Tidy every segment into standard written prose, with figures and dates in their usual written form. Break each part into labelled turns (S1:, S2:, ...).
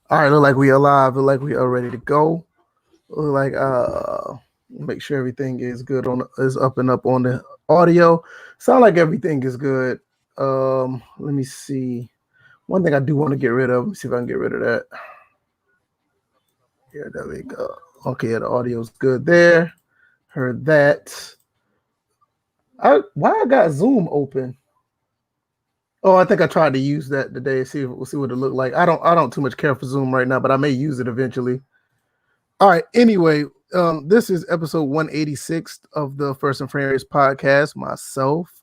S1: All right, look like we are live. Look like we are ready to go. Look like make sure everything is good on is up and up on the audio. Sound like everything is good. Let me see. One thing I do want to get rid of. Let me see if I can get rid of that. Yeah, there we go. Okay, the audio's good there. Heard that. Why I got Zoom open? Oh, I think I tried to use that today. We'll see what it looked like. I don't too much care for Zoom right now, but I may use it eventually. All right. Anyway, this is episode 186 of the First and Framerates podcast. Myself,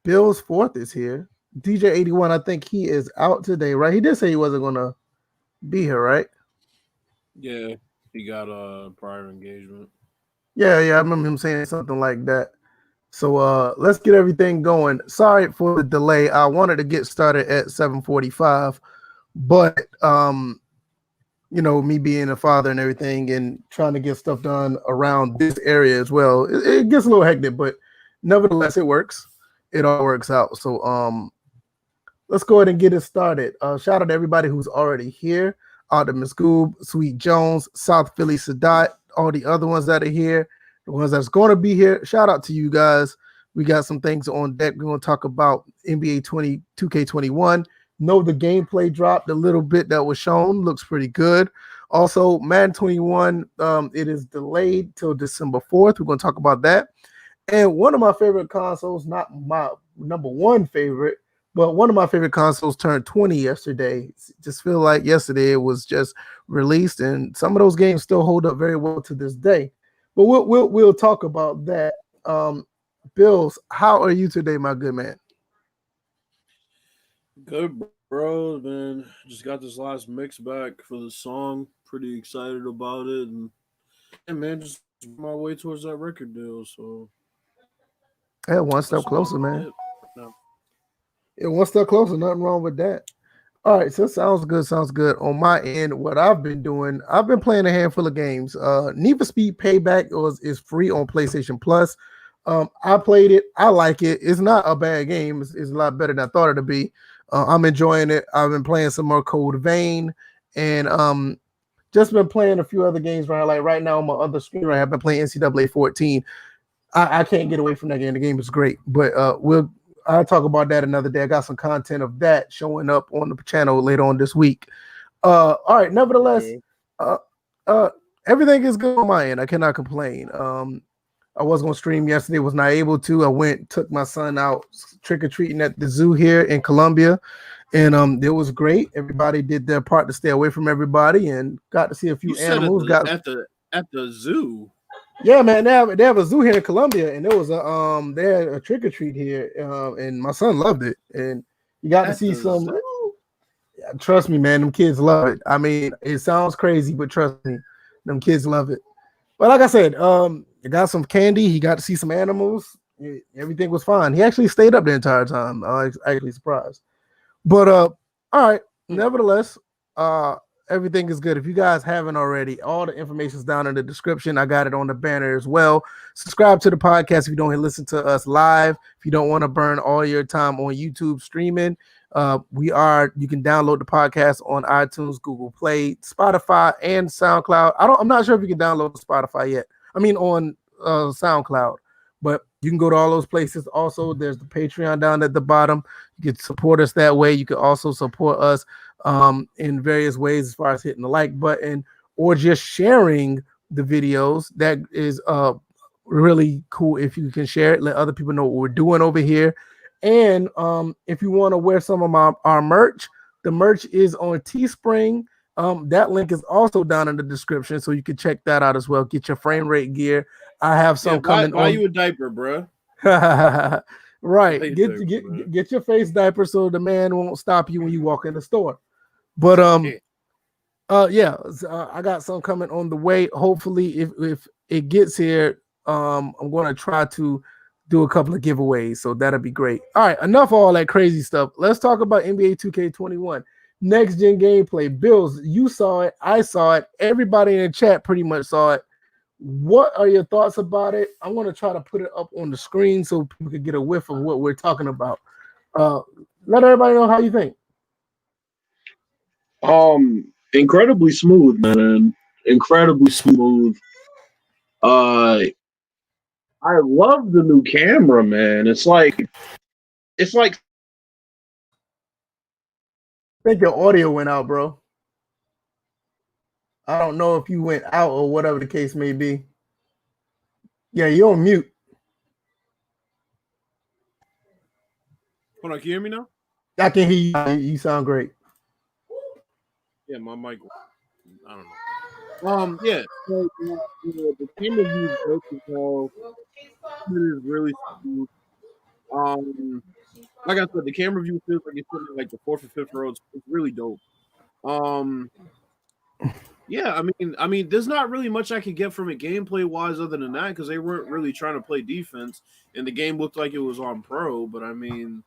S1: Bill's fourth is here. DJ 81, I think he is out today, right? He did say he wasn't gonna be here, right?
S2: Yeah, he got a prior engagement.
S1: Yeah, I remember him saying something like that. So let's get everything going. Sorry for the delay. I wanted to get started at 7:45, but me being a father and everything and trying to get stuff done around this area as well. It gets a little hectic, but nevertheless, it works. It all works out. So let's go ahead and get it started. Shout out to everybody who's already here. Out to Miss Goob, Sweet Jones, South Philly Sadat, all the other ones that are here, the ones that's going to be here. Shout out to you guys. We got some things on deck. We're going to talk about NBA 2K21. Know the gameplay dropped a little bit that was shown. Looks pretty good. Also, Madden 21, it is delayed till December 4th. We're going to talk about that. And one of my favorite consoles, not my number one favorite, but one of my favorite consoles turned 20 yesterday. Just feel like yesterday it was just released, and some of those games still hold up very well to this day. But we'll talk about that. Bills, how are you today, my good man?
S2: Good, bro, man. Just got this last mix back for the song. Pretty excited about it, and yeah, man, just my way towards that record deal. So
S1: Yeah, one
S2: that's
S1: step
S2: about
S1: closer,
S2: it
S1: man.
S2: right now.
S1: Yeah, one step closer. Nothing wrong with that. All right, so sounds good. Sounds good. On my end, what I've been doing, I've been playing a handful of games. Need for Speed Payback is free on PlayStation Plus. I played it. I like it. It's not a bad game. It's a lot better than I thought it'd be. I'm enjoying it. I've been playing some more Code Vein, and just been playing a few other games. Right, like right now on my other screen, right, I've been playing NCAA 14. I can't get away from that game. The game is great, but I'll talk about that another day. I got some content of that showing up on the channel later on this week. All right. Nevertheless,
S2: Okay.
S1: uh, uh, everything is good on my end. I cannot complain. I was going to stream yesterday, was not able to. I took my son out trick or treating at the zoo here in Columbia, and it was great. Everybody did their part to stay away from everybody, and got to see a
S2: You
S1: few
S2: said at
S1: animals.
S2: the
S1: Got
S2: at the zoo.
S1: Yeah, man, they have a zoo here in Columbia, and there was they had a trick or treat here, and my son loved it, and you got to
S2: At
S1: see
S2: the
S1: some.
S2: zoo.
S1: Trust me, man, them kids love it. I mean, it sounds crazy, but trust me, them kids love it. But like I said, he got some candy. He got to see some animals. Everything was fine. He actually stayed up the entire time. I was actually surprised. But all right.
S2: Hmm.
S1: Nevertheless, uh, everything is good. If you guys haven't already, all the information is down in the description. I got it on the banner as well. Subscribe to the podcast if you don't listen to us live. If you don't want to burn all your time on YouTube streaming, you can download the podcast on iTunes, Google Play, Spotify, and SoundCloud. I'm not sure if you can download the Spotify yet. I mean on SoundCloud, but you can go to all those places. Also, there's the Patreon down at the bottom. You can support us that way. You can also support us in various ways as far as hitting the like button or just sharing the videos. That is really cool if you can share it. Let other people know what we're doing over here. And if you want to wear some of our merch, the merch is on Teespring. That link is also down in the description, so you can check that out as well. Get your frame rate gear. I have
S2: Yeah,
S1: some coming
S2: buy
S1: on.
S2: you a diaper, bro.
S1: Right.
S2: Buy you a
S1: Get,
S2: diaper, man.
S1: get get your face diaper so the man won't stop you when you walk in the store. But
S2: Yeah.
S1: yeah, I got some coming on the way. Hopefully, if it gets here, I'm going to try to do a couple of giveaways, so that'll be great. All right, enough of all that crazy stuff. Let's talk about NBA 2K21 next gen gameplay. Bills, you saw it, I saw it, everybody in the chat pretty much saw it. What are your thoughts about it? I'm going to try to put it up on the screen so people can get a whiff of what we're talking about. Uh, Let everybody know how you think.
S2: incredibly smooth, man. Incredibly smooth. I love the new camera, man. It's like
S1: I think your audio went out, bro. I don't know if you went out or whatever the case may be. Yeah, you're on mute.
S2: hold on, can you hear me now?
S1: I can hear you. You sound great.
S2: Yeah, my mic. I don't know. Yeah. So, the camera view is great because it is really smooth. Like I said, the camera view feels like it's sitting in like the fourth or fifth row. It's really dope. Yeah, I mean, there's not really much I could get from it gameplay wise other than that because they weren't really trying to play defense, and the game looked like it was on pro. But I mean,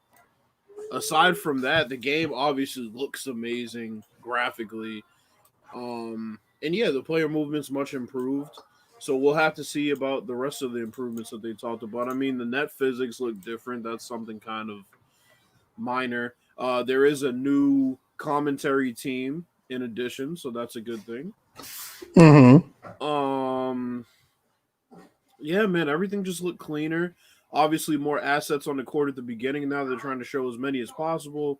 S2: aside from that, the game obviously looks amazing graphically. And yeah, the player movement's much improved. So we'll have to see about the rest of the improvements that they talked about. I mean, the net physics look different. That's something kind of minor. There is a new commentary team in addition, so that's a good thing. Yeah, man, everything just looked cleaner. Obviously, more assets on the court at the beginning. Now they're trying to show as many as possible.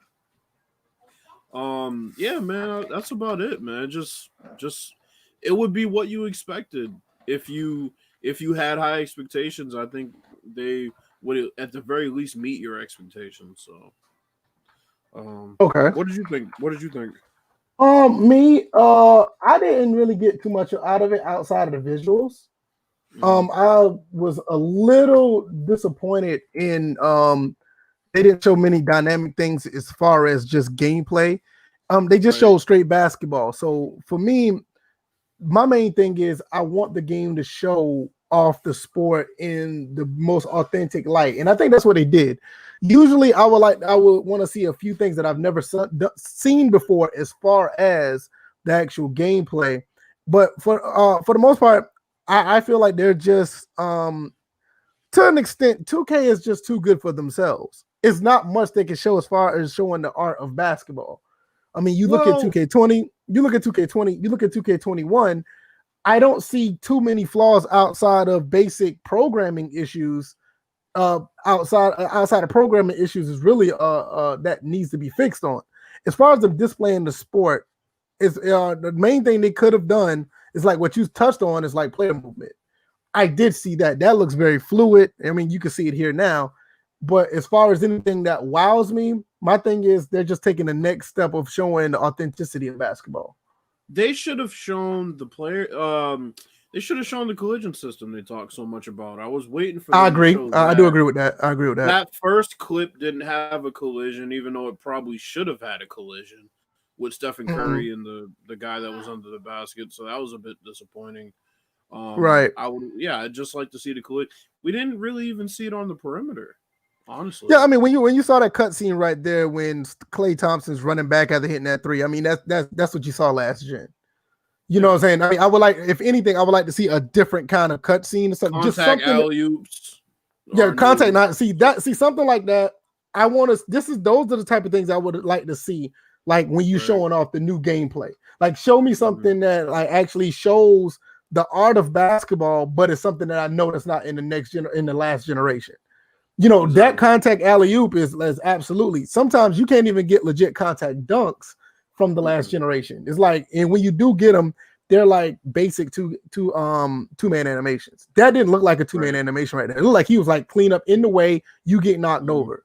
S2: Yeah, man, that's about it, man. Just it would be what you expected if you had high expectations. I think they would at the very least meet your expectations. So,
S1: Okay.
S2: what did you think? What did you think?
S1: I didn't really get too much out of it outside of the visuals. I was a little disappointed in they didn't show many dynamic things as far as just gameplay. They just showed straight basketball. So for me, my main thing is I want the game to show off the sport in the most authentic light, and I think that's what they did. Usually, I would want to see a few things that I've never seen before, as far as the actual gameplay. But for the most part, I feel like they're just to an extent, 2K is just too good for themselves. It's not much they can show as far as showing the art of basketball. I mean, you look at 2K20, you look at 2K20, you look at 2K21. I don't see too many flaws outside of basic programming issues. Outside of programming issues is really that needs to be fixed on. As far as them displaying the sport, is the main thing they could have done is like what you touched on is like player movement. I did see that. That looks very fluid. I mean, you can see it here now. But as far as anything that wows me, my thing is they're just taking the next step of showing the authenticity of basketball.
S2: They should have shown the player. They should have shown the collision system they talk so much about. I was waiting for.
S1: I agree. I do agree with that. I agree with that.
S2: That first clip didn't have a collision, even though it probably should have had a collision with Stephen Curry and the guy that was under the basket. So that was a bit disappointing.
S1: Right.
S2: I'd just like to see the collision. We didn't really even see it on the perimeter. Honestly.
S1: Yeah, I mean, when you saw that cutscene right there when Klay Thompson's running back after hitting that three, I mean that's what you saw last gen. You know what I'm saying? I mean, I would like, if anything, I would like to see a different kind of cutscene or something.
S2: Contact
S1: just something.
S2: alley-oops.
S1: Yeah, contact. Not see something like that. I want to. Those are the type of things I would like to see. Like when you showing off the new gameplay. Like show me something that like actually shows the art of basketball, but it's something that I know that's not in the last generation. You know, that contact alley-oop is absolutely. Sometimes you can't even get legit contact dunks from the last generation. It's like, and when you do get them, they're like basic two-man animations. That didn't look like a two-man animation right there. It looked like he was like clean up in the way you get knocked over.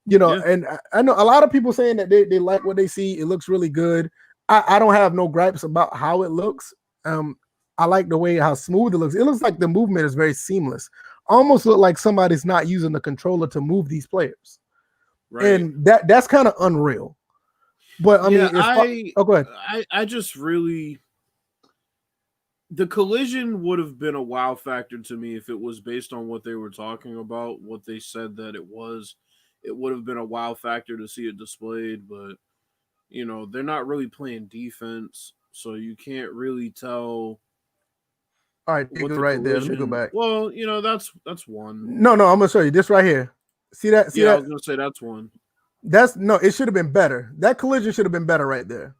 S1: You know, and I know a lot of people saying that they like what they see. It looks really good. I don't have no gripes about how it looks. I like the way how smooth it looks. It looks like the movement is very seamless. Almost look like somebody's not using the controller to move these players. And that's kind of unreal. But I mean, go ahead.
S2: I just really, the collision would have been a wow factor to me if it was based on what they were talking about, what they said that it was. It would have been a wow factor to see it displayed, but you know, they're not really playing defense, so you can't really tell.
S1: All right, right there. Let me go back.
S2: Well, you know, that's one.
S1: No, I'm gonna show you this right here. See that?
S2: I was gonna say that's one.
S1: It should have been better. That collision should have been better right there.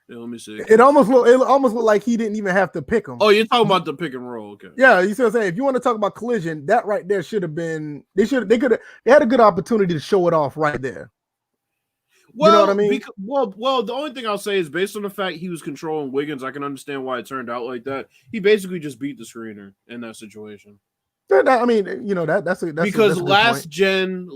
S2: Yeah, let me see.
S1: It almost looked like he didn't even have to pick him.
S2: Oh, you're talking about the pick and roll, okay?
S1: Yeah, you see what I'm saying? If you want to talk about collision, that right there should have been. They had a good opportunity to show it off right there.
S2: Well,
S1: you know what I mean?
S2: Well, the only thing I'll say is based on the fact he was controlling Wiggins, I can understand why it turned out like that. He basically just beat the screener in that situation.
S1: I mean, you know, that's
S2: because
S1: a
S2: last gen,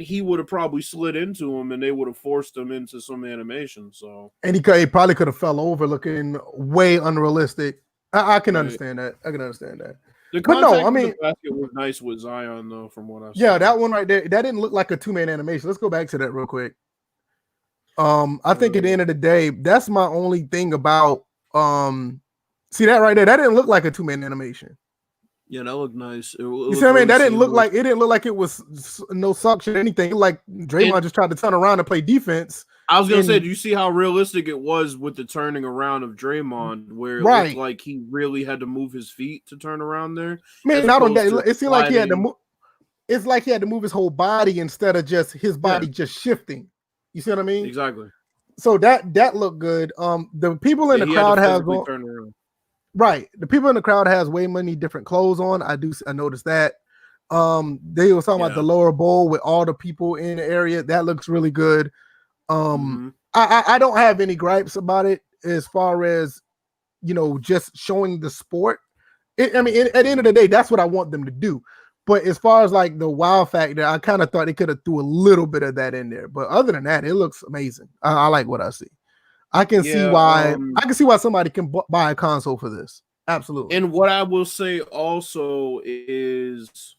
S2: he would have probably slid into him and they would have forced him into some animation. So,
S1: and he probably could have fell over looking way unrealistic. I can understand that. I can understand that.
S2: The contact with the basket was nice with Zion though, from what I saw.
S1: Yeah, that one right there, that didn't look like a 2-man animation. Let's go back to that real quick. I think at the end of the day, that's my only thing about see that right there. That didn't look like a 2-man animation.
S2: Yeah, that looked nice.
S1: You see what I mean? That didn't look like it was no suction or anything. Like Draymond just tried to turn around and play defense.
S2: I was gonna say, do you see how realistic it was with the turning around of Draymond, where it looked like he really had to move his feet to turn around there?
S1: Man, not on that. It seemed like he had to move. It's like he had to move his whole body instead of just his body just shifting. You see what I mean?
S2: Exactly.
S1: So that looked good. The people in the crowd have right. The people in the crowd has way many different clothes on. I noticed that. They were talking about the lower bowl with all the people in the area. That looks really good. I don't have any gripes about it as far as, you know, just showing the sport. At the end of the day, that's what I want them to do. But as far as like the wow factor, I kind of thought they could have threw a little bit of that in there. But other than that, it looks amazing. I like what I see. I can see why somebody can buy a console for this. Absolutely.
S2: And what I will say also is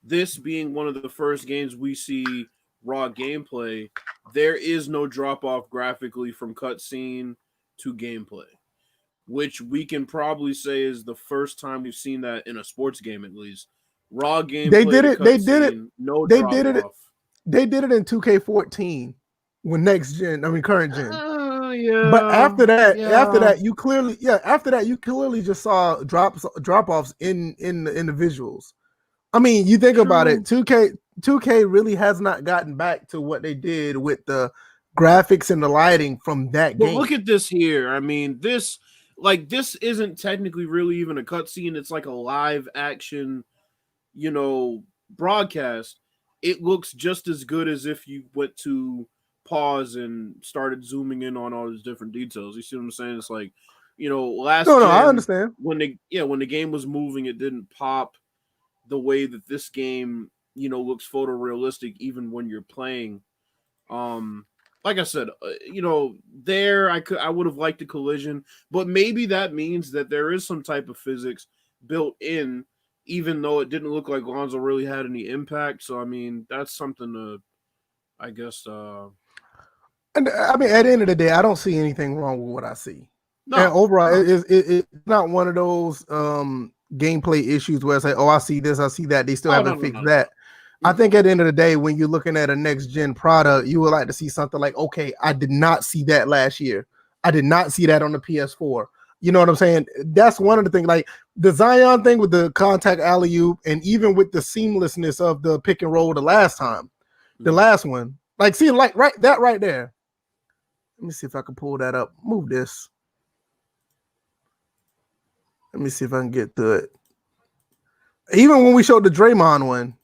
S2: this being one of the first games we see raw gameplay, there is no drop off graphically from cutscene to gameplay, which we can probably say is the first time we've seen that in a sports game, at least. Raw gameplay.
S1: They did it.
S2: No,
S1: they did it. They did it in 2K14 with current gen.
S2: Yeah.
S1: But after that, you clearly just saw drop offs in the visuals. I mean, you think about it, 2K really has not gotten back to what they did with the graphics and the lighting from that game.
S2: But look at this here. I mean, this isn't technically really even a cutscene. It's like a live action, broadcast. It looks just as good as if you went to pause and started zooming in on all these different details. You see what I'm saying? It's like, last gen,
S1: I understand.
S2: When the game was moving, it didn't pop the way that this game, looks photorealistic even when you're playing. Like I said, I would have liked the collision, but maybe that means that there is some type of physics built in, even though it didn't look like Lonzo really had any impact. So I mean, that's something to, I guess.
S1: And I mean, at the end of the day, I don't see anything wrong with what I see.
S2: No,
S1: and overall, it's not one of those gameplay issues where it's like, oh, I see this, I see that. They still haven't fixed that. I think at the end of the day, when you're looking at a next gen product, you would like to see something like, okay, I did not see that last year. I did not see that on the PS4. You know what I'm saying? That's one of the things, like the Zion thing with the contact alley-oop, and even with the seamlessness of the pick and roll the last one. Like, see, like right there. Let me see if I can pull that up. Move this. Let me see if I can get to it. Even when we showed the Draymond one,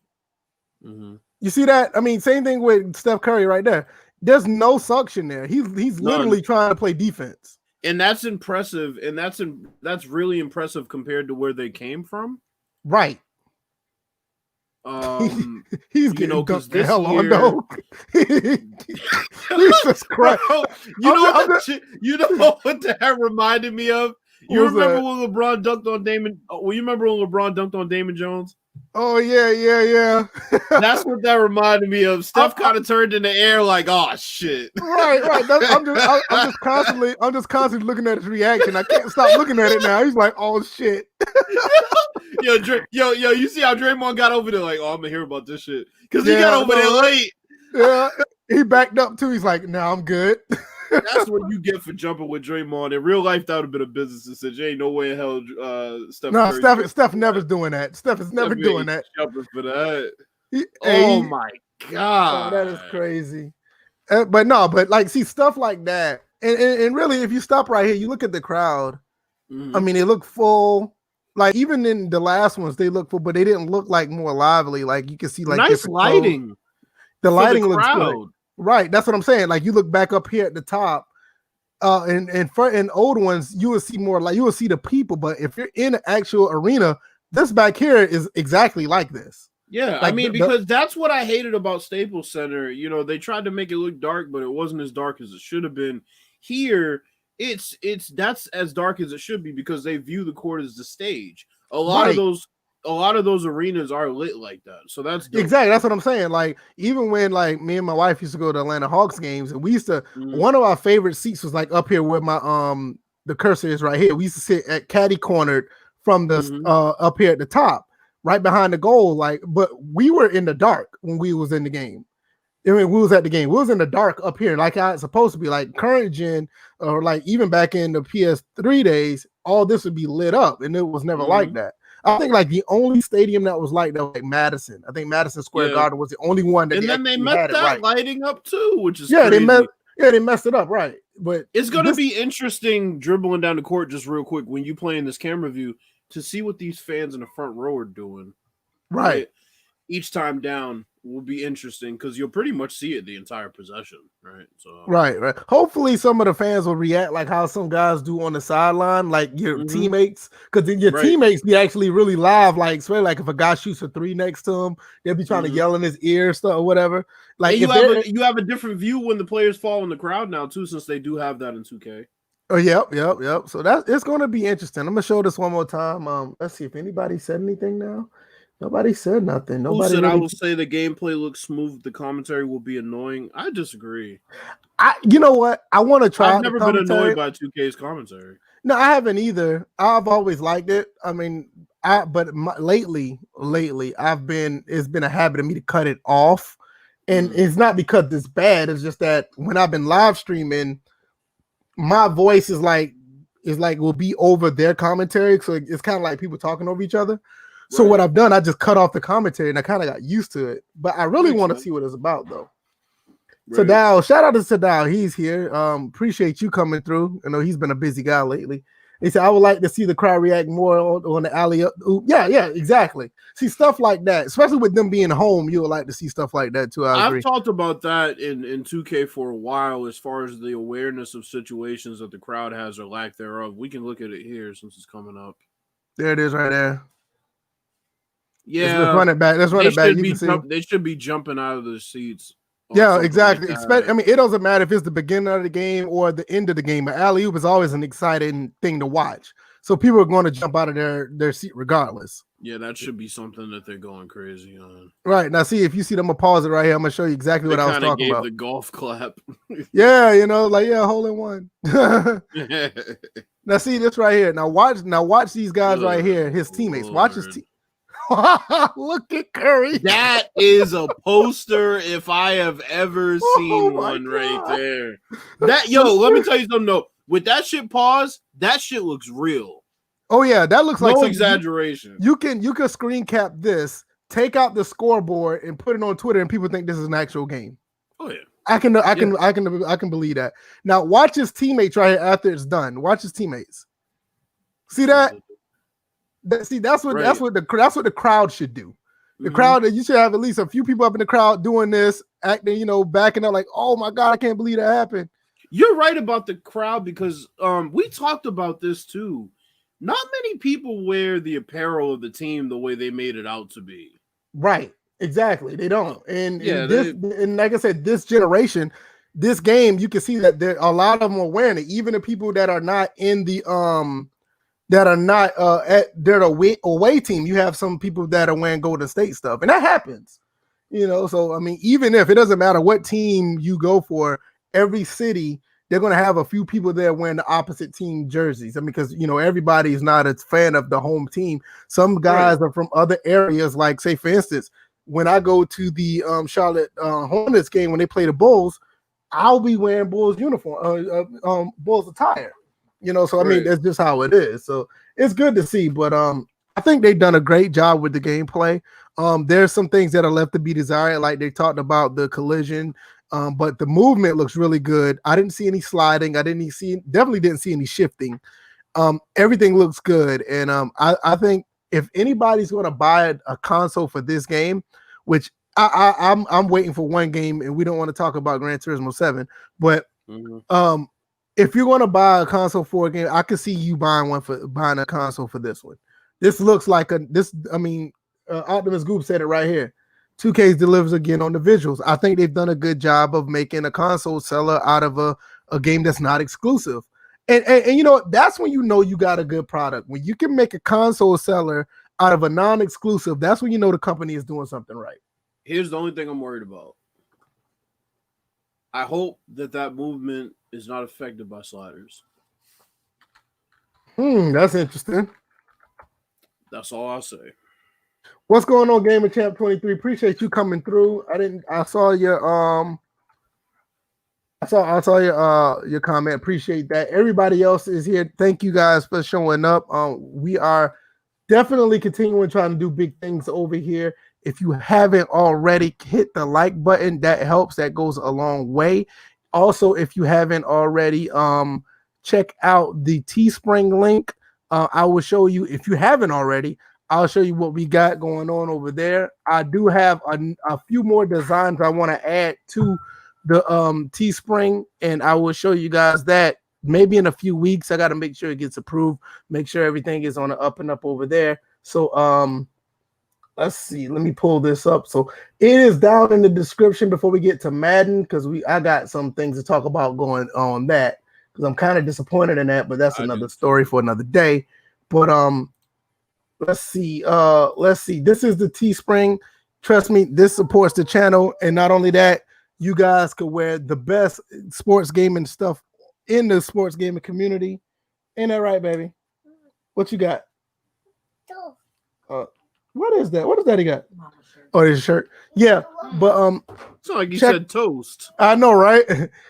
S1: you see that? I mean, same thing with Steph Curry right there. There's no suction there. He's literally trying to play defense,
S2: and that's impressive. And that's really impressive compared to where they came from.
S1: Right. He's getting dunked the hell on though. Jesus Christ!
S2: You know what that reminded me of? You remember when LeBron dunked on Damon? Well, you remember when LeBron dunked on Damon Jones?
S1: Oh yeah.
S2: That's what that reminded me of. Steph kind of turned in the air like, "Oh shit!"
S1: Right. I'm just constantly looking at his reaction. I can't stop looking at it now. He's like, "Oh shit."
S2: Yo, you see how Draymond got over there? Like, oh, I'm gonna hear about this shit because he got over there late.
S1: Yeah, he backed up too. He's like, "No, I'm good."
S2: That's what you get for jumping with Draymond. In real life, that would have been a business decision. Ain't no way in hell Steph.
S1: No, Steph never's doing that. Steph is never doing that.
S2: Jumping for that.
S1: My God,
S2: that
S1: is crazy. But like, see, stuff like that And really, if you stop right here, you look at the crowd.
S2: Mm-hmm.
S1: I mean, they look full. Like even in the last ones, they look full, but they didn't look like more lively. Like you can see like
S2: nice lighting.
S1: The lighting looks good. Right. That's what I'm saying. Like you look back up here at the top. In old ones, you will see more like you will see the people, but if you're in an actual arena, this back here is exactly like this.
S2: Yeah,
S1: like
S2: I mean, because that's what I hated about Staples Center. You know, they tried to make it look dark, but it wasn't as dark as it should have been. Here, that's as dark as it should be because they view the court as the stage. A lot of those arenas are lit like that, so that's dope.
S1: Exactly. That's what I'm saying. Like even when like me and my wife used to go to Atlanta Hawks games, and we used to one of our favorite seats was like up here where my the cursor is right here. We used to sit at caddy cornered from the up here at the top, right behind the goal. Like, but we were in the dark when we was in the game. I mean, we was at the game. We was in the dark up here, like how it's supposed to be. Like current gen, or like even back in the PS3 days, all this would be lit up, and it was never like that. I think like the only stadium that was like that was like Madison. I think Madison Square Garden was the only one that.
S2: And then they messed that lighting up too, which is
S1: crazy. They messed it up, right? But
S2: it's gonna be interesting dribbling down the court just real quick when you play in this camera view to see what these fans in the front row are doing.
S1: Right.
S2: Each time down will be interesting because you'll pretty much see it the entire possession, right? So
S1: right. Hopefully, some of the fans will react like how some guys do on the sideline, like your teammates, because then your teammates be actually really live. Like, especially like if a guy shoots a three next to him, they'll be trying to yell in his ear stuff or whatever. Like,
S2: you have a different view when the players fall in the crowd now too, since they do have that in 2K.
S1: Oh, yep. So it's going to be interesting. I'm gonna show this one more time. Let's see if anybody said anything now. Nobody said nothing. Nobody
S2: said I will say the gameplay looks smooth. The commentary will be annoying. I disagree.
S1: You know what? I want to try.
S2: I've never been annoyed by 2K's commentary.
S1: No, I haven't either. I've always liked it. I mean, lately, it's been a habit of me to cut it off, and it's not because it's bad. It's just that when I've been live streaming, my voice is like will be over their commentary, so it's kind of like people talking over each other. So what I've done, I just cut off the commentary, and I kind of got used to it. But I really want to see what it's about, though. Right. Sadal, shout out to Sadal. He's here. Appreciate you coming through. I know he's been a busy guy lately. He said, I would like to see the crowd react more on the alley-up. Yeah, exactly. See, stuff like that, especially with them being home, you would like to see stuff like that, too.
S2: I've talked about that in 2K for a while as far as the awareness of situations that the crowd has or lack thereof. We can look at it here since it's coming up.
S1: There it is right there.
S2: Yeah,
S1: let's run it back.
S2: They should be jumping out of their seats.
S1: Yeah, exactly. I mean, it doesn't matter if it's the beginning of the game or the end of the game. But alley-oop is always an exciting thing to watch. So people are going to jump out of their seat regardless.
S2: Yeah, that should be something that they're going crazy on.
S1: Right. Now, see, if you see them, I'm going to pause it right here. I'm going to show you exactly what I was talking about.
S2: The golf clap.
S1: Yeah, hole in one. Now, see this right here. Now watch these guys right here, his teammates. Watch his team. Look at Curry.
S2: That is a poster if I have ever seen one right there. Let me tell you something though. With that shit pause, that shit looks real.
S1: Oh yeah, that looks like
S2: no exaggeration.
S1: You can screen cap this, take out the scoreboard, and put it on Twitter, and people think this is an actual game.
S2: Oh yeah.
S1: I can believe that. Now watch his teammates right here after it's done. Watch his teammates. See that? That's what the crowd should do. The crowd, you should have at least a few people up in the crowd doing this, acting, backing up like, oh my God, I can't believe that happened.
S2: You're right about the crowd because we talked about this too. Not many people wear the apparel of the team the way they made it out to be.
S1: Right. Exactly. They don't. And like I said, this generation, this game, you can see that there a lot of them are wearing it. Even the people that are not in the at their away team, you have some people that are wearing Golden State stuff, and that happens. So I mean, even if it doesn't matter what team you go for, every city they're going to have a few people there wearing the opposite team jerseys. I mean, because everybody is not a fan of the home team. Some guys are from other areas, like say for instance, when I go to the Charlotte Hornets game when they play the Bulls, I'll be wearing Bulls uniform, Bulls attire. So I mean, that's just how it is. So it's good to see, but I think they've done a great job with the gameplay. There's some things that are left to be desired, like they talked about the collision But the movement looks really good. I didn't see any sliding. Definitely didn't see any shifting. Everything looks good, and I think if anybody's going to buy a console for this game, which I'm waiting for one game, and we don't want to talk about Gran Turismo 7, but if you're going to buy a console for a game, I could see you buying a console for this one. This looks like Optimus Goop said it right here. 2K delivers again on the visuals. I think they've done a good job of making a console seller out of a game that's not exclusive. And you know, that's when you know you got a good product. When you can make a console seller out of a non-exclusive, that's when you know the company is doing something right.
S2: Here's the only thing I'm worried about. I hope that movement is not affected by sliders.
S1: That's interesting.
S2: That's all I'll say.
S1: What's going on, Gamer Champ 23? Appreciate you coming through. I saw your your comment. Appreciate that. Everybody else is here. Thank you guys for showing up. We are definitely continuing trying to do big things over here. If you haven't already, hit the like button. That helps. That goes a long way. Also, if you haven't already, check out the Teespring link. I will show you. If you haven't already, I'll show you what we got going on over there. I do have a few more designs I want to add to the Teespring, and I will show you guys that maybe in a few weeks. I got to make sure it gets approved, make sure everything is on the up and up over there. So let's see. Let me pull this up. So it is down in the description before we get to Madden, because I got some things to talk about going on that, because I'm kind of disappointed in that, but that's another story for another day. But let's see. This is the Teespring. Trust me, this supports the channel, and not only that, you guys could wear the best sports gaming stuff in the sports gaming community. Ain't that right, baby? What you got? What is that? What does Daddy got? Oh, his shirt. Yeah, but
S2: it's like you said toast.
S1: I know, right?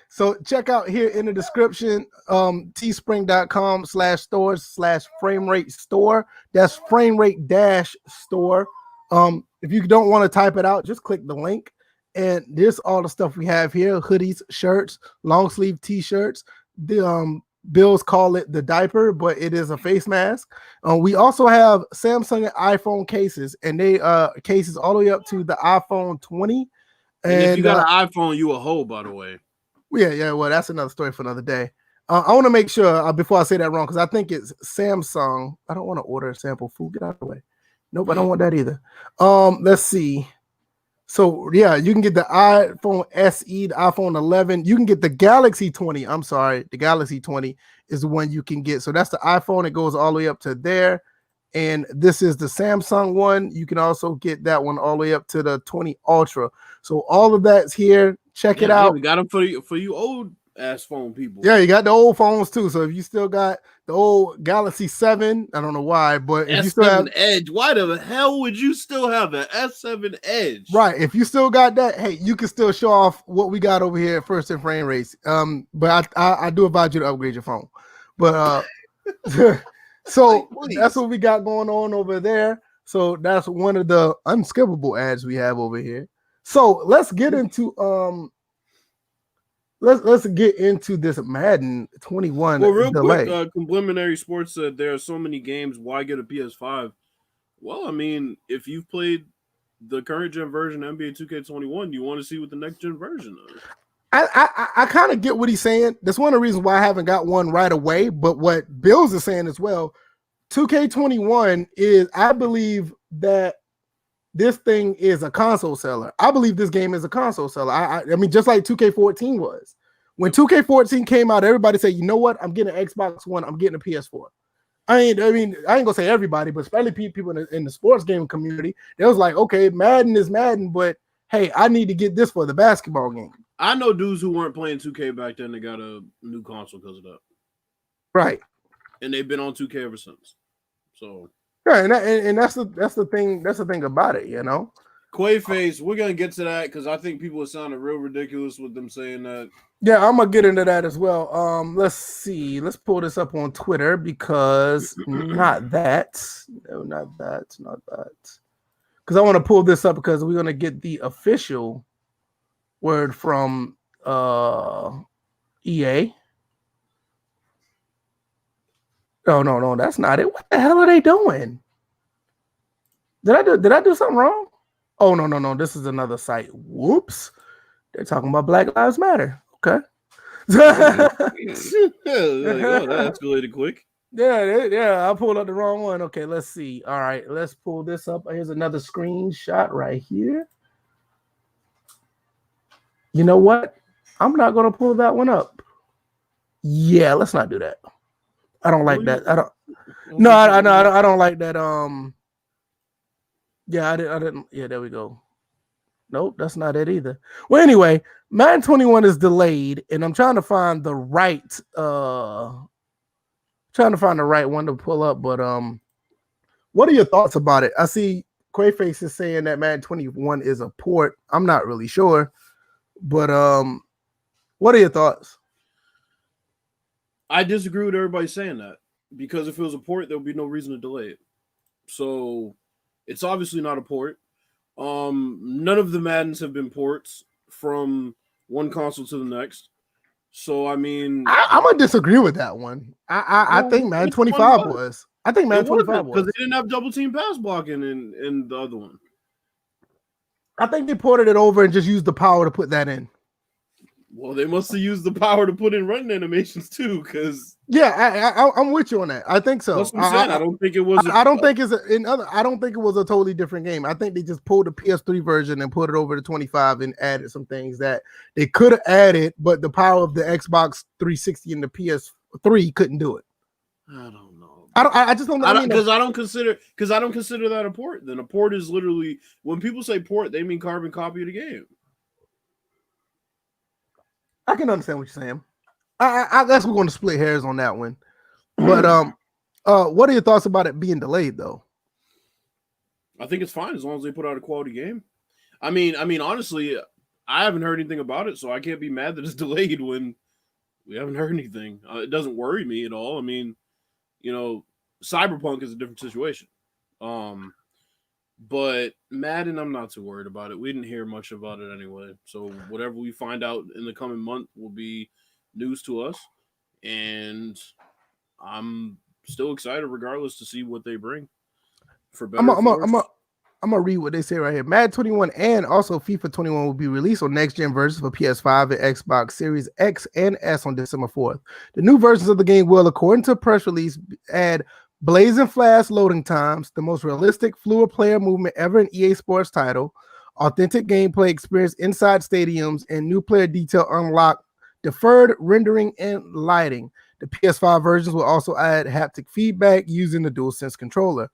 S1: So check out here in the description, teespring.com/stores/framerate store. That's framerate-store. If you don't want to type it out, just click the link. And there's all the stuff we have here: hoodies, shirts, long sleeve t-shirts. The Bills call it the diaper, but it is a face mask. We also have Samsung and iPhone cases, and they cases all the way up to the iPhone 20.
S2: And if you got an iPhone, you a hoe, by the way.
S1: Yeah. Well, that's another story for another day. I want to make sure before I say that wrong, because I think it's Samsung. I don't want to order a sample food. Get out of the way. Nope, I don't want that either. Let's see. So yeah, you can get the iPhone SE, the iPhone 11. You can get the Galaxy 20. I'm sorry, the Galaxy 20 is the one you can get. So that's the iPhone. It goes all the way up to there. And this is the Samsung one. You can also get that one all the way up to the 20 Ultra. So all of that's here. Check it out.
S2: We got them for you old ass phone people.
S1: Yeah, you got the old phones too. So if you still got the old Galaxy 7, I don't know why, but if
S2: S7
S1: you still have
S2: Edge, why the hell would you still have an S7 Edge?
S1: Right. If you still got that, hey, you can still show off what we got over here at First and Framerates. But I do advise you to upgrade your phone. But so that's what we got going on over there. So that's one of the unskippable ads we have over here. So let's get into let's get into this Madden 21.
S2: Well, real
S1: delay.
S2: quick, Complimentary Sports said there are so many games. Why get a PS5? Well, I mean, if you've played the current gen version of NBA 2K21, you want to see what the next gen version is.
S1: I kind of get what he's saying. That's one of the reasons why I haven't got one right away. But what Bills is saying as well, 2K21 is, I believe that this thing is a console seller. I believe this game is a console seller. I mean, just like 2K14 was. When 2K14 came out, everybody said, you know what? I'm getting an Xbox One. I'm getting a PS4. I ain't gonna say everybody, but especially people in the sports game community, they was like, okay, Madden is Madden, but hey, I need to get this for the basketball game.
S2: I know dudes who weren't playing 2K back then that got a new console because of that.
S1: Right.
S2: And they've been on 2K ever since. So
S1: right, and that's the thing about it, you know.
S2: Quaface, we're gonna get to that because I think people are sounding real ridiculous with them saying that.
S1: Yeah, I'm gonna get into that as well. Let's see. Let's pull this up on Twitter because not that. Because I want to pull this up because we're gonna get the official word from EA. No, that's not it. What the hell are they doing? Did I do something wrong? Oh no. This is another site. Whoops. They're talking about Black Lives Matter. Okay.
S2: Like, oh, that escalated quick.
S1: Yeah. I pulled up the wrong one. Okay, let's see. All right, let's pull this up. Here's another screenshot right here. You know what? I'm not gonna pull that one up. Yeah, let's not do that. I don't like that. I don't. No, I don't like that. Yeah, I didn't. Yeah, there we go. Nope, that's not it either. Well, anyway, Madden 21 is delayed, and I'm trying to find the right one to pull up. But what are your thoughts about it? I see Quaface is saying that Madden 21 is a port. I'm not really sure, but what are your thoughts?
S2: I disagree with everybody saying that, because if it was a port, there would be no reason to delay it. So it's obviously not a port. None of the Maddens have been ports from one console to the next. So I mean,
S1: I'm gonna disagree with that one. I think Madden 25 was. I think Madden 25 was,
S2: because they didn't have double team pass blocking in the other one.
S1: I think they ported it over and just used the power to put that in.
S2: Well, they must have used the power to put in running animations too, because
S1: I'm with you on that. I think so.
S2: That's what I'm saying. I don't think it was.
S1: I don't think it was a totally different game. I think they just pulled the PS3 version and put it over to 25 and added some things that they could have added, but the power of the Xbox 360 and the PS3 couldn't do it.
S2: I don't know.
S1: I just don't know,
S2: because I don't consider that a port. Then a port is literally, when people say port, they mean carbon copy of the game.
S1: I can understand what you're saying. I guess we're going to split hairs on that one. But what are your thoughts about it being delayed, though?
S2: I think it's fine as long as they put out a quality game. I mean, honestly, I haven't heard anything about it, so I can't be mad that it's delayed when we haven't heard anything. It doesn't worry me at all. I mean, Cyberpunk is a different situation. But Madden, I'm not too worried about it. We didn't hear much about it anyway. So whatever we find out in the coming month will be news to us. And I'm still excited regardless to see what they bring. For better.
S1: I'm gonna read what they say right here. Madden 21 and also FIFA 21 will be released on next-gen versions for PS5 and Xbox Series X and S on December 4th. The new versions of the game will, according to a press release, add blazing fast loading times, the most realistic fluid player movement ever in EA Sports title, authentic gameplay experience inside stadiums, and new player detail unlock, deferred rendering and lighting. The PS5 versions will also add haptic feedback using the DualSense controller.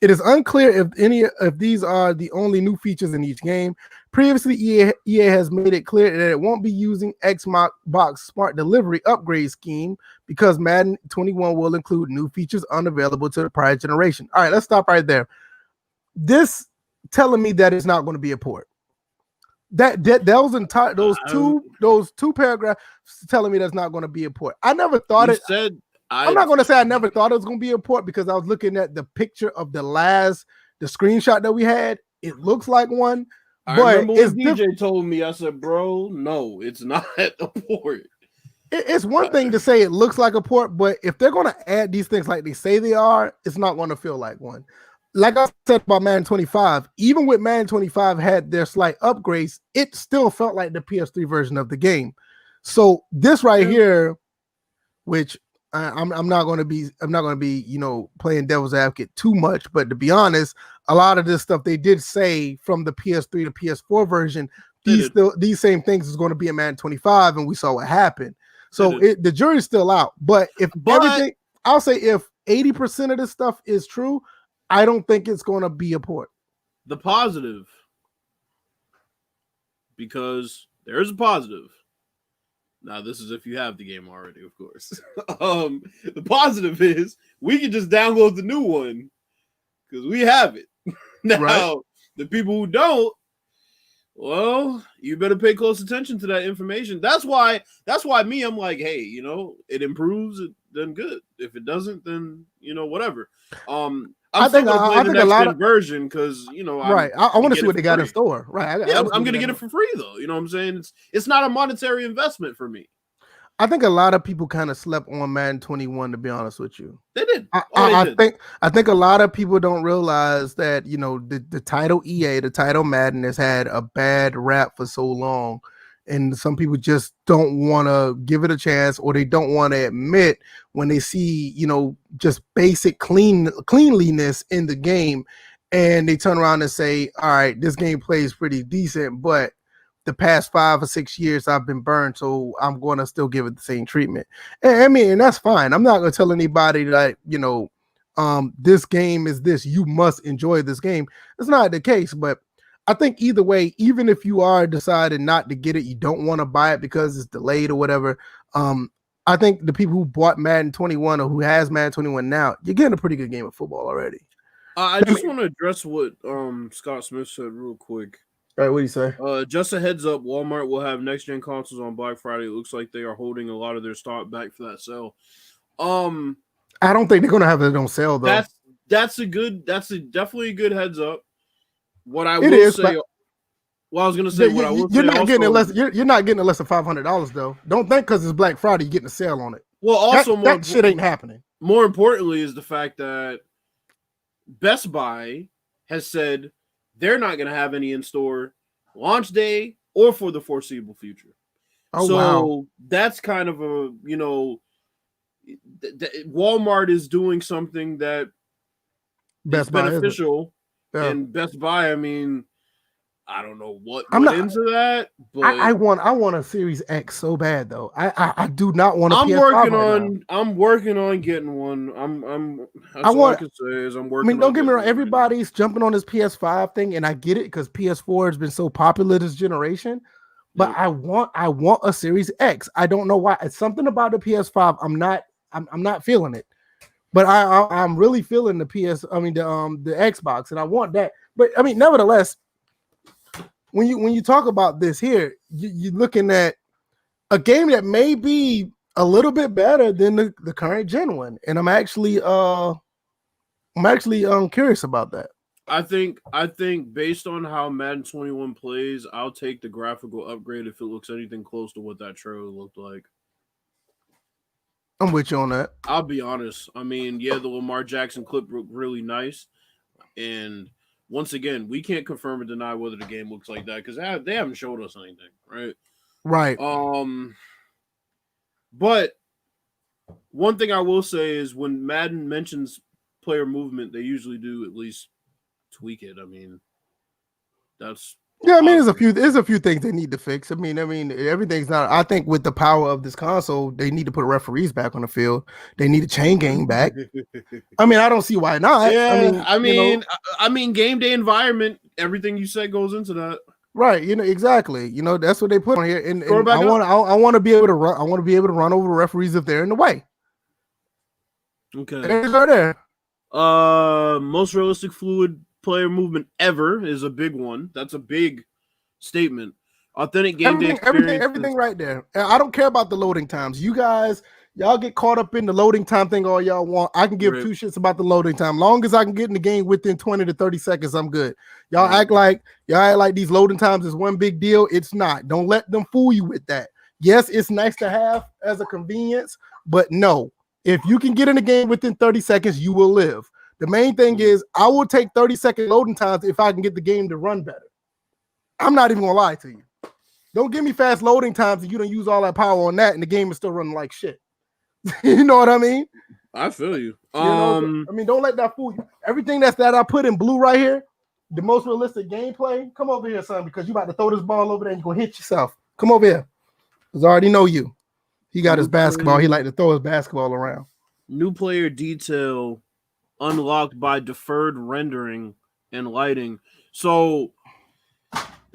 S1: It is unclear if these are the only new features in each game. Previously, EA has made it clear that it won't be using Xbox Smart Delivery upgrade scheme because Madden 21 will include new features unavailable to the prior generation. All right, let's stop right there. This telling me that it's not going to be a port. Those two paragraphs telling me that's not going to be a port. I never thought it. I'm not going to say I never thought it was going to be a port because I was looking at the picture of the screenshot that we had. It looks like one.
S2: I remember when DJ told me, I said, bro, no, it's not a port.
S1: It's one thing to say it looks like a port, but if they're going to add these things like they say they are, it's not going to feel like one. Like I said about Madden 25, even with Madden 25 had their slight upgrades, it still felt like the PS3 version of the game. So this right here, which I'm not going to be playing devil's advocate too much, but to be honest, a lot of this stuff they did say from the PS3 to PS4 version, these same things is going to be in Madden 25, and we saw what happened. So the jury's still out. But everything, I'll say if 80% of this stuff is true, I don't think it's going to be a port.
S2: The positive, because there's a positive. Now, this is if you have the game already, of course. The positive is we can just download the new one because we have it. Now, right. The people who don't, well, you better pay close attention to that information. That's why I'm like, hey, it improves, then good. If it doesn't, then, whatever. I'm still gonna play the next gen version because
S1: right. I want to see what they got in store. Right.
S2: I'm gonna get it for free though. You know what I'm saying? It's not a monetary investment for me.
S1: I think a lot of people kind of slept on Madden 21. To be honest with you,
S2: they did.
S1: I think a lot of people don't realize that the title EA, the title Madden, has had a bad rap for so long. And some people just don't want to give it a chance, or they don't want to admit when they see, just basic cleanliness in the game. And they turn around and say, all right, this game plays pretty decent, but the past 5 or 6 years I've been burned, so I'm going to still give it the same treatment. And that's fine. I'm not going to tell anybody that, this game is this. You must enjoy this game. It's not the case, but I think either way, even if you are deciding not to get it, you don't want to buy it because it's delayed or whatever. I think the people who bought Madden 21 or who has Madden 21 now, you're getting a pretty good game of football already.
S2: I just want to address what Scott Smith said real quick.
S1: All right, what do you say?
S2: Just a heads up, Walmart will have next-gen consoles on Black Friday. It looks like they are holding a lot of their stock back for that sale.
S1: I don't think they're going to have it on sale, though.
S2: That's definitely a good heads up. What I will say, well, I was gonna say what I will say.
S1: You're not getting it less. You're not getting it less than $500 though. Don't think because it's Black Friday you're getting a sale on it.
S2: Well, also
S1: that shit ain't happening.
S2: More importantly, is the fact that Best Buy has said they're not gonna have any in store launch day or for the foreseeable future. Wow. That's kind of a Walmart is doing something that is beneficial. Yeah. And Best Buy, I mean, I don't know what went into that, but
S1: I want a Series X so bad though. I do not want a
S2: PS5 I'm working on getting one. All I can say is I'm working.
S1: I mean, don't get me wrong. Everybody's jumping on this PS5 thing, and I get it because PS4 has been so popular this generation. But I want a Series X. I don't know why. It's something about the PS5. I'm not feeling it. But I'm really feeling the Xbox, and I want that. But I mean, nevertheless, when you talk about this here, you're looking at a game that may be a little bit better than the current gen one, and I'm actually curious about that.
S2: I think based on how Madden 21 plays, I'll take the graphical upgrade if it looks anything close to what that trailer looked like.
S1: I'm with you on that.
S2: I'll be honest. I mean, yeah, the Lamar Jackson clip looked really nice. And once again, we can't confirm or deny whether the game looks like that because they haven't showed us anything, right?
S1: Right.
S2: But one thing I will say is when Madden mentions player movement, they usually do at least tweak it. I mean, that's
S1: there's a few things they need to fix. I mean, everything's not. I think with the power of this console, they need to put referees back on the field. They need a chain game back. I mean, I don't see why not.
S2: Yeah, I mean, game day environment. Everything you said goes into that.
S1: Right. Exactly. That's what they put on here. And I want to be able to run. I want to be able to run over referees if they're in the way.
S2: Okay.
S1: They're there.
S2: Most realistic fluid player movement ever is a big one. That's a big statement. Authentic game day experience.
S1: Everything right there. I don't care about the loading times. Y'all get caught up in the loading time thing all y'all want. I can give two shits about the loading time. Long as I can get in the game within 20 to 30 seconds, I'm good. Y'all act like these loading times is one big deal. It's not. Don't let them fool you with that. Yes, it's nice to have as a convenience, but no. If you can get in the game within 30 seconds, you will live. The main thing is I will take 30-second loading times if I can get the game to run better. I'm not even gonna lie to you. Don't give me fast loading times and you don't use all that power on that and the game is still running like shit. You know what I mean?
S2: I feel you.
S1: Don't let that fool you. Everything that I put in blue right here, the most realistic gameplay. Come over here, son, because you about to throw this ball over there and you're gonna hit yourself. Come over here. Because I already know you. He got his basketball. He like to throw his basketball around.
S2: New player detail unlocked by deferred rendering and lighting. So,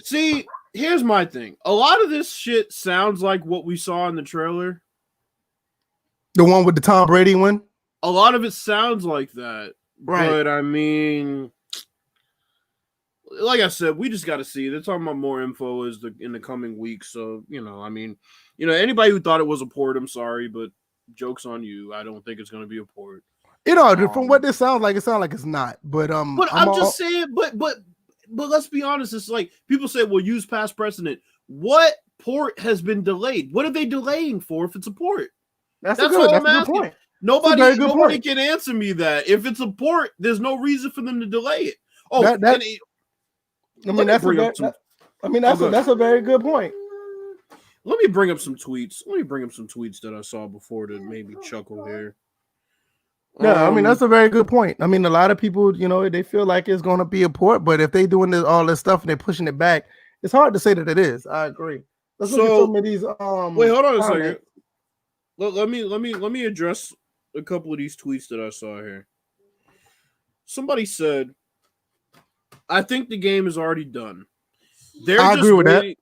S2: see, here's my thing. A lot of this shit sounds like what we saw in the trailer.
S1: The one with the Tom Brady one?
S2: A lot of it sounds like that.
S1: Right.
S2: But, I mean, like I said, we just got to see. They're talking about more info in the coming weeks. So, anybody who thought it was a port, I'm sorry, but joke's on you. I don't think it's going to be a port.
S1: You know, from what this sounds like, it sounds like it's not. But
S2: I'm just saying. But let's be honest. It's like people say, "Well, use past precedent." What port has been delayed? What are they delaying for? If it's a port,
S1: that's a good point.
S2: Nobody can answer me that. If it's a port, there's no reason for them to delay it. Oh, that's
S1: a very good point.
S2: Let me bring up some tweets. That I saw before to maybe chuckle here.
S1: Yeah, I mean, that's a very good point. I mean, a lot of people, you know, they feel like it's going to be a port, but if they doing all this stuff and they're pushing it back, it's hard to say that it is. I agree. Let's look at some of these.
S2: Wait, hold on a second. Let me address a couple of these tweets that I saw here. Somebody said, "I think the game is already done."
S1: I agree with that.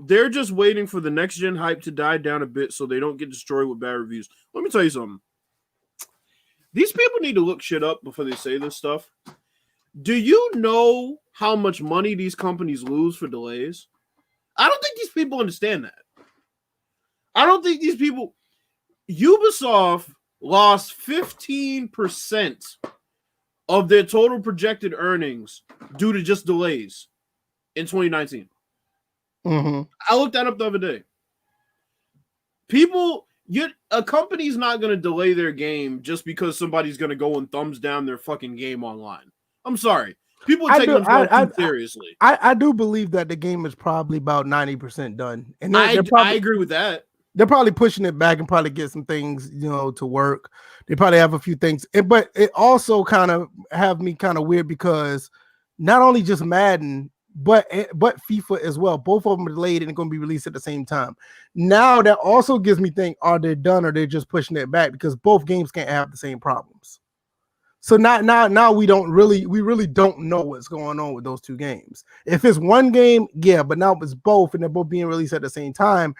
S2: They're just waiting for the next gen hype to die down a bit so they don't get destroyed with bad reviews. Let me tell you something. These people need to look shit up before they say this stuff. Do you know how much money these companies lose for delays? I don't think these people understand that. I don't think these people... Ubisoft lost 15% of their total projected earnings due to just delays in 2019.
S1: Mm-hmm.
S2: I looked that up the other day. A company's not going to delay their game just because somebody's going to go and thumbs down their fucking game online. I'm sorry. People take themselves too seriously.
S1: I do believe that the game is probably about 90% done. And
S2: I agree with that.
S1: They're probably pushing it back and probably get some things, you know, to work. They probably have a few things. But it also kind of have me kind of weird because not only just Madden, but FIFA as well. Both of them are delayed and going to be released at the same time. Now that also gives me think: are they done or they're just pushing it back? Because both games can't have the same problems. So now we really don't know what's going on with those two games. If it's one game, yeah, but now it's both and they're both being released at the same time.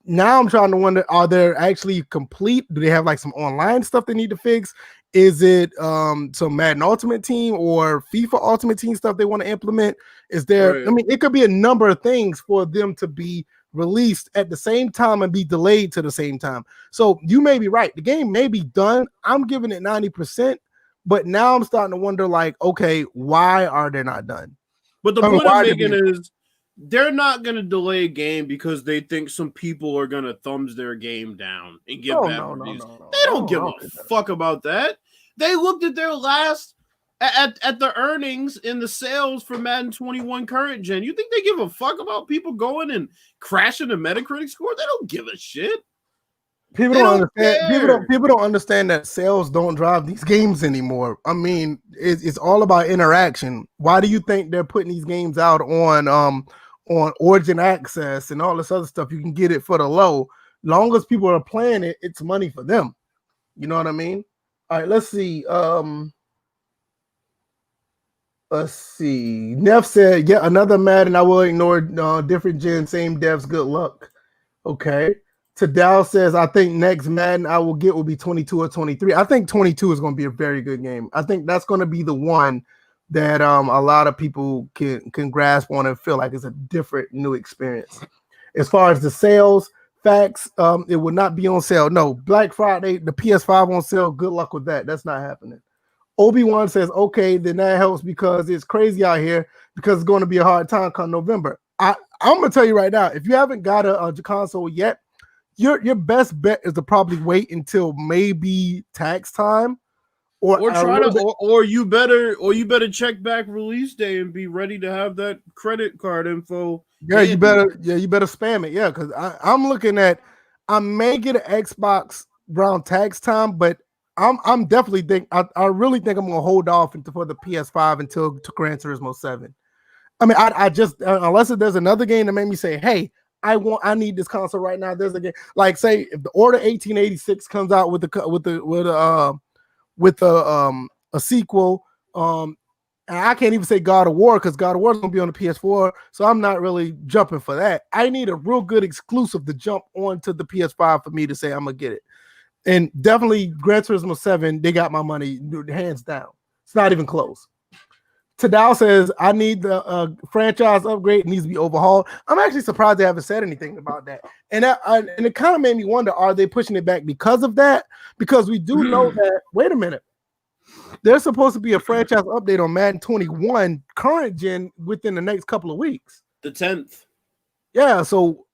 S1: Now I'm trying to wonder: are they actually complete? Do they have like some online stuff they need to fix? Is it some Madden Ultimate Team or FIFA Ultimate Team stuff they want to implement? Is there? Right. I mean, it could be a number of things for them to be released at the same time and be delayed to the same time. So you may be right. The game may be done. I'm giving it 90%, but now I'm starting to wonder, like, okay, why are they not done?
S2: But the point I'm making is they're not going to delay a game because they think some people are going to thumbs their game down and give bad reviews. They don't give a fuck about that. They looked at their last at the earnings in the sales for Madden 21 current gen. You think they give a fuck about people going and crashing the Metacritic score? They don't give a shit.
S1: People don't understand. People don't understand that sales don't drive these games anymore. I mean, it's all about interaction. Why do you think they're putting these games out on Origin Access and all this other stuff? You can get it for the low. Long as people are playing it, it's money for them. You know what I mean? All right, let's see. Let's see. Neff said, yeah, another Madden. I will ignore different gen, same devs. Good luck. Okay. Tadal says, I think next Madden I will get will be 22 or 23. I think 22 is going to be a very good game. I think that's going to be the one that a lot of people can grasp on and feel like it's a different new experience. As far as the sales facts, it will not be on sale. No, Black Friday, the PS5 on sale. Good luck with that. That's not happening. Obi-Wan says, okay, then that helps because it's crazy out here because it's going to be a hard time come November. I'm going to tell you right now, if you haven't got a console yet, your best bet is to probably wait until maybe tax time or
S2: you better check back release day and be ready to have that credit card info.
S1: Yeah, you better spam it. Yeah, because I'm looking at I may get an Xbox around tax time, but I'm definitely I really think I'm gonna hold off for the PS5 until Gran Turismo 7. I mean, I just unless there's another game that made me say, hey, I need this console right now. There's a game like say if the Order 1886 comes out with a sequel, and I can't even say God of War because God of War is gonna be on the PS4, so I'm not really jumping for that. I need a real good exclusive to jump onto the PS5 for me to say I'm gonna get it. And definitely Gran Turismo 7, they got my money hands down. It's not even close. Tadal says, I need the franchise upgrade. It needs to be overhauled. I'm actually surprised they haven't said anything about that. And it kind of made me wonder, are they pushing it back because of that? Because we do know that, wait a minute, there's supposed to be a franchise update on Madden 21 current gen within the next couple of weeks.
S2: The 10th.
S1: Yeah, so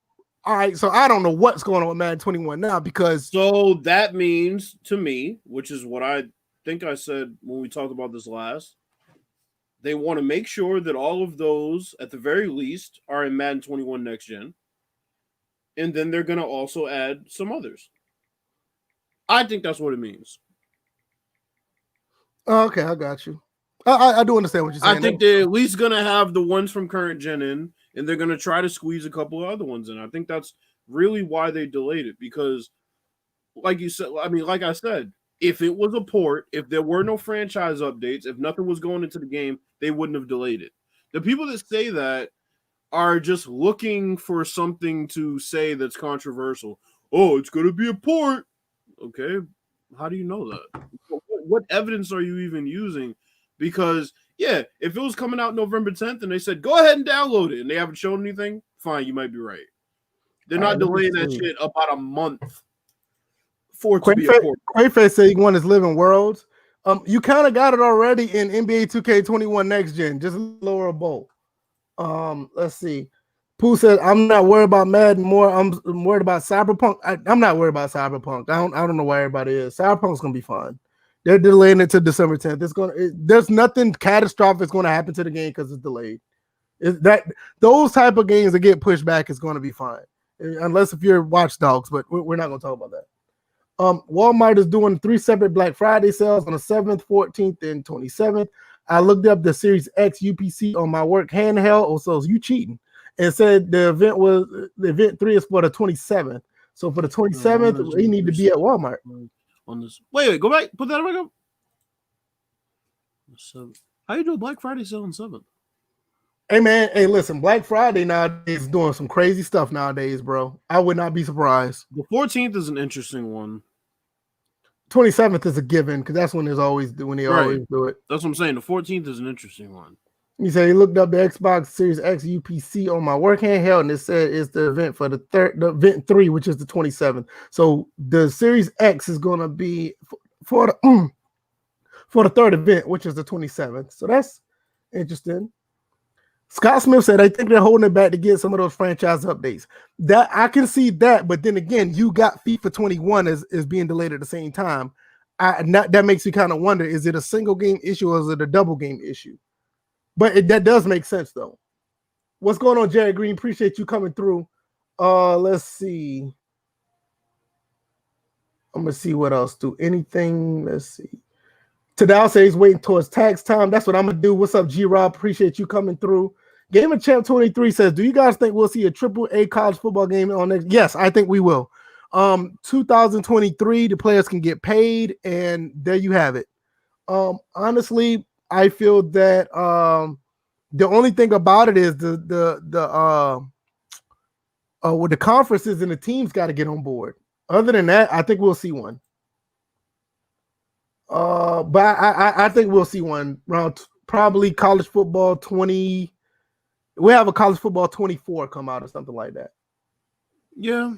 S1: all right, so I don't know what's going on with Madden 21 now because
S2: so that means to me, which is what I think I said when we talked about this last, they want to make sure that all of those, at the very least, are in Madden 21 next gen, and then they're going to also add some others. I think that's what it means.
S1: Okay, I got you. I do understand what you're saying.
S2: I think they're at least going to have the ones from current gen in, and they're going to try to squeeze a couple of other ones in. I think that's really why they delayed it, because like you said, I mean, like I said, if it was a port, if there were no franchise updates, if nothing was going into the game, they wouldn't have delayed it. The people that say that are just looking for something to say that's controversial. Oh, it's going to be a port. Okay, how do you know that? What evidence are you even using? Because, yeah, if it was coming out November 10th and they said, go ahead and download it, and they haven't shown anything, fine, you might be right. They're not delaying that shit about a month for it to be a port.
S1: Quaface said he won his Living Worlds. You kind of got it already in NBA 2K21 Next Gen. Just lower a bolt. Let's see. Pooh said, I'm not worried about Madden more. I'm worried about Cyberpunk. I'm not worried about Cyberpunk. I don't know why everybody is. Cyberpunk's gonna be fun. They're delaying it to December 10th. There's nothing catastrophic that's going to happen to the game because it's delayed. Those type of games that get pushed back is going to be fine, unless if you're Watch Dogs. But we're not going to talk about that. Walmart is doing 3 separate Black Friday sales on the 7th, 14th, and 27th. I looked up the Series X UPC on my work handheld. So you cheating? And said the event 3 is for the 27th. So for the 27th, we need to be at Walmart.
S2: On this, wait, go back, put that back up. So, how you do a Black Friday sale on 7th?
S1: Hey man, hey listen, Black Friday nowadays is doing some crazy stuff nowadays, bro. I would not be surprised.
S2: The 14th is an interesting one.
S1: 27th is a given because that's when they always do it.
S2: That's what I'm saying. The 14th is an interesting one.
S1: He said he looked up the Xbox Series X UPC on my work handheld, and it said it's the event for the event 3, which is the 27th. So the Series X is going to be for the third event, which is the 27th. So that's interesting. Scott Smith said, I think they're holding it back to get some of those franchise updates. That I can see that, but then again, you got FIFA 21 is being delayed at the same time. That makes me kind of wonder, is it a single game issue or is it a double game issue? But that does make sense, though. What's going on, Jerry Green? Appreciate you coming through. Let's see. I'm going to see what else. Do anything. Let's see. Tadal says he's waiting towards tax time. That's what I'm going to do. What's up, G-Rob? Appreciate you coming through. Game of Champ 23 says, do you guys think we'll see a AAA college football game on next? Yes, I think we will. 2023, the players can get paid, and there you have it. Honestly, I feel that the only thing about it is the conferences and the teams got to get on board. Other than that, I think we'll see one. But I think we'll see one around probably college football 20. We have a college football 24 come out or something like that.
S2: Yeah.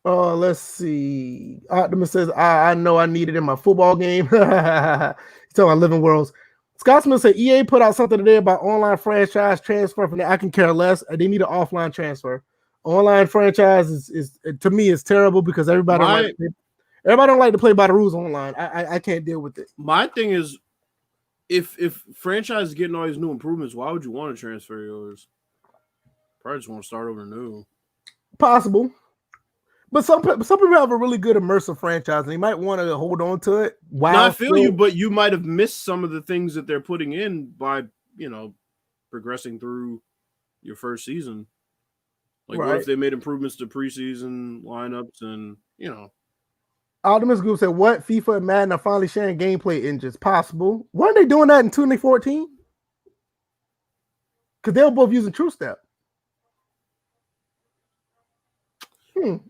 S1: Let's see. Optimus says, I know I need it in my football game. He's talking about Living Worlds. Scott Smith said EA put out something today about online franchise transfer. From that, I can care less. They need an offline transfer. Online franchise is to me is terrible because everybody don't like to play by the rules online. I can't deal with it.
S2: My thing is, if franchise is getting all these new improvements, why would you want to transfer yours? Probably just want to start over new.
S1: Possible. But some people have a really good immersive franchise, and they might want to hold on to it.
S2: Wow, I feel you, but you might have missed some of the things that they're putting in by, progressing through your first season. Like, What if they made improvements to preseason lineups and,
S1: Optimus Group said, what? FIFA and Madden are finally sharing gameplay engines. Possible. Weren't they doing that in 2014? Because they were both using TrueStep.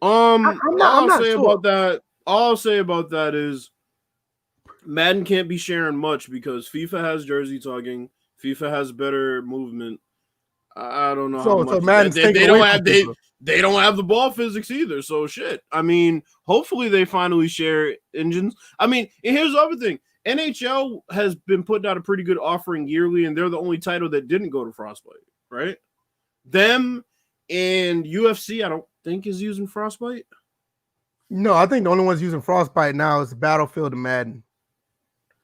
S2: All I'll say about that is Madden can't be sharing much because FIFA has jersey tugging, FIFA has better movement. I don't know
S1: So
S2: how much.
S1: Madden's
S2: They
S1: taking
S2: don't
S1: away
S2: have
S1: from FIFA.
S2: they don't have the ball physics either. So shit. I mean, hopefully they finally share engines. I mean, and here's the other thing. NHL has been putting out a pretty good offering yearly, and they're the only title that didn't go to Frostbite, right? Them and UFC, I don't think is using Frostbite.
S1: No, I think the only ones using Frostbite now is Battlefield and Madden.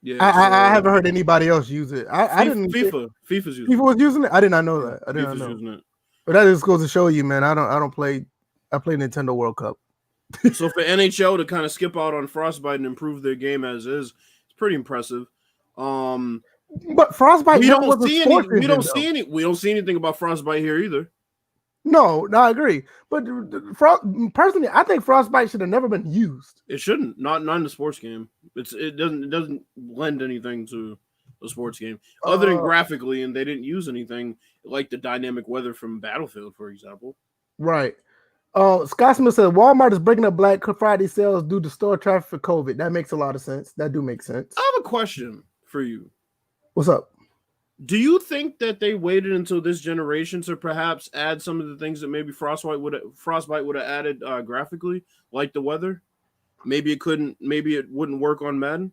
S2: Yeah,
S1: I haven't heard anybody else use it. I didn't.
S2: FIFA's using
S1: FIFA was using it. I did not know that. I did not
S2: FIFA's
S1: know.
S2: using it.
S1: But that just goes to show you, man. I don't play. I play Nintendo World Cup.
S2: So for NHL to kind of skip out on Frostbite and improve their game as is, it's pretty impressive.
S1: But Frostbite,
S2: we don't see anything about Frostbite here either.
S1: No, I agree. But personally, I think Frostbite should have never been used.
S2: It shouldn't. Not in the sports game. It doesn't lend anything to the sports game other than graphically, and they didn't use anything like the dynamic weather from Battlefield, for example.
S1: Right. Scott Smith said Walmart is breaking up Black Friday sales due to store traffic for COVID. That makes a lot of sense. That do make sense.
S2: I have a question for you.
S1: What's up?
S2: Do you think that they waited until this generation to perhaps add some of the things that maybe Frostbite would have added graphically, like the weather? Maybe it wouldn't work on Madden.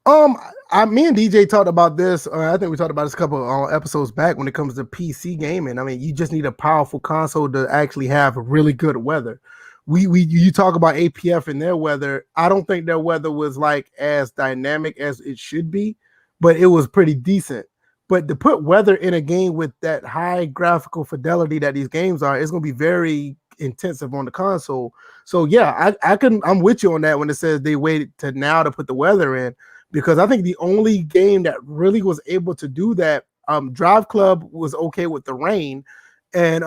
S1: Me and DJ talked about this. I think we talked about this a couple episodes back when it comes to PC gaming. I mean, you just need a powerful console to actually have really good weather. You talk about APF and their weather. I don't think their weather was like as dynamic as it should be, but it was pretty decent. But to put weather in a game with that high graphical fidelity that these games are, it's going to be very intensive on the console. So yeah, I'm with you on that when it says they waited to now to put the weather in, because I think the only game that really was able to do that, Drive Club was okay with the rain, and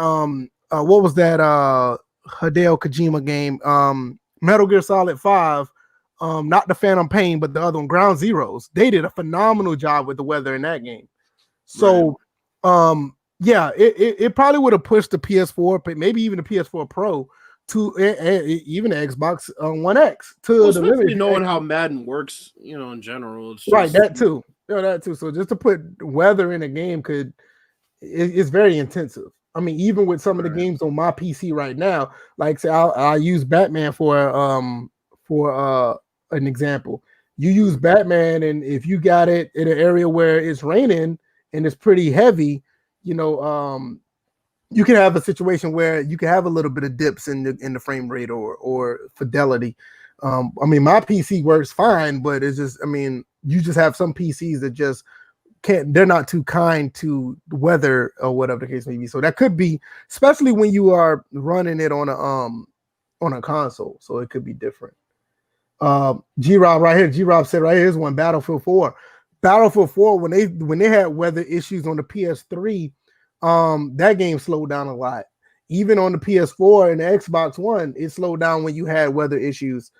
S1: what was that Hideo Kojima game, Metal Gear Solid 5, not the Phantom Pain, but the other one, Ground Zeroes. They did a phenomenal job with the weather in that game. So, yeah, it probably would have pushed the PS4, but maybe even the PS4 Pro to even the Xbox One X to the limit.
S2: Knowing how Madden works, in general, it's
S1: right. That too. That too. So just to put weather in a game it's very intensive. I mean, even with some of the games on my PC right now, like say I'll use Batman for an example. You use Batman, and if you got it in an area where it's raining and it's pretty heavy, you can have a situation where you can have a little bit of dips in the frame rate or fidelity. I mean, my PC works fine, but it's just, I mean, you just have some PCs that just can't, they're not too kind to the weather or whatever the case may be. So that could be, especially when you are running it on a console. So it could be different. G-Rob right here. G-Rob said right here's one, Battlefield 4. Battlefield 4, when they had weather issues on the PS3, that game slowed down a lot. Even on the PS4 and the Xbox One, it slowed down when you had weather issues.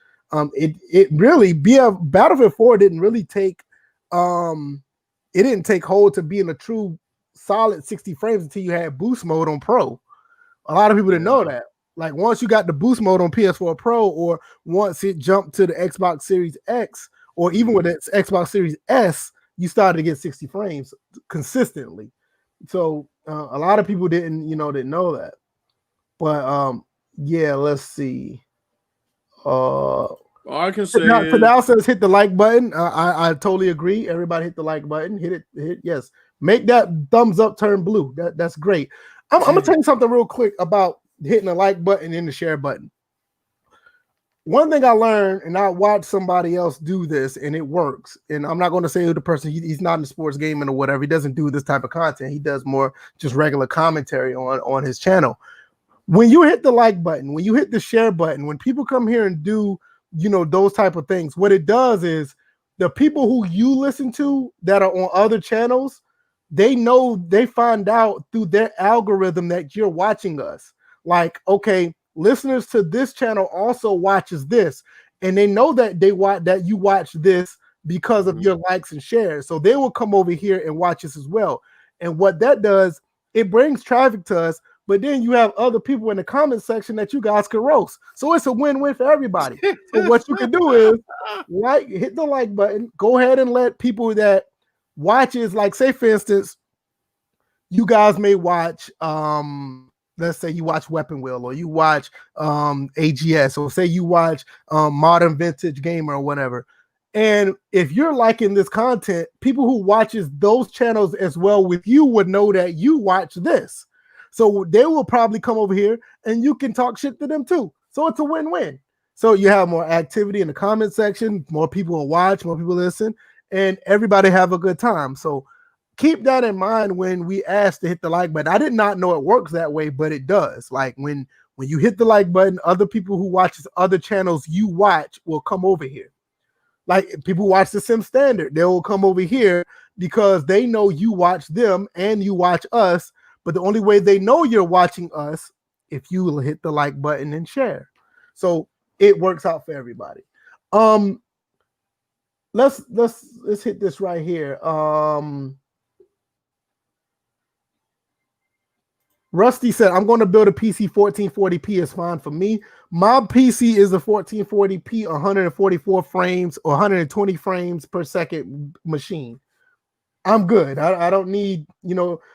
S1: It really Battlefield 4 didn't really take it didn't take hold to being a true solid 60 frames until you had boost mode on Pro. A lot of people didn't know that. Like once you got the boost mode on PS4 Pro, or once it jumped to the Xbox Series X, or even with the Xbox Series S, you started to get 60 frames consistently. So a lot of people didn't know that. But yeah, let's see.
S2: I can say
S1: Now says hit the like button. I totally agree. Everybody hit the like button. Hit yes. Make that thumbs up turn blue. That's great. I'm gonna tell you something real quick about hitting the like button and the share button. One thing I learned, and I watched somebody else do this, and it works. And I'm not going to say who the person. He's not in sports gaming or whatever. He doesn't do this type of content. He does more just regular commentary on his channel. When you hit the like button, when you hit the share button, when people come here and do those type of things, what it does is the people who you listen to that are on other channels, they find out through their algorithm that you're watching us. Like, okay, listeners to this channel also watches this, and they know that you watch this because of your likes and shares. So they will come over here and watch us as well. And what that does, it brings traffic to us, but then you have other people in the comment section that you guys can roast. So it's a win-win for everybody. So what you can do is hit the like button. Go ahead and let people that watches, like say for instance, you guys may watch let's say you watch Weapon Wheel or you watch AGS, or say you watch Modern Vintage Gamer or whatever. And if you're liking this content, people who watches those channels as well with you would know that you watch this. So they will probably come over here and you can talk shit to them too. So it's a win-win. So you have more activity in the comment section, more people will watch, more people listen, and everybody have a good time. So keep that in mind when we ask to hit the like button. I did not know it works that way, but it does. Like when you hit the like button, other people who watches other channels you watch will come over here. Like people who watch the Sim Standard, they will come over here because they know you watch them and you watch us. But the only way they know you're watching us if you will hit the like button and share. So it works out for everybody. Let's hit this right here. Rusty said, I'm going to build a PC 1440p is fine for me. My PC is a 1440p, 144 frames or 120 frames per second machine. I'm good. I don't need,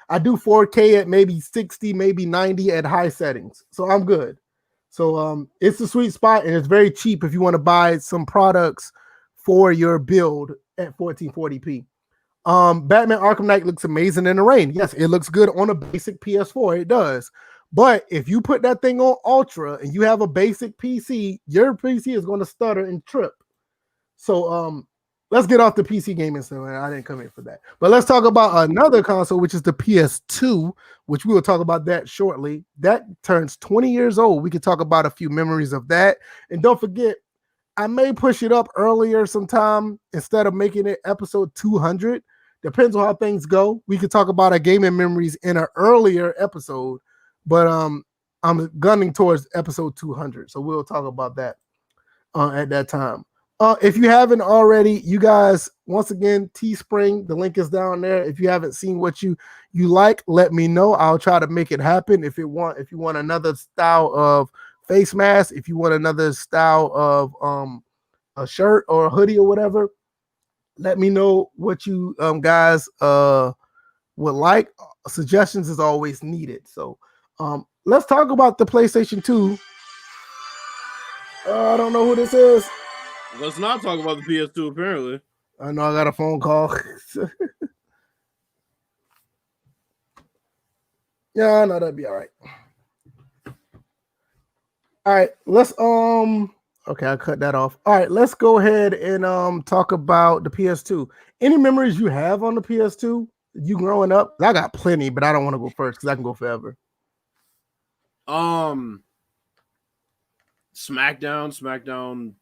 S1: I do 4K at maybe 60, maybe 90 at high settings. So I'm good. So it's a sweet spot and it's very cheap if you want to buy some products for your build at 1440p. Batman Arkham Knight looks amazing in the rain. Yes, it looks good on a basic PS4. It does. But if you put that thing on Ultra and you have a basic PC, your PC is going to stutter and trip. So let's get off the PC gaming stuff. I didn't come here for that. But let's talk about another console, which is the PS2, which we will talk about that shortly. That turns 20 years old. We can talk about a few memories of that. And don't forget, I may push it up earlier sometime instead of making it episode 200. Depends on how things go. We could talk about our gaming memories in an earlier episode, but I'm gunning towards episode 200. So we'll talk about that at that time. If you haven't already, you guys, once again, Teespring, the link is down there. If you haven't seen what you like, let me know. I'll try to make it happen. If you want another style of face mask, if you want another style of a shirt or a hoodie or whatever, let me know what you guys would like. Suggestions is always needed. So let's talk about the PlayStation 2. I don't know who this is.
S2: Let's not talk about the PS2, apparently.
S1: I know I got a phone call. Yeah, I know that'd be all right. All right, let's okay, I cut that off. All right, let's go ahead and talk about the PS2. Any memories you have on the PS2? You growing up? I got plenty, but I don't want to go first because I can go forever.
S2: SmackDown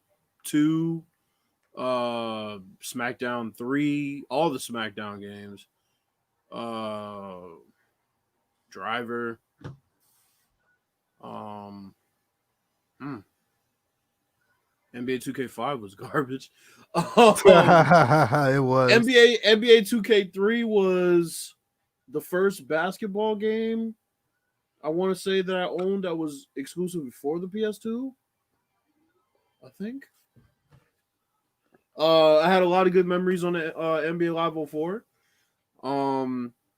S2: 2, SmackDown 3, all the SmackDown games. Driver. NBA 2K5 was garbage.
S1: It was.
S2: NBA 2K3 was the first basketball game I want to say that I owned that was exclusive before the PS2. I think. I had a lot of good memories on the NBA Live 04.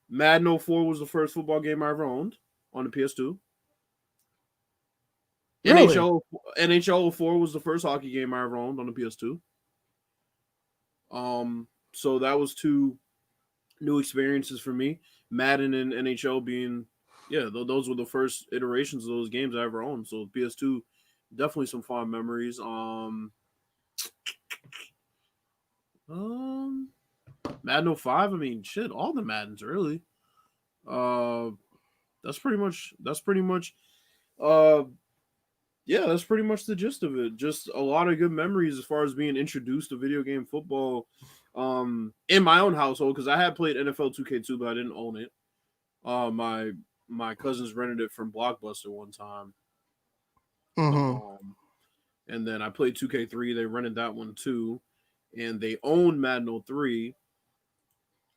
S2: Madden 04 was the first football game I ever owned on the PS2. Really? NHL 04 was the first hockey game I ever owned on the PS2. So that was two new experiences for me. Madden and NHL being, those were the first iterations of those games I ever owned. So PS2, definitely some fond memories. Madden 05, I mean, shit, all the Maddens really. That's pretty much that's pretty much the gist of it. Just a lot of good memories as far as being introduced to video game football in my own household, because I had played NFL 2K2, but I didn't own it. My cousins rented it from Blockbuster one time.
S1: Mm-hmm.
S2: And then I played 2K3. They rented that one too. And they owned Madden 03.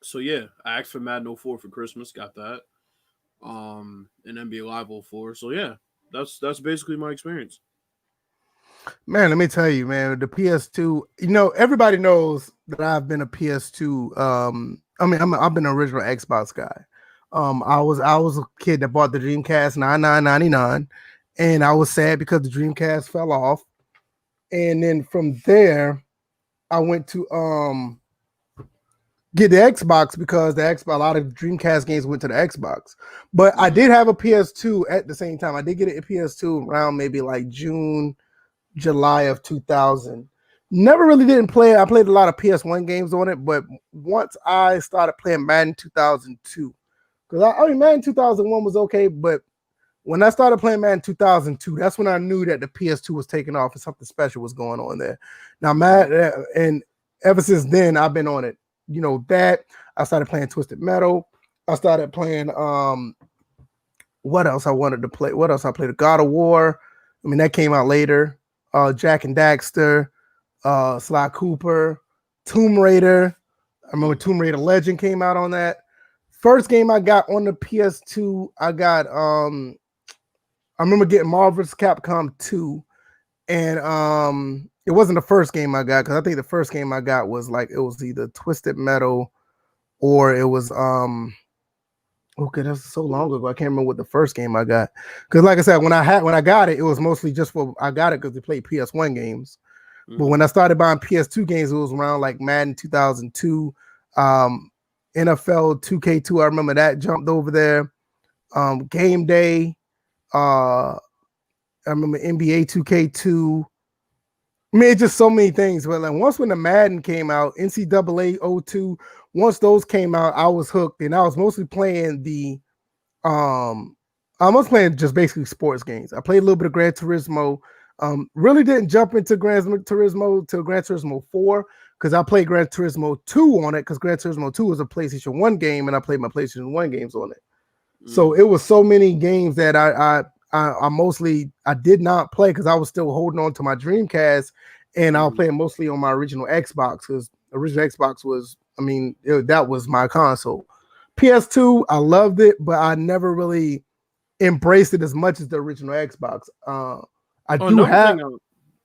S2: So yeah, I asked for Madden 04 for Christmas, got that. And NBA Live 04. So yeah, that's basically my experience.
S1: Man, let me tell you, man, the PS2, everybody knows that I've been a PS2 I mean, I've been an original Xbox guy. I was a kid that bought the Dreamcast 99.99, and I was sad because the Dreamcast fell off. And then from there, I went to get the Xbox because a lot of Dreamcast games went to the Xbox. But I did have a PS2 at the same time. I did get a PS2 around maybe like June, July of 2000. Never really didn't play it. I played a lot of PS1 games on it, but once I started playing Madden 2002, because I mean Madden 2001 was okay, but when I started playing Madden 2002, that's when I knew that the PS2 was taking off and something special was going on there. Now, and ever since then, I've been on it. You know that I started playing Twisted Metal. I started playing what else I wanted to play? What else I played? God of War. I mean, that came out later. Jack and Daxter. Sly Cooper, Tomb Raider. I remember Tomb Raider Legend came out on that. First game I got on the PS2, I got I remember getting Marvel vs. Capcom 2, and it wasn't the first game I got because I think the first game I got was like it was either Twisted Metal or it was okay, that's so long ago. I can't remember what the first game I got because, like I said, when I got it, it was mostly just for I got it because we played PS1 games. But when I started buying PS2 games, it was around like Madden 2002, NFL 2K2. I remember that jumped over there. Game Day. I remember NBA 2K2. I mean, just so many things. But like once when the Madden came out, NCAA 02, once those came out, I was hooked, and I was mostly playing I was playing just basically sports games. I played a little bit of Gran Turismo. Really didn't jump into Gran Turismo till Gran Turismo 4 because I played Gran Turismo 2 on it because Gran Turismo 2 was a PlayStation 1 game and I played my PlayStation 1 games on it. So it was so many games that I mostly I did not play because I was still holding on to my Dreamcast and I was playing mostly on my original Xbox because original Xbox was, I mean, that was my console. PS2, I loved it, but I never really embraced it as much as the original Xbox. I do have. No,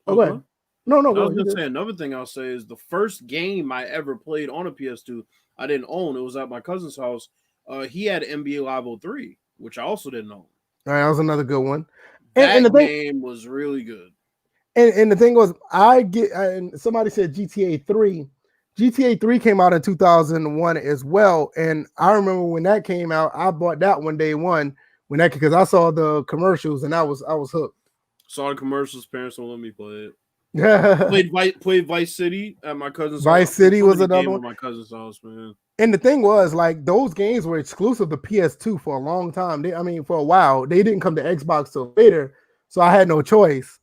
S1: I was
S2: gonna say another thing I'll say is the first game I ever played on a PS2 I didn't own. It was at my cousin's house. He had NBA Live 03, which I also didn't own.
S1: All right, that was another good one.
S2: And the game was really good.
S1: And the thing was, and somebody said GTA 3. GTA 3 came out in 2001 as well, and I remember when that came out, I bought that one day one when that because I saw the commercials and I was hooked.
S2: Saw the commercials. Parents don't let me play it. Played Vice City at my cousin's house.
S1: Vice City was another one.
S2: At my cousin's house, man.
S1: And the thing was, like, those games were exclusive to PS2 for a long time. For a while, they didn't come to Xbox till later, so I had no choice.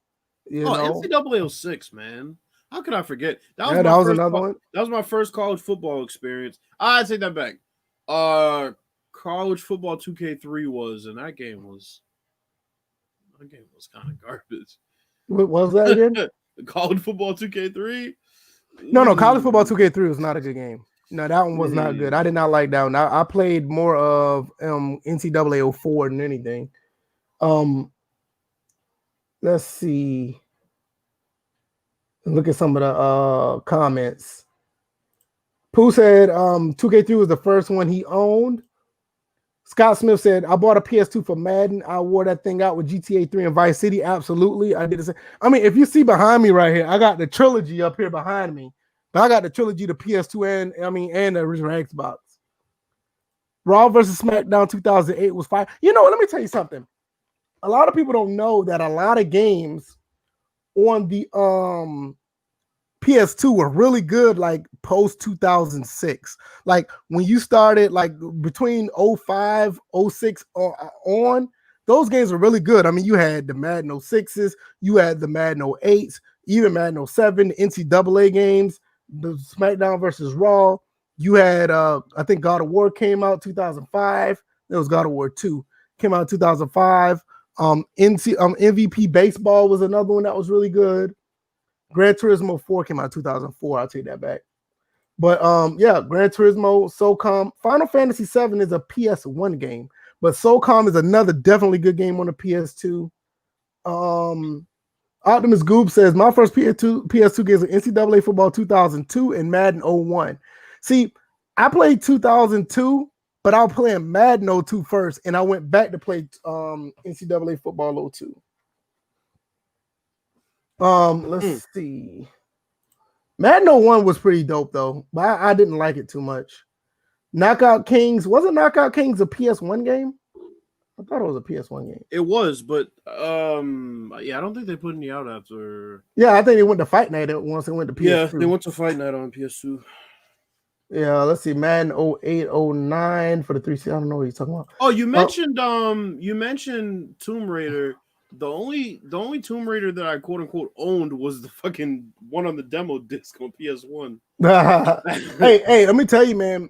S1: You know?
S2: NCAA 06, man. How could I forget?
S1: That was another one.
S2: That was my first college football experience. I take that back. College football 2K3 was, and that game was kind of garbage.
S1: What was that again?
S2: College football 2K3?
S1: No, college football 2K3 was not a good game. No, that one was not good. I did not like that one. I played more of NCAA 04 than anything. Let's see. Look at some of the comments. Pooh said 2K3 was the first one he owned. Scott Smith said, I bought a PS2 for Madden. I wore that thing out with GTA 3 and Vice City. Absolutely. I did the same. I mean, if you see behind me right here, I got the trilogy up here behind me. But I got the trilogy, the PS2 and the original Xbox. Raw versus SmackDown 2008 was fire. You know, let me tell you something. A lot of people don't know that a lot of games on the PS2 were really good, like post 2006. Like when you started, like between 05, 06 on, those games were really good. I mean, you had the Madden 06s, you had the Madden 08s, even Madden 07, the NCAA games, the SmackDown versus Raw. You had, I think God of War came out 2005. There was God of War 2 came out 2005. MVP Baseball was another one that was really good. Gran Turismo 4 came out in 2004. I'll take that back. But yeah, Gran Turismo, SOCOM. Final Fantasy 7 is a PS1 game, but SOCOM is another definitely good game on the PS2. Optimus Goob says, my first PS2 games were NCAA Football 2002 and Madden 01. See, I played 2002, but I was playing Madden 02 first, and I went back to play NCAA football 02. Let's see. Madden 01 was pretty dope though, but I didn't like it too much. Knockout Kings, wasn't Knockout Kings a PS1 game? I thought it was a PS1 game.
S2: It was, but yeah, I don't think they put any out after.
S1: Yeah, I think they went to Fight Night once they went to PS2.
S2: Yeah, they went to Fight Night on PS2.
S1: Yeah, let's see, Madden 08, 09 for the 360. I don't know what you're talking about.
S2: Oh, you mentioned Tomb Raider. The only Tomb Raider that I quote unquote owned was the fucking one on the demo disc on PS1.
S1: hey, let me tell you, man.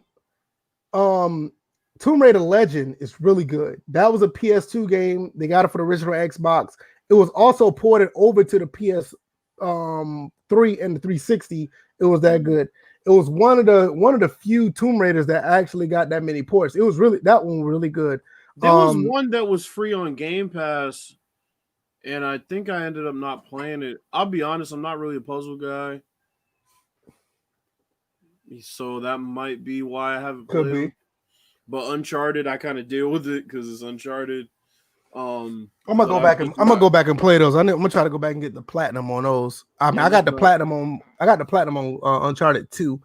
S1: Tomb Raider Legend is really good. That was a PS2 game. They got it for the original Xbox. It was also ported over to the PS3 and the 360. It was that good. It was one of the few Tomb Raiders that actually got that many ports. It was really that one was really good.
S2: There was one that was free on Game Pass, and I think I ended up not playing it. I'll be honest, I'm not really a puzzle guy, so that might be why I haven't played. Could be. But Uncharted, I kind of deal with it because it's Uncharted.
S1: I'm gonna go back and play those. I'm gonna try to go back and get the platinum on those. I mean, I got the platinum on Uncharted 2,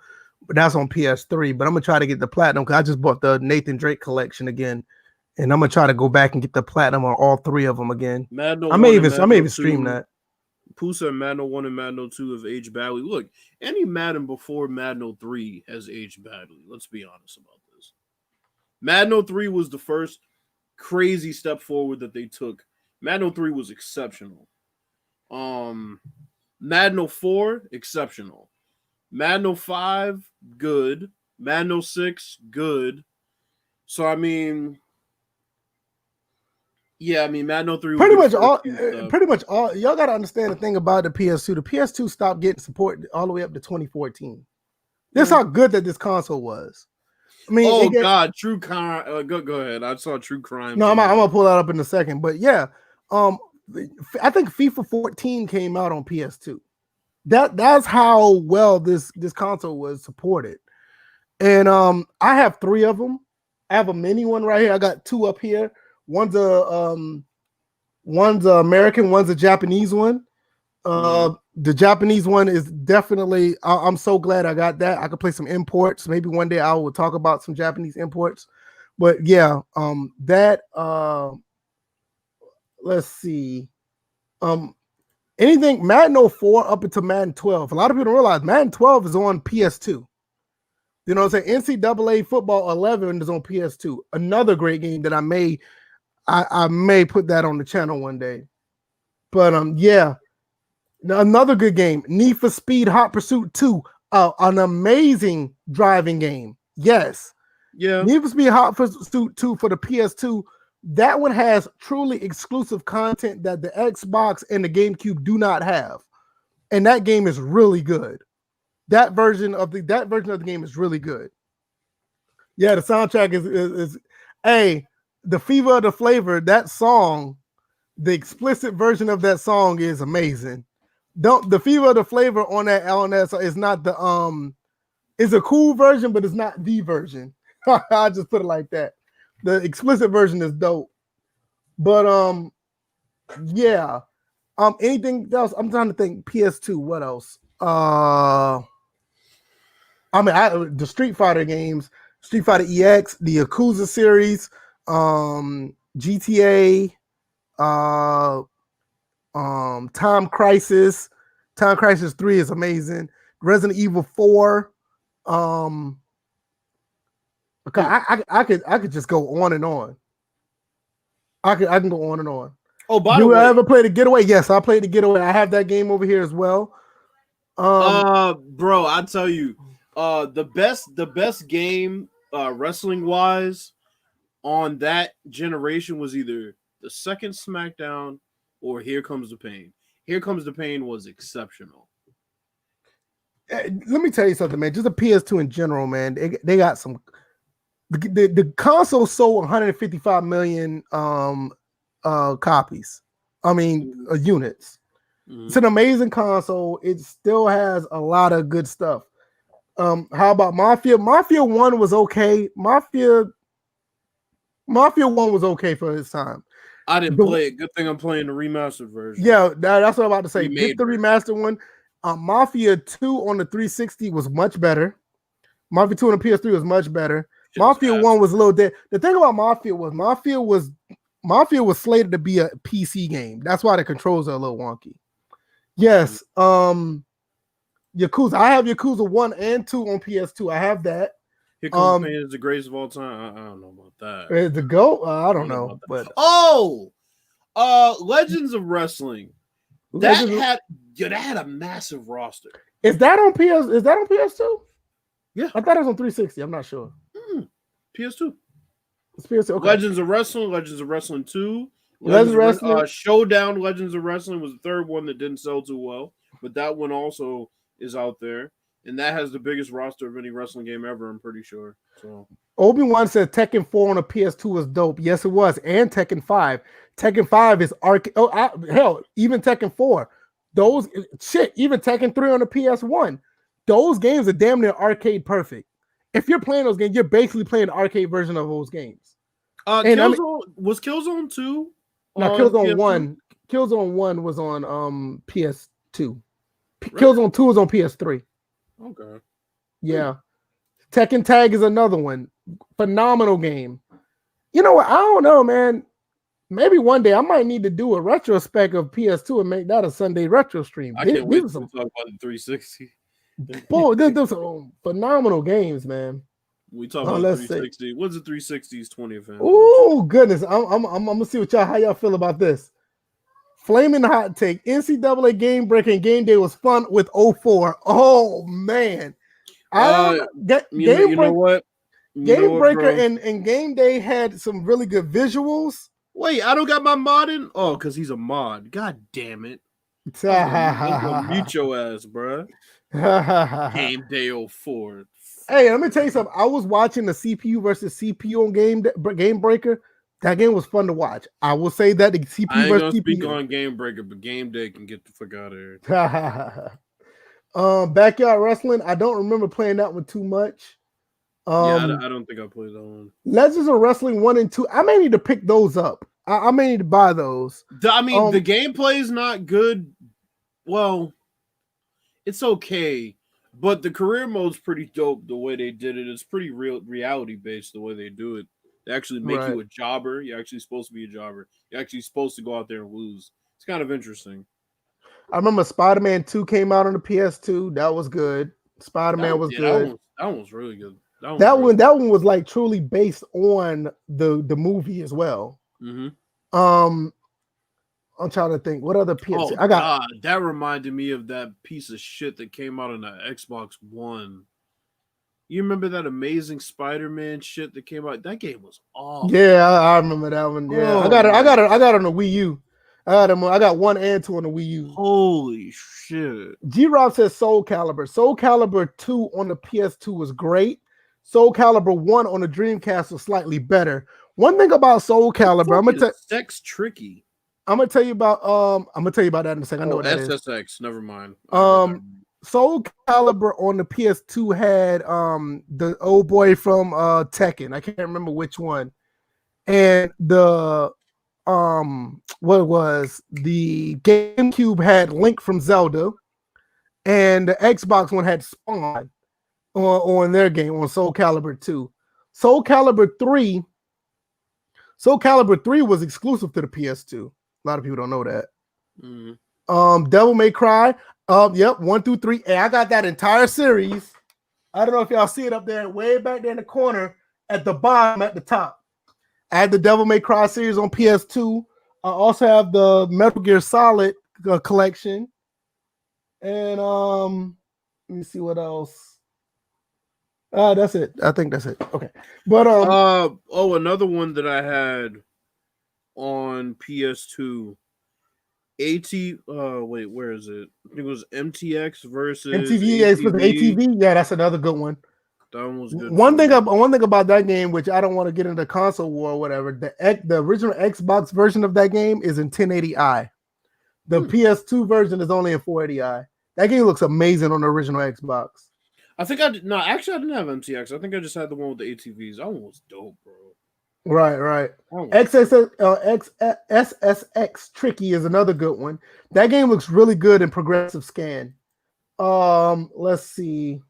S1: but that's on PS3. But I'm gonna try to get the platinum because I just bought the Nathan Drake collection again, and I'm gonna try to go back and get the platinum on all three of them again. I may even stream that.
S2: Pusa and Madden 01 and Madden 02 have aged badly. Look, any Madden before Madden 03 has aged badly. Let's be honest about this. Madden 03 was the first crazy step forward that they took. Madden 03 was exceptional. Madden 04, exceptional. Madden 05, good. Madden 06, good. So I mean, yeah, I mean Madden 03
S1: pretty much all y'all gotta understand the thing about the PS2. The PS2 stopped getting support all the way up to 2014. That's how good that this console was. I mean,
S2: God, True Crime. Go ahead. I saw True Crime.
S1: No, I'm gonna pull that up in a second. But yeah, I think FIFA 14 came out on PS2. That's how well this console was supported. And I have three of them. I have a mini one right here. I got two up here. One's a American, one's a Japanese one. The Japanese one is definitely. I'm so glad I got that. I could play some imports. Maybe one day I will talk about some Japanese imports. But yeah, let's see. Anything Madden 04 up until Madden 12. A lot of people don't realize Madden 12 is on PS2. You know what I'm saying? NCAA Football 11 is on PS2. Another great game that I may put that on the channel one day. But yeah. Now, another good game, Need for Speed Hot Pursuit 2, an amazing driving game. Yes.
S2: Yeah.
S1: Need for Speed Hot Pursuit 2 for the PS2. That one has truly exclusive content that the Xbox and the GameCube do not have. And that game is really good. That version of the game is really good. Yeah, the soundtrack is the Fever of the Flavor, that song, the explicit version of that song is amazing. The Fever of the Flavor on that is not the it's a cool version, but it's not the version. I just put it like that. The explicit version is dope. But yeah. Anything else? I'm trying to think. PS2, what else? The Street Fighter games, Street Fighter EX, the Yakuza series, GTA, Time Crisis 3 is amazing. Resident Evil 4. Okay, I could just go on and on. I can go on and on.
S2: Oh, by the way,
S1: I ever played the Getaway? Yes, I played the Getaway. I have that game over here as well.
S2: Bro, I tell you, the best game wrestling wise on that generation was either the second SmackDown or Here Comes the Pain. Here Comes the Pain was exceptional.
S1: Let me tell you something, man. Just the PS2 in general, man. They got some. The console sold 155 million copies. I mean, units. Mm-hmm. It's an amazing console. It still has a lot of good stuff. How about Mafia? Mafia 1 was okay. Mafia 1 was okay for its time.
S2: I didn't play it. Good thing I'm playing the remastered version.
S1: Yeah, that's what I'm about to say.
S2: Remade
S1: Get the remastered one. Mafia 2 on the 360 was much better. Mafia 2 on the PS3 was much better. Mafia 1 was a little dead. The thing about Mafia was slated to be a PC game. That's why the controls are a little wonky. Yes. Yakuza. I have Yakuza 1 and 2 on PS2. I have that.
S2: Here comes Pain is the greatest of all time. I don't know about that.
S1: Is the GOAT? I don't know. But
S2: Legends of Wrestling. That had a massive roster.
S1: Is that on PS2?
S2: Yeah.
S1: I thought it was on 360. I'm not sure.
S2: PS2.
S1: It's PS2. Okay.
S2: Legends of Wrestling 2.
S1: Legends of Wrestling.
S2: Showdown Legends of Wrestling was the third one that didn't sell too well, but that one also is out there, and that has the biggest roster of any wrestling game ever, I'm pretty sure. So
S1: Obi-Wan said Tekken 4 on a PS2 was dope. Yes, it was. And Tekken 5. Tekken 5 is hell, even Tekken 4. Even Tekken 3 on the PS1. Those games are damn near arcade perfect. If you're playing those games, you're basically playing the arcade version of those games.
S2: Was Killzone 2?
S1: No, Killzone 1. Killzone 1 was on PS2. Killzone 2 was on PS3.
S2: Okay.
S1: Yeah. Tekken Tag is another one. Phenomenal game. You know what? I don't know, man. Maybe one day I might need to do a retrospect of PS2 and make that a Sunday retro stream.
S2: I can't wait to talk about the 360.
S1: Boy, there's some phenomenal games, man.
S2: We talk about 360. What's the 360's 20th anniversary?
S1: Oh goodness, I'm gonna see how y'all feel about this. Flaming hot take: NCAA Game Breaker and Game Day was fun with 04. Oh man,
S2: you know what?
S1: Game Breaker and Game Day had some really good visuals.
S2: Wait, I don't got my mod in. Oh, because he's a mod. God damn it! I'm gonna mute your ass, bro. Game Day 04.
S1: Hey, let me tell you something. I was watching the CPU versus CPU on Game Breaker. That game was fun to watch. I will say that the CPU
S2: I ain't
S1: versus
S2: gonna
S1: CPU.
S2: speak on Game Breaker, but Game Day can get the fuck out of
S1: here. Backyard Wrestling. I don't remember playing that one too much.
S2: I don't think I played that one.
S1: Legends of Wrestling 1 and 2. I may need to pick those up. I may need to buy those.
S2: I mean, the gameplay is not good. Well, it's okay. But the career mode's pretty dope the way they did it. It's pretty reality based the way they do it. They actually make you a jobber. You're actually supposed to be a jobber. You're actually supposed to go out there and lose. It's kind of interesting.
S1: I remember Spider-Man 2 came out on the PS2. That was good. Spider-Man was good.
S2: That one was really good.
S1: That one was like truly based on the movie as well.
S2: Mm-hmm.
S1: I'm trying to think what other PS.
S2: That reminded me of that piece of shit that came out on the Xbox One. You remember that amazing Spider-Man shit that came out? That game was awful.
S1: Yeah, I remember that one. Yeah, I got it on the Wii U. I got 1 and 2 on the Wii U.
S2: Holy shit.
S1: G-Rob says Soul Calibur. Soul Calibur 2 on the PS2 was great. Soul Calibur 1 on the Dreamcast was slightly better. One thing about Soul Calibur, I'm gonna tell
S2: Sex Tricky.
S1: I'm gonna tell you about that in a second. I know what that is.
S2: SSX, never mind.
S1: Soul Calibur on the PS2 had the old boy from Tekken. I can't remember which one. And the the GameCube had Link from Zelda, and the Xbox one had Spawn on their game on Soul Calibur 2. Soul Calibur 3 was exclusive to the PS2. A lot of people don't know that.
S2: Mm-hmm.
S1: Devil May Cry. Yep, 1 through 3. Hey, I got that entire series. I don't know if y'all see it up there, way back there in the corner, at the bottom, at the top. I had the Devil May Cry series on PS2. I also have the Metal Gear Solid collection. And let me see what else. That's it. I think that's it. Okay. But
S2: another one that I had on PS2. Where is it? I think it was MTX versus
S1: ATV. Yeah, that's another good one.
S2: That one was good.
S1: One thing about that game, which I don't want to get into console war or whatever, the original Xbox version of that game is in 1080i. The PS2 version is only in 480i. That game looks amazing on the original Xbox.
S2: I think I did. No, actually, I didn't have MTX. I think I just had the one with the ATVs. That one was dope, bro.
S1: Right.
S2: Oh,
S1: SSX Tricky is another good one. That game looks really good in progressive scan. Let's see.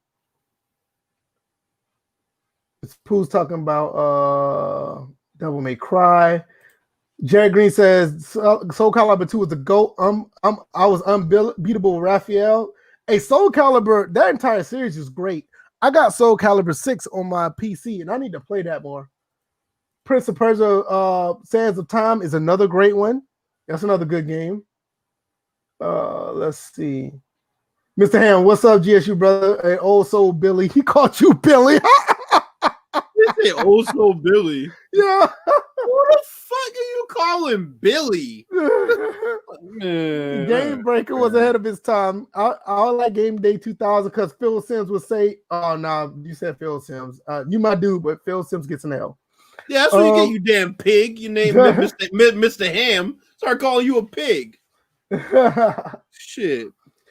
S1: Pooh's talking about Devil May Cry. Jerry Green says Soul Calibur 2 was a GOAT. I was unbeatable with Raphael. Hey, Soul Calibur, that entire series is great. I got Soul Calibur 6 on my PC, and I need to play that more. Prince of Persia Sands of Time is another great one. That's another good game. Let's see. Mr. Ham, what's up, GSU brother? Hey, old soul Billy. He called you Billy.
S2: You say old soul Billy.
S1: Yeah.
S2: Who the fuck are you calling Billy?
S1: Game Breaker was ahead of his time. I like Game Day 2000 because Phil Sims would say, "Oh no, nah, you said Phil Sims. You my dude, but Phil Sims gets an L."
S2: Yeah, that's what you get, you damn pig. You name Mr. Ham. Start calling you a pig. Shit.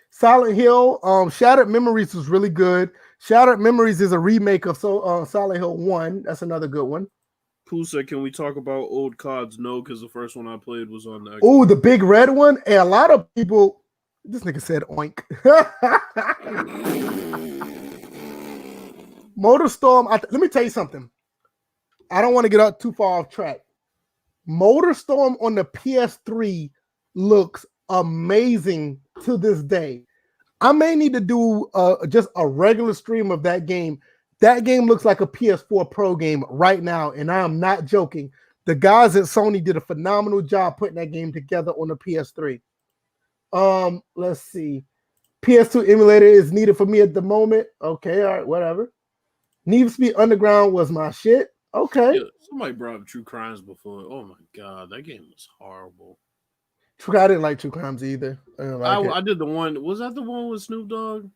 S1: Silent Hill, Shattered Memories was really good. Shattered Memories is a remake of Silent Hill 1. That's another good one.
S2: Pooh said, can we talk about old CODs? No, because the first one I played was on the
S1: Oh, the big red one. And a lot of people, this nigga said oink. Motorstorm, let me tell you something. I don't want to get too far off track. Motorstorm on the PS3 looks amazing to this day. I may need to do just a regular stream of that game. That game looks like a PS4 Pro game right now, and I am not joking. The guys at Sony did a phenomenal job putting that game together on the PS3. Let's see. PS2 emulator is needed for me at the moment. Okay, all right, whatever. Need for Speed Underground was my shit. Okay.
S2: Yeah, somebody brought up True Crimes before. Oh my god, that game was horrible.
S1: I didn't like True Crimes either.
S2: I did the one. Was that the one with Snoop Dogg?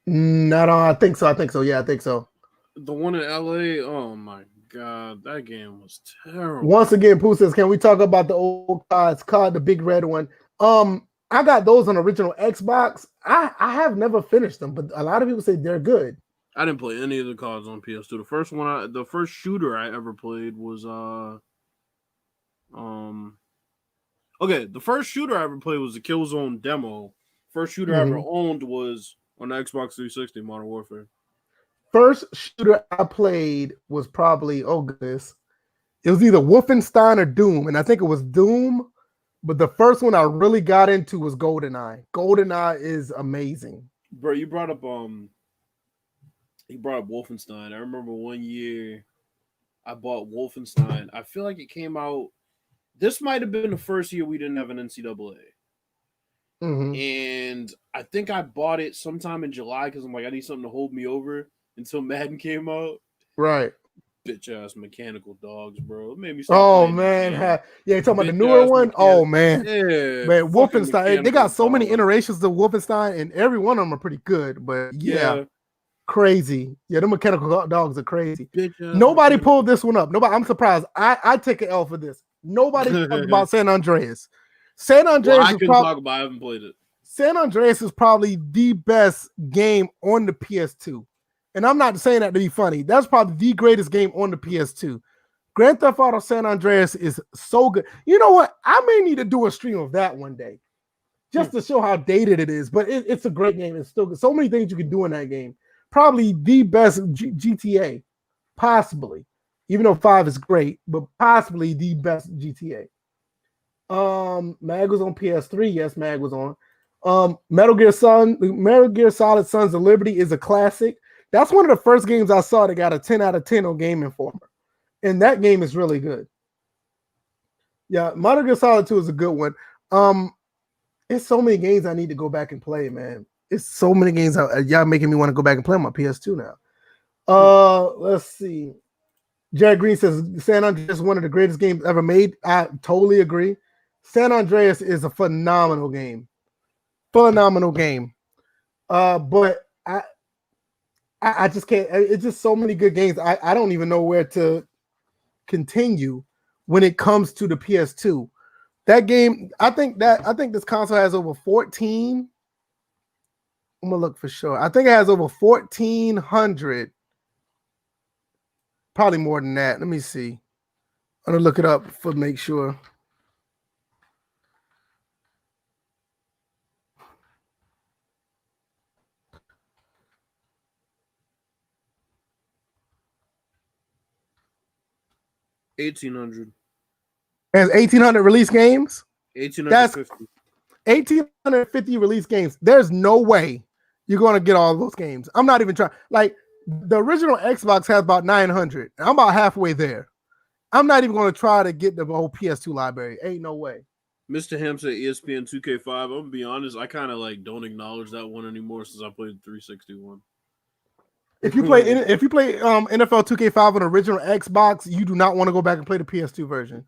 S1: Not on. I think so. Yeah, I think so.
S2: The one in LA. Oh my god, that game was terrible.
S1: Once again, Pooh says, "Can we talk about the old CODs? COD, the big red one." I got those on original Xbox. I have never finished them, but a lot of people say they're good.
S2: I didn't play any of the CODs on PS2. The first shooter I ever played was Okay, the first shooter I ever played was the Killzone demo. First shooter I ever owned was on the Xbox 360, Modern Warfare.
S1: First shooter I played was probably, oh goodness, it was either Wolfenstein or Doom, and I think it was Doom. But the first one I really got into was GoldenEye. GoldenEye is amazing.
S2: Bro, you brought up Wolfenstein. I remember one year I bought Wolfenstein. I feel like it came out. This might have been the first year we didn't have an NCAA. And I think I bought it sometime in July because I'm like, I need something to hold me over until Madden came out.
S1: Right.
S2: Bitch ass mechanical dogs, bro. It made me
S1: stop man. Yeah, you talking about the newer one? Oh, man.
S2: Yeah.
S1: Man, Wolfenstein. They got so many iterations of Wolfenstein, and every one of them are pretty good. But yeah. Crazy. Yeah, the mechanical dogs are crazy. Nobody pulled this one up. Nobody. I'm surprised. I take an L for this. Nobody talked about San Andreas. San Andreas.
S2: I can talk about. I haven't played it.
S1: San Andreas is probably the best game on the PS2, and I'm not saying that to be funny. That's probably the greatest game on the PS2. Grand Theft Auto San Andreas is so good. You know what? I may need to do a stream of that one day, just to show how dated it is. But it's a great game. It's still good. So many things you can do in that game. Probably the best GTA, possibly. Even though 5 is great, but possibly the best GTA. Mag was on PS3. Yes, Mag was on. Metal Gear Solid Sons of Liberty is a classic. That's one of the first games I saw that got a 10 out of 10 on Game Informer. And that game is really good. Yeah, Metal Gear Solid 2 is a good one. It's so many games I need to go back and play, man. It's so many games. Y'all making me want to go back and play on my PS2 now. Let's see. Jared Green says San Andreas is one of the greatest games ever made. I totally agree. San Andreas is a phenomenal game. Phenomenal game. But I just can't. It's just so many good games. I don't even know where to continue when it comes to the PS2. That game, I think this console has over 14 I'm gonna look for sure. I think it has over 1,400. Probably more than that. Let me see. I'm gonna look it up for make sure.
S2: $1,800.
S1: It has 1,800 release games.
S2: 1,850.
S1: 1,850 release games. There's no way you're gonna get all those games. I'm not even trying. Like the original Xbox has about 900. I'm about halfway there. I'm not even gonna try to get the whole PS2 library. Ain't no way.
S2: Mr. Ham said ESPN 2K5. I'm gonna be honest, I kind of like don't acknowledge that one anymore since I played the 361.
S1: If you play NFL 2K5 on the original Xbox, you do not want to go back and play the PS2 version.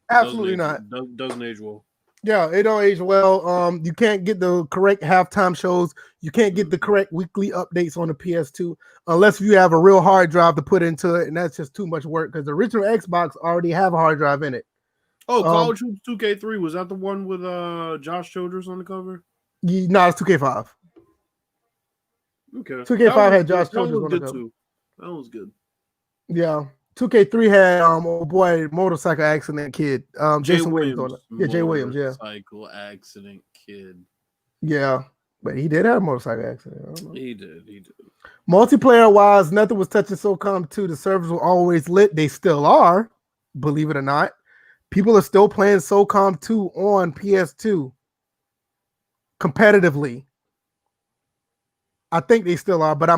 S1: Absolutely not.
S2: Doesn't age well.
S1: Yeah, it don't age well. You can't get the correct halftime shows. You can't get the correct weekly updates on the PS2 unless you have a real hard drive to put into it, and that's just too much work because the original Xbox already have a hard drive in it.
S2: Oh, College Hoops 2K3, was that the one with Josh Childress on the cover?
S1: No, it's 2K5.
S2: Okay.
S1: 2K5 had Josh Childress on the cover.
S2: Too. That was good.
S1: Yeah. 2K3 had oh boy, motorcycle accident kid. Jason Williams on it. Yeah, Jay Williams, yeah.
S2: Motorcycle accident kid.
S1: Yeah. But he did have a motorcycle accident.
S2: He did.
S1: Multiplayer wise, nothing was touching SOCOM 2. The servers were always lit. They still are, believe it or not. People are still playing SOCOM 2 on PS2 competitively. I think they still are, but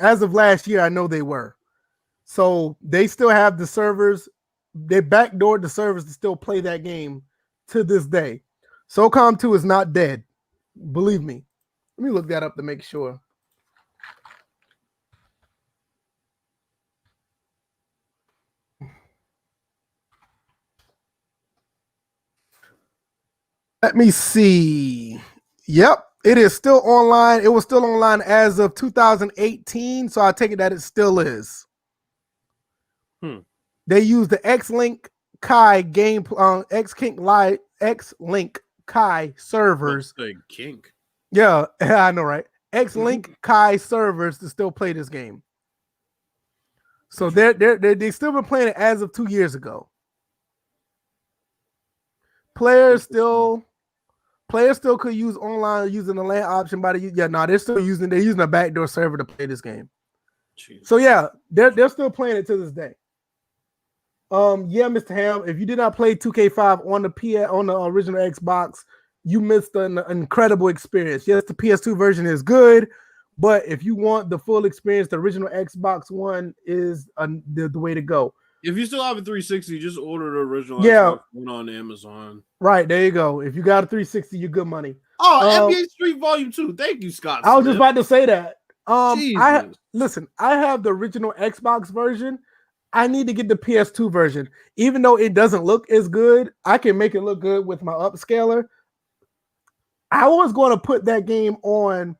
S1: as of last year, I know they were. So they still have the servers. They backdoored the servers to still play that game to this day. SOCOM 2 is not dead. Believe me. Let me look that up to make sure. Let me see. Yep, it is still online. It was still online as of 2018, so I take it that it still is. They use the X-Link Kai game, X-Link Kai servers.
S2: Kink.
S1: Yeah, I know, right? X-Link Kai servers to still play this game. So they still been playing it as of 2 years ago. Players still could use online using the LAN option, but they're using a backdoor server to play this game. Jeez. So yeah, they're still playing it to this day. Yeah, Mr. Ham, if you did not play 2K5 on the original Xbox, you missed an incredible experience. Yes, the PS2 version is good, but if you want the full experience, the original Xbox One is the way to go.
S2: If you still have a 360, just order the original Xbox One on Amazon.
S1: Right, there you go. If you got a 360, you're good money.
S2: Oh, NBA Street Volume 2. Thank you, Scott.
S1: I was just about to say that. I have the original Xbox version. I need to get the PS2 version. Even though it doesn't look as good, I can make it look good with my upscaler. I was going to put that game on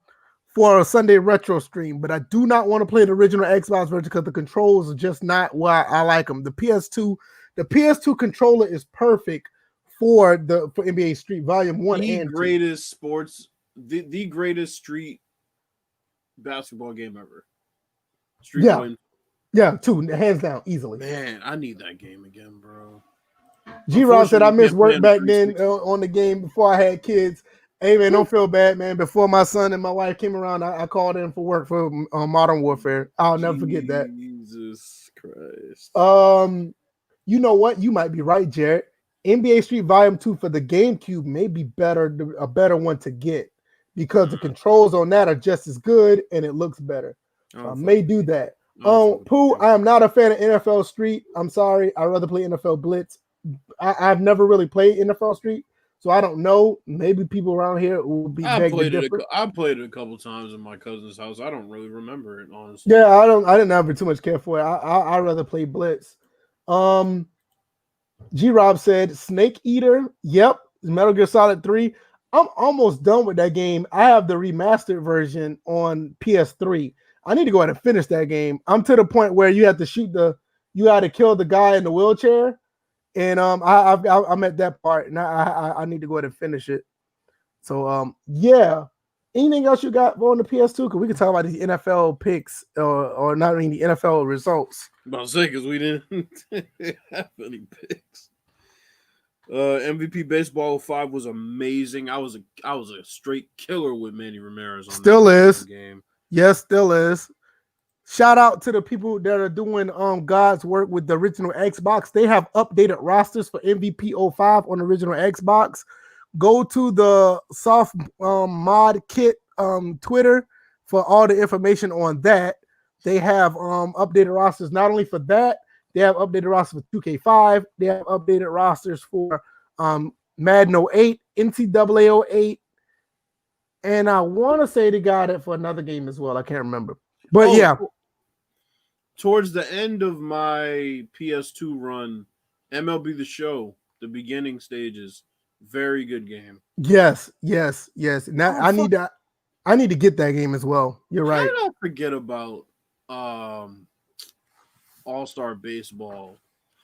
S1: for a Sunday retro stream, but I do not want to play the original Xbox version because the controls are just not why I like them. The PS2 controller is perfect for NBA Street Volume 1 and 2.
S2: The greatest street basketball game ever.
S1: Volume. Yeah, 2, hands down, easily.
S2: Man, I need that game again, bro.
S1: G-Rob said I missed work back then on the game before I had kids. Hey, man, don't feel bad, man. Before my son and my wife came around, I called in for work for Modern Warfare. I'll never forget that.
S2: Jesus Christ.
S1: You know what? You might be right, Jared. NBA Street Volume 2 for the GameCube may be a better one to get because the controls on that are just as good and it looks better. I may do that. Pooh, I am not a fan of NFL Street. I'm sorry. I'd rather play NFL Blitz. I've never really played NFL Street, so I don't know. Maybe people around here will be
S2: I played it a couple times in my cousin's house. I don't really remember it, honestly.
S1: Yeah, I didn't have too much care for it. I'd rather play Blitz. G-Rob said Snake Eater. Yep, Metal Gear Solid 3. I'm almost done with that game. I have the remastered version on PS3. I need to go ahead and finish that game. I'm to the point where you have to kill the guy in the wheelchair, and I'm at that part, and I need to go ahead and finish it. So yeah, Anything else you got on the PS2? Because we can talk about these NFL picks or not even the NFL results.
S2: About to say, because we didn't have any picks. MVP Baseball 5 was amazing. I was a straight killer with Manny Ramirez on
S1: still is
S2: game.
S1: Yes, still is. Shout out to the people that are doing God's work with the original Xbox. They have updated rosters for MVP 05 on the original Xbox. Go to the Soft Mod Kit Twitter for all the information on that. They have updated rosters not only for that, they have updated rosters for 2K5. They have updated rosters for Madden 08, NCAA 08, and I want to say they got it for another game as well. I can't remember. But yeah.
S2: Towards the end of my PS2 run, MLB The Show, the beginning stages, very good game.
S1: Yes. Now I need to get that game as well. You're right.
S2: How did I forget about All-Star Baseball?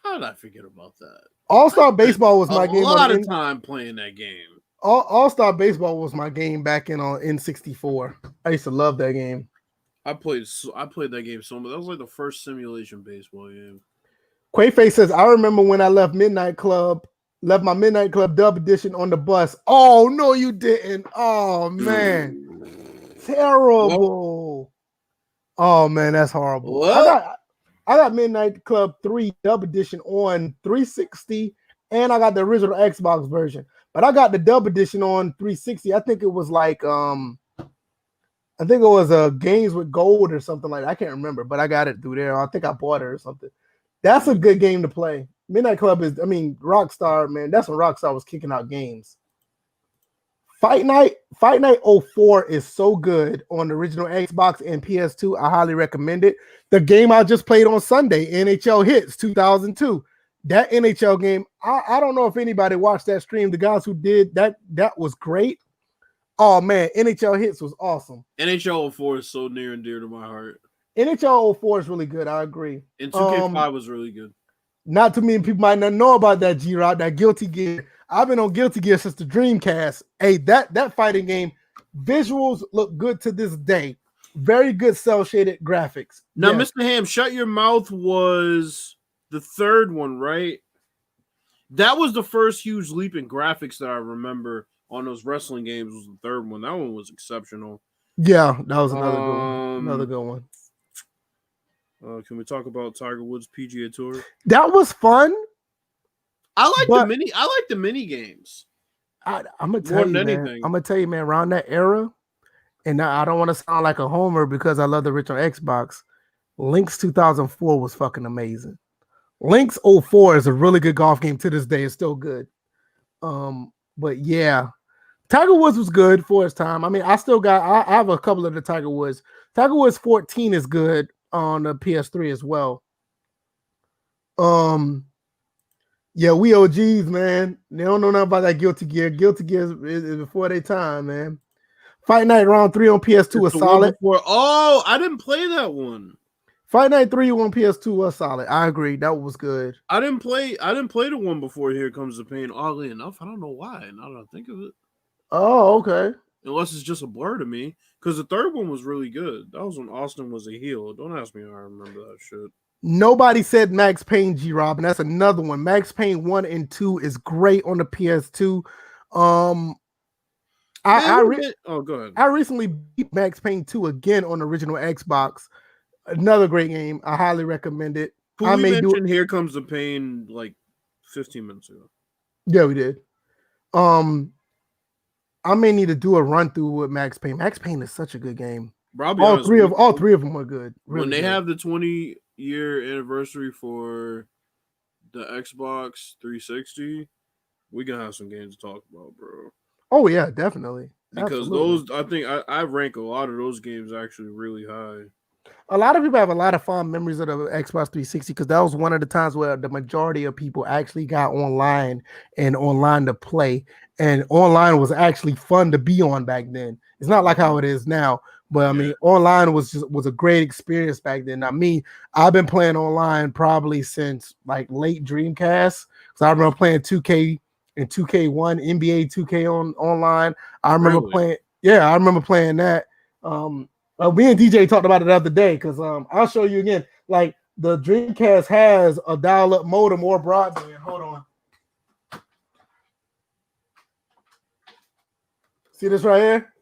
S2: How did I forget about that?
S1: All-Star Baseball was my game.
S2: A lot of time playing that game.
S1: All-Star Baseball was my game back in on N64. I used to love that game.
S2: I played that game so much. That was like the first simulation baseball game.
S1: Quaface says, I remember when I left my Midnight Club Dub Edition on the bus. Oh, no, you didn't. Oh, man. Terrible. Oh, man, that's horrible.
S2: What?
S1: I got Midnight Club 3 Dub Edition on 360, and I got the original Xbox version. But I got the Dub Edition on 360. I think it was like Games with Gold or something like that. I can't remember, but I got it through there. I think I bought it or something. That's a good game to play. Midnight Club is, Rockstar, man. That's when Rockstar was kicking out games. Fight Night 04 is so good on the original Xbox and PS2. I highly recommend it. The game I just played on Sunday, NHL Hits 2002. That NHL game, I don't know if anybody watched that stream. The guys who did that was great. Oh, man, NHL Hits was awesome.
S2: NHL 04 is so near and dear to my heart.
S1: NHL 04 is really good. I agree.
S2: And 2K5 was really good.
S1: Not too many people might not know about that, G-Rod, that Guilty Gear. I've been on Guilty Gear since the Dreamcast. Hey, that fighting game, visuals look good to this day. Very good cel-shaded graphics.
S2: Now, yes. Mr. Ham, Shut Your Mouth was the third one, right? That was the first huge leap in graphics that I remember on those wrestling games. Was the third one. That one was exceptional.
S1: Yeah, that was another good one. Another good one.
S2: Can we talk about Tiger Woods PGA Tour?
S1: That was fun.
S2: I like the mini games.
S1: I'm gonna tell you, man. I'm gonna tell you, man. Around that era, and I don't want to sound like a homer because I love the original Xbox. Lynx 2004 was fucking amazing. Lynx 04 is a really good golf game to this day. It's still good. But yeah, Tiger Woods was good for his time. I have a couple of the Tiger Woods. Tiger Woods 14 is good on the PS3 as well. Yeah, we OGs, man. They don't know nothing about that Guilty Gear. Guilty Gear is before their time, man. Fight Night Round 3 on PS2 was solid.
S2: Oh, I didn't play that one.
S1: Fight Night 3 on PS2 was solid. I agree. That was good.
S2: I didn't play the one before Here Comes the Pain. Oddly enough, I don't know why. Now that I think of it.
S1: Oh, okay.
S2: Unless it's just a blur to me. Because the third one was really good. That was when Austin was a heel. Don't ask me how I remember that shit.
S1: Nobody said Max Payne, G-Rob, and that's another one. Max Payne 1 and 2 is great on the PS2. Go
S2: ahead.
S1: I recently beat Max Payne 2 again on the original Xbox. Another great game. I highly recommend it.
S2: We mentioned Here Comes the Pain like 15 minutes ago.
S1: Yeah, we did. I may need to do a run through with Max Payne. Max Payne is such a good game. All three of them are good. Really
S2: when they
S1: good.
S2: have the 20-year anniversary for the Xbox 360, we can have some games to talk about, bro.
S1: Oh yeah, definitely.
S2: Because those, I think I rank a lot of those games actually really high.
S1: A lot of people have a lot of fond memories of the Xbox 360 because that was one of the times where the majority of people actually got online to play. And online was actually fun to be on back then. It's not like how it is now. But online was a great experience back then. I've been playing online probably since like late Dreamcast. So I remember playing 2K and 2K1, NBA 2K online. I remember playing Yeah, I remember playing that. Me and DJ talked about it the other day because I'll show you again. Like the Dreamcast has a dial-up modem or broadband. Hold on. See this right here?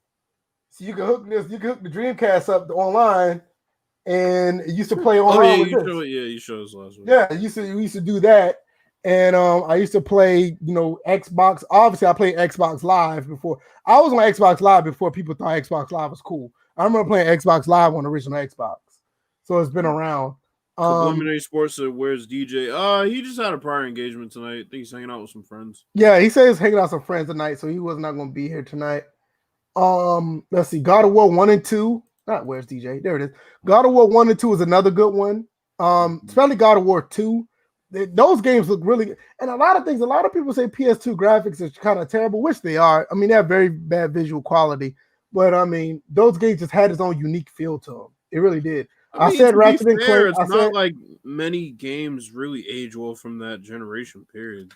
S1: So you can hook this. You can hook the Dreamcast up online, and it used to play online with this.
S2: You showed us last week.
S1: Yeah, we used to do that. And I used to play, Xbox. Obviously, I played Xbox Live before. I was on Xbox Live before people thought Xbox Live was cool. I remember playing Xbox Live on the original Xbox. So it's been around.
S2: Preliminary Sports said, "Where's DJ?" He just had a prior engagement tonight. I think he's hanging out with some friends.
S1: Yeah, he says he's hanging out with some friends tonight, so he was not going to be here tonight. Let's see. God of War 1 and 2. Where's DJ? There it is. God of War 1 and 2 is another good one. Especially God of War 2. Those games look really good. And a lot of people say PS2 graphics are kind of terrible, which they are. I mean, they have very bad visual quality. But, I mean, those games just had its own unique feel to them. It really did. I said Ratchet and Clank.
S2: It's not like many games really age well from that generation period.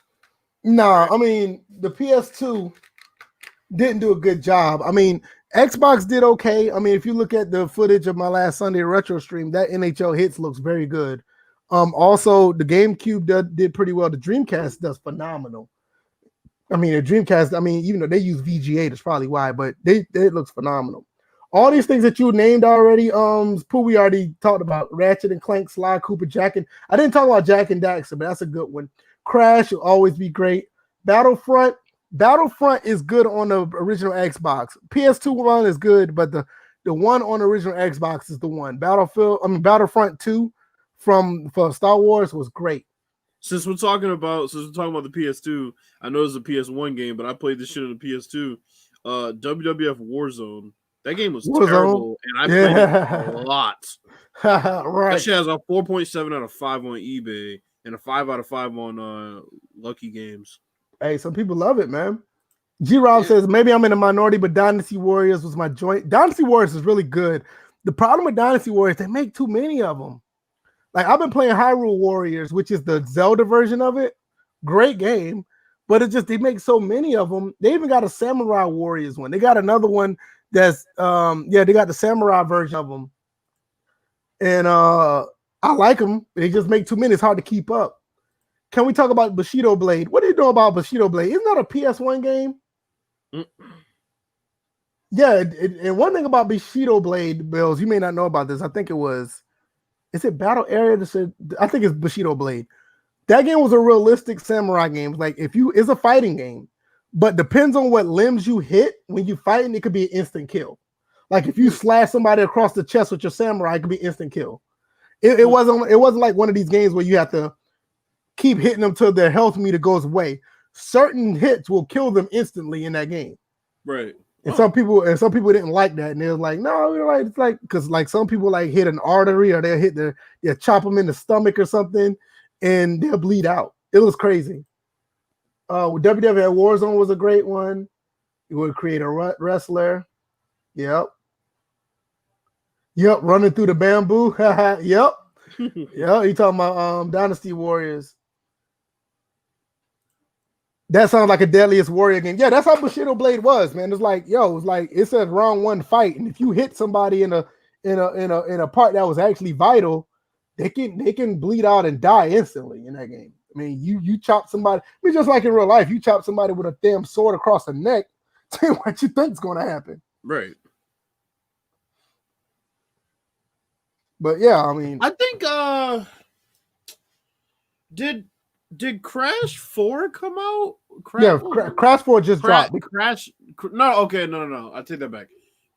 S1: No, I mean, the PS2 didn't do a good job. I mean, Xbox did okay. I mean, if you look at the footage of my last Sunday retro stream, that NHL Hits looks very good. Also, the GameCube did pretty well. The Dreamcast does phenomenal. I mean, the Dreamcast, even though they use VGA, that's probably why, but it looks phenomenal. All these things that you named already, Pooh, we already talked about. Ratchet and Clank, Sly Cooper, Jack and I didn't talk about Jack and Daxter, but that's a good one. Crash will always be great. Battlefront is good on the original Xbox. PS2 one is good, but the one on the original Xbox is the one. Battlefront 2 for Star Wars was great.
S2: Since we're talking about the PS2, I know it's a PS1 game, but I played this shit on the PS2. WWF Warzone. That game was terrible, and I played it a lot.
S1: Right.
S2: That shit has a 4.7 out of 5 on eBay and a 5 out of 5 on Lucky Games.
S1: Hey, some people love it, man. G-Rob says, maybe I'm in a minority, but Dynasty Warriors was my joint. Dynasty Warriors is really good. The problem with Dynasty Warriors, they make too many of them. Like, I've been playing Hyrule Warriors, which is the Zelda version of it. Great game. But they make so many of them. They even got a Samurai Warriors one. They got another one that's, they got the Samurai version of them. And I like them. They just make too many. It's hard to keep up. Can we talk about Bushido Blade? What do you know about Bushido Blade? Isn't that a PS1 game? Yeah, and one thing about Bushido Blade, Bills, you may not know about this. I think it was, is it Battle Area? I think it's Bushido Blade. That game was a realistic samurai game. Like it's a fighting game, but depends on what limbs you hit when you fight, and it could be an instant kill. Like if you slash somebody across the chest with your samurai, it could be instant kill. It wasn't like one of these games where you have to keep hitting them till their health meter goes away. Certain hits will kill them instantly in that game.
S2: Right.
S1: And some people didn't like that, and they were like, no, it's like because like some people like hit an artery or they'll chop them in the stomach or something, and they'll bleed out. It was crazy. WWF Warzone was a great one. You would create a wrestler. Yep. Running through the bamboo. Yep. Yeah, you talking about Dynasty Warriors. That sounds like a Deadliest Warrior game. Yeah, that's how Bushido Blade was, man. It's like, it says round one fight, and if you hit somebody in a part that was actually vital, they can bleed out and die instantly in that game. I mean, you chop somebody. I mean, just like in real life, you chop somebody with a damn sword across the neck. What you think's going to happen?
S2: Right.
S1: But yeah, I mean,
S2: I think did Crash 4 come out?
S1: Crash 4 just dropped.
S2: No. I take that back.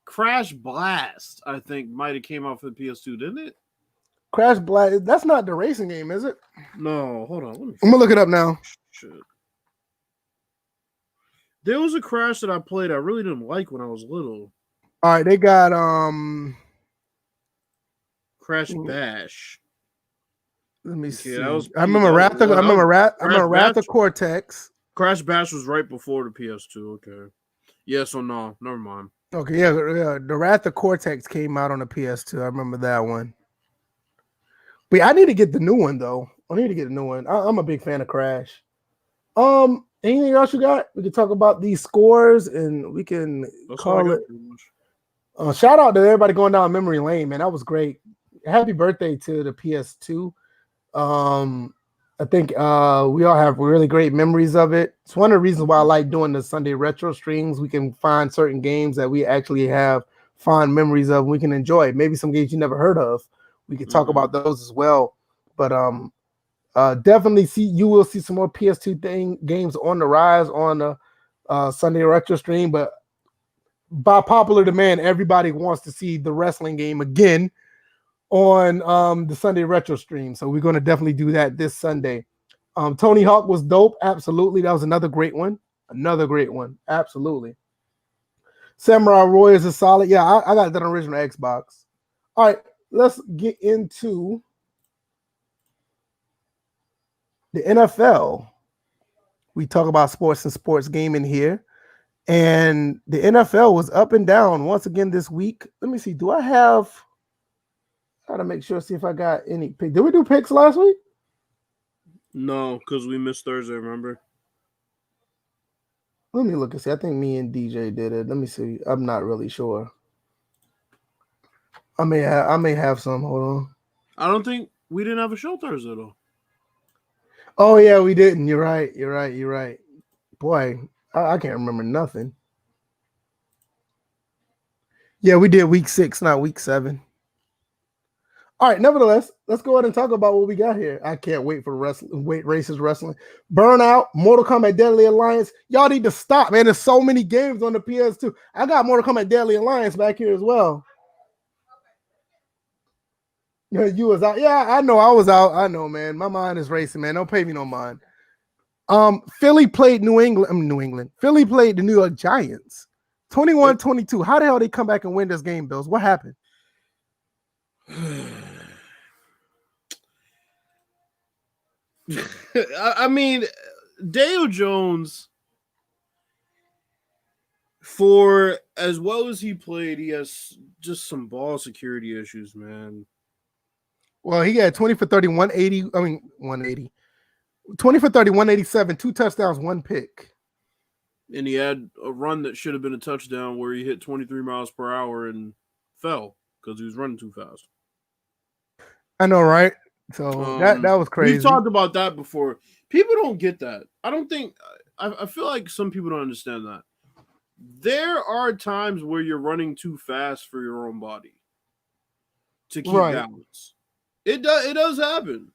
S2: Crash Blast, I think, might have came out for the PS2, didn't it?
S1: Crash Blast. That's not the racing game, is it?
S2: No, hold on.
S1: I'm gonna look it up now.
S2: Shit. There was a Crash that I played I really didn't like when I was little.
S1: All right, they got
S2: Crash Bash.
S1: Let me see.
S2: I
S1: remember Wrath of Cortex.
S2: Crash Bash was right before the PS2. Okay. Yeah, so no, never mind.
S1: Okay, yeah. The Wrath of Cortex came out on the PS2. I remember that one. But I need to get the new one though. I need to get a new one. I'm a big fan of Crash. Anything else you got? We can talk about these scores and we can call it. Shout out to everybody going down memory lane, man. That was great. Happy birthday to the PS2. I think we all have really great memories of it. It's one of the reasons why I like doing the Sunday retro streams. We can find certain games that we actually have fond memories of. We can enjoy. Maybe some games you never heard of. We can talk about those as well. But definitely you will see some more PS2 games on the rise on the Sunday retro stream. But by popular demand, everybody wants to see the wrestling game again on the Sunday retro stream. So we're going to definitely do that this Sunday. Tony Hawk was dope. Absolutely. That was another great one. Absolutely. Samurai Warriors is solid. Yeah, I got that on original Xbox. All right, let's get into the NFL. We talk about sports and sports gaming here. And the NFL was up and down once again this week. Let me see. Do I have... Gotta make sure, see if I got any picks. Did we do picks last week?
S2: No, because we missed Thursday, remember?
S1: Let me look and see. I think me and DJ did it. Let me see. I'm not really sure. I may have some. Hold on.
S2: I don't think we didn't have a show Thursday, though.
S1: Oh, yeah, we didn't. You're right. Boy, I can't remember nothing. Yeah, we did week 6, not week 7. All right, nevertheless, let's go ahead and talk about what we got here. I can't wait for races wrestling. Burnout, Mortal Kombat Deadly Alliance. Y'all need to stop, man. There's so many games on the PS2. I got Mortal Kombat Deadly Alliance back here as well. You was out. Yeah, I know I was out. I know, man. My mind is racing, man. Don't pay me no mind. Philly played New England. Philly played the New York Giants. 21-22. How the hell they come back and win this game, Bills? What happened?
S2: I mean, Dale Jones, for as well as he played, he has just some ball security issues, man.
S1: Well, he got 20 for 30, 180. I mean, 180. 20 for 30, 187, 2 touchdowns, 1 pick.
S2: And he had a run that should have been a touchdown where he hit 23 miles per hour and fell because he was running too fast.
S1: I know, right? So that was crazy.
S2: We've talked about that before. People don't get that. I don't think I feel like some people don't understand that. There are times where you're running too fast for your own body to keep balance. It does happen.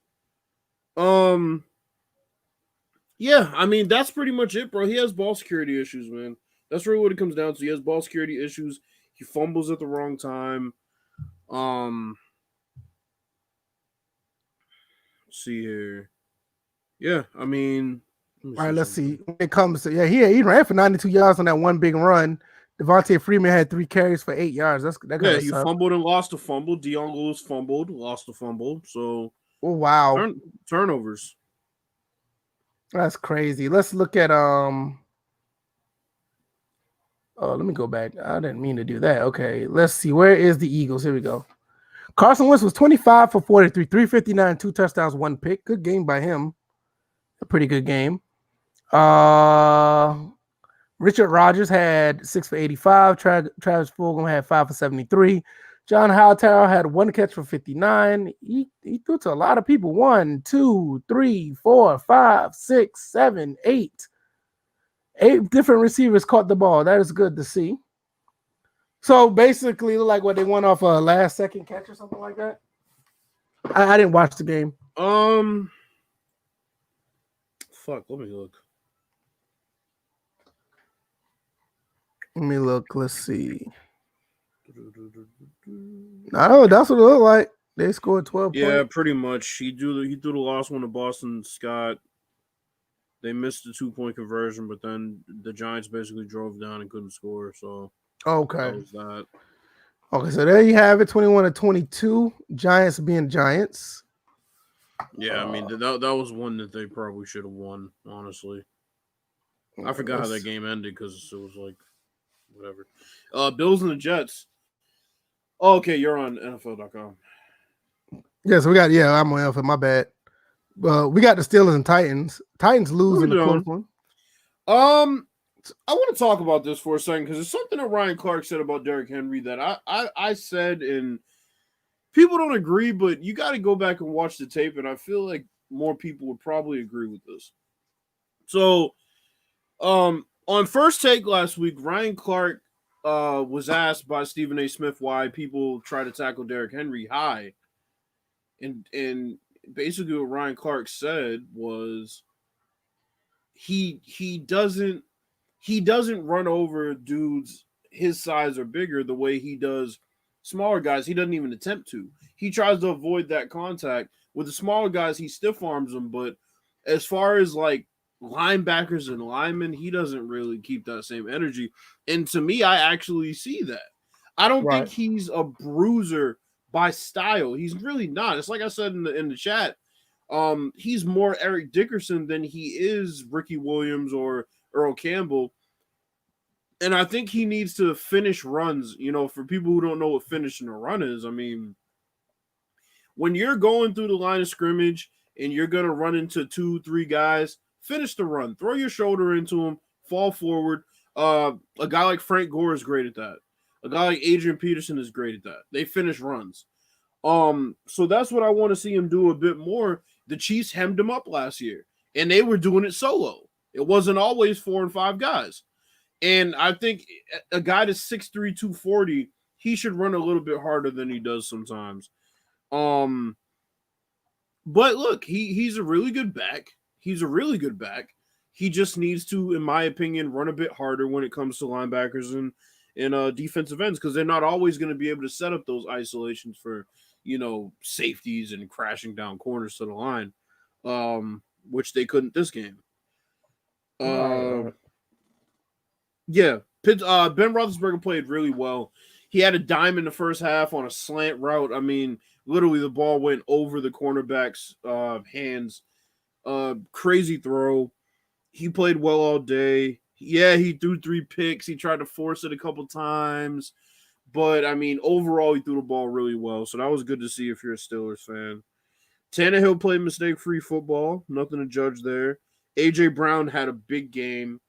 S2: Yeah, I mean that's pretty much it, bro. He has ball security issues, man. That's really what it comes down to. He has ball security issues. He fumbles at the wrong time. See here. Yeah, I mean.
S1: All right, let's see. When it comes to he ran for 92 yards on that one big run. Devontae Freeman had 3 carries for 8 yards.
S2: He fumbled and lost a fumble. Dion Lewis fumbled, lost a fumble. So,
S1: wow,
S2: turnovers.
S1: That's crazy. Let's look at Oh, let me go back. I didn't mean to do that. Okay, let's see. Where is the Eagles? Here we go. Carson Wentz was 25 for 43, 359, 2 touchdowns, 1 pick. Good game by him. A pretty good game. Richard Rodgers had 6 for 85. Travis Fulgham had 5 for 73. John Hightower had 1 catch for 59. He threw to a lot of people. 1, 2, 3, 4, 5, 6, 7, 8. 8 different receivers caught the ball. That is good to see. So basically, like what they won off a last second catch or something like that. I didn't watch the game.
S2: Fuck, let me look.
S1: Let's see. No, that's what it looked like. They scored 12 points.
S2: Yeah, pretty much. He threw the last one to Boston Scott. They missed the 2-point conversion, but then the Giants basically drove down and couldn't score. So
S1: okay,
S2: that was that.
S1: Okay, so there you have it. 21-22. Giants being Giants.
S2: Yeah, I mean that was one that they probably should have won. Honestly, I forgot how that game ended because it was like whatever. Bills and the Jets. Oh, okay, you're on NFL.com.
S1: Yes, we got. Yeah, I'm on NFL. My bad. We got the Steelers and Titans. Titans losing the close one.
S2: I want to talk about this for a second because it's something that Ryan Clark said about Derrick Henry that I said, and people don't agree, but you got to go back and watch the tape, and I feel like more people would probably agree with this. So, on First Take last week, Ryan Clark was asked by Stephen A. Smith why people try to tackle Derrick Henry high, and basically what Ryan Clark said was he doesn't run over dudes his size or bigger the way he does smaller guys. He doesn't even attempt to. He tries to avoid that contact. With the smaller guys, he stiff arms them, but as far as like linebackers and linemen, he doesn't really keep that same energy. And to me, I actually see that. I don't think he's a bruiser by style. He's really not. It's like I said in the chat. He's more Eric Dickerson than he is Ricky Williams or Earl Campbell. And I think he needs to finish runs. You know, for people who don't know what finishing a run is, I mean, when you're going through the line of scrimmage and you're going to run into 2-3 guys, finish the run. Throw your shoulder into them, fall forward. A guy like Frank Gore is great at that. A guy like Adrian Peterson is great at that. They finish runs. So that's what I want to see him do a bit more. The Chiefs hemmed him up last year, and they were doing it solo. It wasn't always 4 and 5 guys. And I think a guy that's 6'3", 240, he should run a little bit harder than he does sometimes. But look, he's a really good back. He's a really good back. He just needs to, in my opinion, run a bit harder when it comes to linebackers and defensive ends, because they're not always going to be able to set up those isolations for, you know, safeties and crashing down corners to the line, which they couldn't this game. Yeah, Ben Roethlisberger played really well. He had a dime in the first half on a slant route. I mean, literally the ball went over the cornerback's hands. Crazy throw. He played well all day. Yeah, he threw 3 picks. He tried to force it a couple times. But, I mean, overall, he threw the ball really well. So that was good to see if you're a Steelers fan. Tannehill played mistake-free football. Nothing to judge there. A.J. Brown had a big game.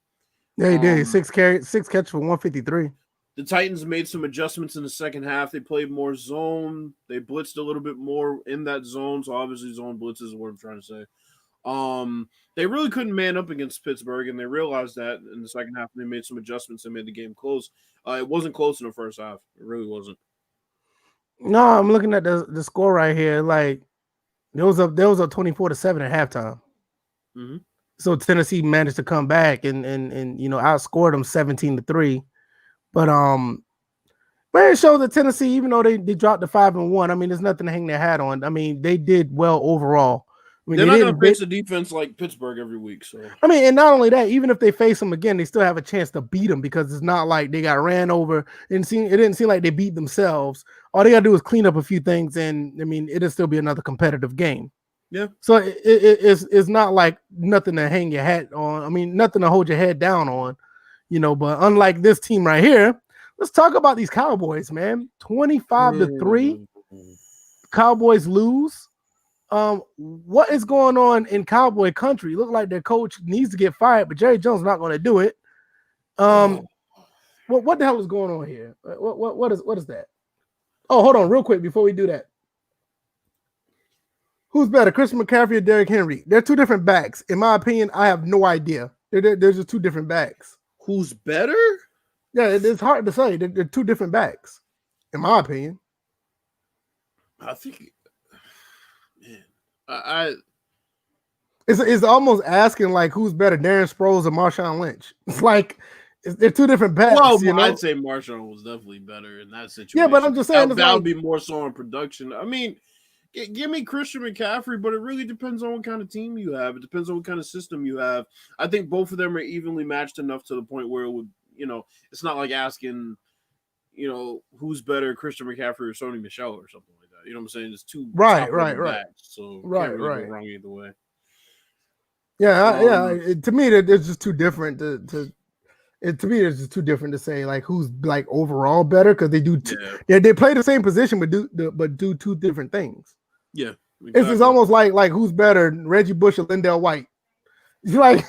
S1: Yeah, he did. 6 catch for 153.
S2: The Titans made some adjustments in the second half. They played more zone. They blitzed a little bit more in that zone. So, obviously, zone blitzes is what I'm trying to say. They really couldn't man up against Pittsburgh, and they realized that in the second half. They made some adjustments and made the game close. It wasn't close in the first half. It really wasn't.
S1: No, I'm looking at the score right here. Like, there was a 24-7 at halftime.
S2: Mm-hmm.
S1: So Tennessee managed to come back and you know, outscored them 17-3. But it shows that Tennessee, even though they dropped to 5-1, I mean, there's nothing to hang their hat on. I mean, they did well overall. I mean,
S2: they're not going to face a defense like Pittsburgh every week. So
S1: I mean, and not only that, even if they face them again, they still have a chance to beat them, because it's not like they got ran over. It didn't seem like they beat themselves. All they got to do is clean up a few things, and I mean, it'll still be another competitive game.
S2: Yeah.
S1: So it's not like nothing to hang your hat on. I mean, nothing to hold your head down on, you know. But unlike this team right here, let's talk about these Cowboys, man. 25-3, Cowboys lose. What is going on in Cowboy country? Look like their coach needs to get fired, but Jerry Jones not going to do it. What the hell is going on here? What is that? Oh, hold on, real quick before we do that. Who's better, Christian McCaffrey or Derrick Henry? They're two different backs. In my opinion, I have no idea. They're just two different backs.
S2: Who's better?
S1: Yeah, it's hard to say. They're two different backs, in my opinion.
S2: I think, man,
S1: It's almost asking like who's better, Darren Sproles or Marshawn Lynch. It's like they're two different backs.
S2: Well,
S1: you know?
S2: I'd say Marshawn was definitely better in that situation.
S1: Yeah, but I'm just saying
S2: that would be more so on production. I mean, give me Christian McCaffrey, but it really depends on what kind of team you have. It depends on what kind of system you have. I think both of them are evenly matched enough to the point where it would, you know, it's not like asking, you know, who's better, Christian McCaffrey or Sony Michel or something like that. You know what I'm saying? It's two
S1: right.
S2: backs, so
S1: right.
S2: Go wrong either way.
S1: Yeah, to me, they're just too different. To me, it's just too different to say like who's like overall better, because they do. They play the same position, but do two different things.
S2: Yeah, exactly.
S1: It's almost like who's better, Reggie Bush or Lindell White. You're like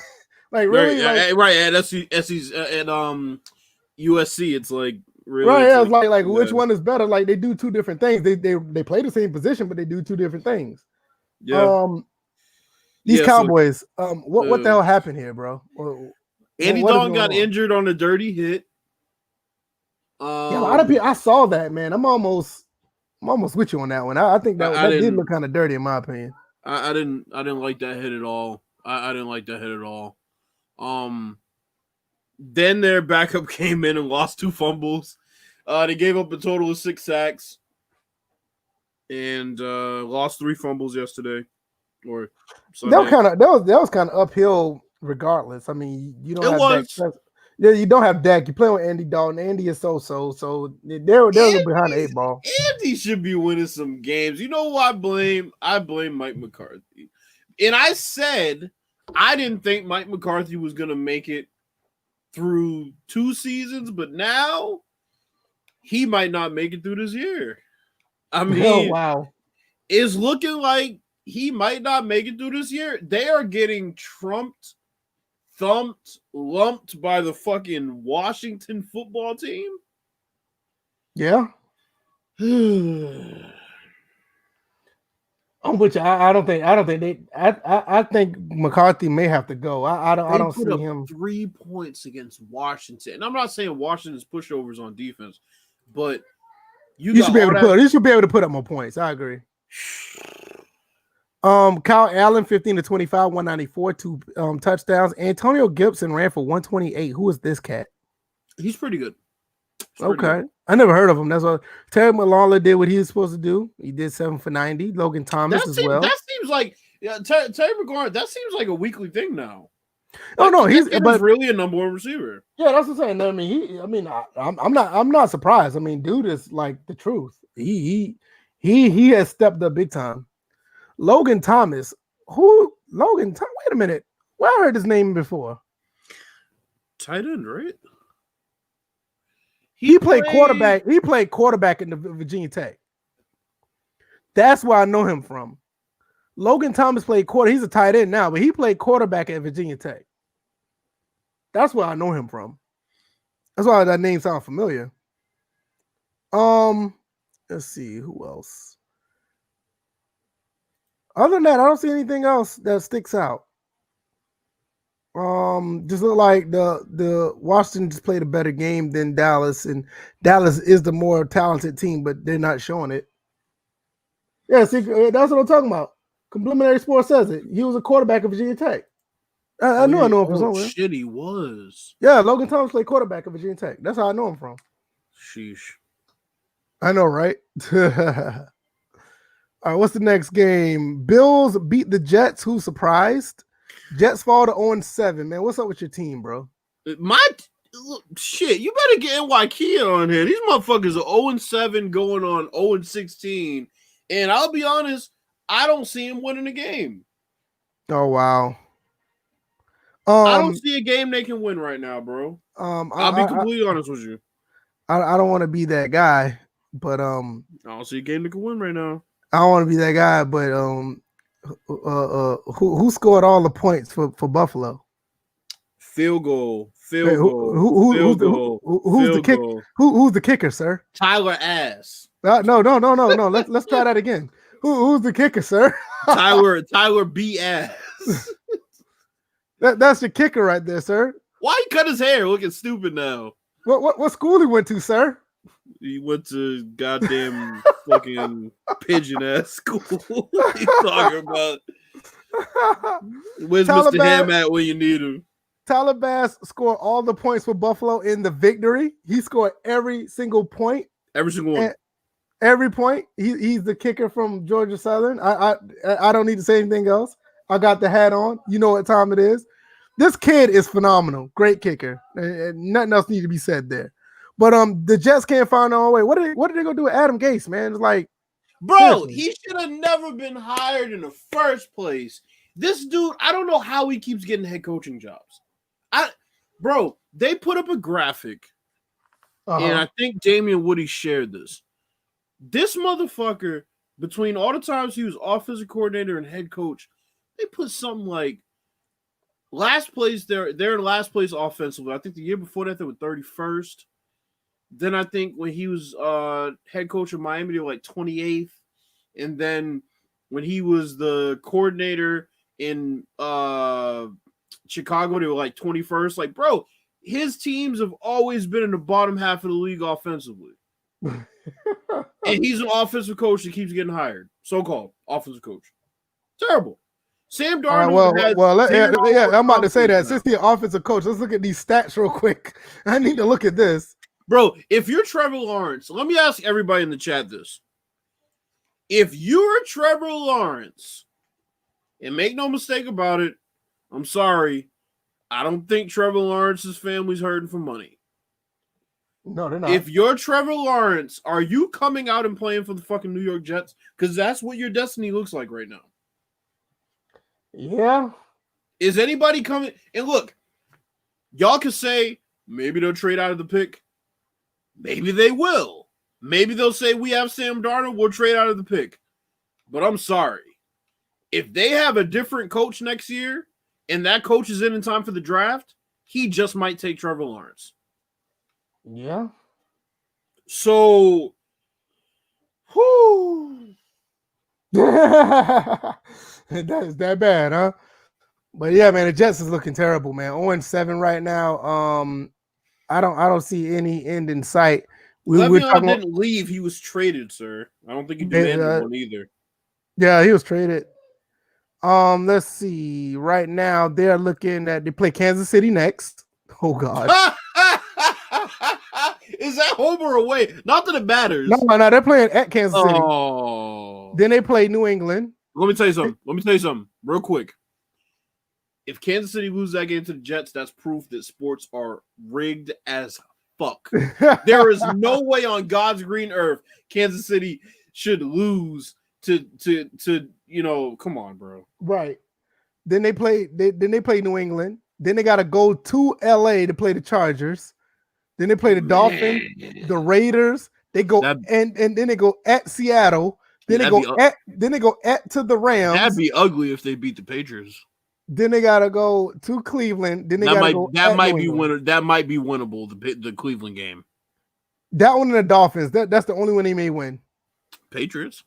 S1: Like really,
S2: right at SC's at USC. It's like really
S1: right. Yeah, it's
S2: like
S1: like which one is better? Like they do two different things. They play the same position, but they do two different things.
S2: Yeah.
S1: These
S2: Yeah,
S1: Cowboys. What the hell happened here, bro?
S2: Andy
S1: what is
S2: Dalton got
S1: going on?
S2: injured on a dirty hit.
S1: Yeah, a lot of people. I saw that, man. I'm almost with you on that one. I think that did look kind of dirty in my opinion.
S2: I didn't like that hit at all. I didn't like that hit at all. Then their backup came in and lost 2 fumbles. They gave up a total of 6 sacks and lost 3 fumbles yesterday. Or Sunday.
S1: That was kind of uphill regardless. I mean, you don't have Dak. Yeah, you don't have Dak. You play with Andy Dalton. Andy is so they're behind the 8 ball.
S2: Andy should be winning some games. You know who I blame? I blame Mike McCarthy. And I said I didn't think Mike McCarthy was going to make it through 2 seasons, but now he might not make it through this year. I mean,
S1: wow.
S2: It's looking like he might not make it through this year. They are getting trumped, thumped, lumped by the fucking Washington football team.
S1: Yeah. I'm with you. I don't think they. I think McCarthy may have to go. I don't see him.
S2: 3 points against Washington, and I'm not saying Washington's pushovers on defense, but you should be able
S1: to put up more points. I agree. Kyle Allen 15-25, 194, 2 touchdowns. Antonio Gibson ran for 128. Who is this cat?
S2: He's pretty good.
S1: Okay. I never heard of him. That's what Terry McLaurin did what he was supposed to do. He did 7 for 90. Logan Thomas as well.
S2: That seems like Terry McLaurin, that seems like a weekly thing now.
S1: Oh no, he's
S2: really a number 1 receiver.
S1: Yeah, that's what I'm saying. I'm not surprised. I mean, dude is like the truth. He has stepped up big time. Logan Thomas. Wait a minute. Where I heard his name before.
S2: Tight end, right?
S1: He played quarterback. He played quarterback in the Virginia Tech. That's where I know him from. Logan Thomas played quarter. He's a tight end now, but he played quarterback at Virginia Tech. That's where I know him from. That's why that name sounds familiar. Let's see who else. Other than that, I don't see anything else that sticks out. Just look like the Washington just played a better game than Dallas, and Dallas is the more talented team, but they're not showing it. Yeah, see, that's what I'm talking about. Complimentary Sports says it. He was a quarterback at Virginia Tech. I know him from somewhere.
S2: Shit, he was.
S1: Yeah, Logan Thomas played quarterback at Virginia Tech. That's how I know him from.
S2: Sheesh.
S1: I know, right? All right, what's the next game? Bills beat the Jets. Who surprised? Jets fall to 0-7. Man, what's up with your team, bro?
S2: Shit, you better get NY on here. These motherfuckers are 0-7 going on 0-16. And I'll be honest, I don't see him winning a game.
S1: Oh, wow.
S2: I don't see a game they can win right now, bro. I'll be completely honest with you.
S1: I don't want to be that guy, but
S2: I don't see a game they can win right now.
S1: I don't want to be that guy, but who scored all the points for Buffalo?
S2: Field goal.
S1: Who's the kicker, sir?
S2: Tyler Ass.
S1: No. Let's try that again. Who's the kicker, sir?
S2: Tyler B. Ass.
S1: That's your kicker right there, sir.
S2: Why he cut his hair? Looking stupid now.
S1: What school he went to, sir?
S2: He went to goddamn fucking pigeon ass school. What you talking about? Where's Mr. Ham at when you need him?
S1: Tyler Bass scored all the points for Buffalo in the victory. He scored every single point.
S2: Every single one.
S1: Every point. He's the kicker from Georgia Southern. I don't need to say anything else. I got the hat on. You know what time it is. This kid is phenomenal. Great kicker. And nothing else needs to be said there. But the Jets can't find their own way. What are they gonna do with Adam Gase, man? It's like,
S2: bro,
S1: seriously.
S2: He should have never been hired in the first place. This dude, I don't know how he keeps getting head coaching jobs. Bro, they put up a graphic, and I think Damian Woody shared this. This motherfucker, between all the times he was offensive coordinator and head coach, they put something like last place. They're in last place offensively. I think the year before that they were 31st. Then I think when he was head coach of Miami, they were like 28th. And then when he was the coordinator in Chicago, they were like 21st. Like, bro, his teams have always been in the bottom half of the league offensively. And he's an offensive coach that keeps getting hired. So-called offensive coach. Terrible. Sam Darnold.
S1: I'm about to say that. Since he's an offensive coach, let's look at these stats real quick. I need to look at this.
S2: Bro, if you're Trevor Lawrence, let me ask everybody in the chat this. If you're Trevor Lawrence, and make no mistake about it, I'm sorry, I don't think Trevor Lawrence's family's hurting for money.
S1: No, they're not.
S2: If you're Trevor Lawrence, are you coming out and playing for the fucking New York Jets? Because that's what your destiny looks like right now.
S1: Yeah.
S2: Is anybody coming? And look, y'all can say maybe they'll trade out of the pick. Maybe they will. Maybe they'll say we have Sam Darnold, we'll trade out of the pick. But I'm sorry. If they have a different coach next year and that coach is in time for the draft, he just might take Trevor Lawrence.
S1: Yeah.
S2: So, whoo.
S1: That's that bad, huh? But yeah, man, the Jets is looking terrible, man. 0-7 right now. I don't see any end in sight.
S2: Le'Veon didn't leave; he was traded, sir. I don't think he demanded one either.
S1: Yeah, he was traded. Let's see. Right now, they're looking at they play Kansas City next. Oh God.
S2: Is that home or away? Not that it matters.
S1: No, they're playing at Kansas City.
S2: Oh.
S1: Then they play New England.
S2: Let me tell you something real quick. If Kansas City loses that game to the Jets, that's proof that sports are rigged as fuck. There is no way on God's green earth Kansas City should lose to come on, bro.
S1: Right. Then they play New England. Then they gotta go to LA to play the Chargers. Then they play the Dolphins, the Raiders. They go and then they go at Seattle. Then they go at to the Rams.
S2: That'd be ugly if they beat the Patriots.
S1: Then they gotta go to Cleveland. Then they
S2: that might be winnable. The Cleveland game.
S1: That one and the Dolphins. That's the only one they may win.
S2: Patriots.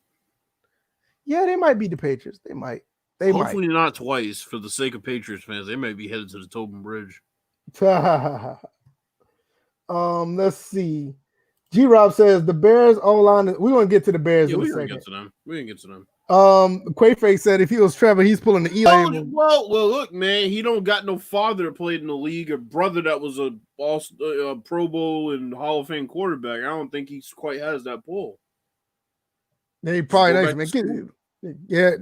S1: Yeah, they might beat the Patriots. They might.
S2: Hopefully not twice for the sake of Patriots fans. They may be headed to the Tobin Bridge.
S1: Let's see. G-Rob says the Bears online. We're gonna get to the Bears in a second.
S2: We can get to them.
S1: Quaface said if he was Trevor, he's pulling the Eli.
S2: Well, look, man, he don't got no father that played in the league, or brother that was a Pro Bowl and Hall of Fame quarterback. I don't think he quite has that pull.
S1: He probably nice, man. Yeah,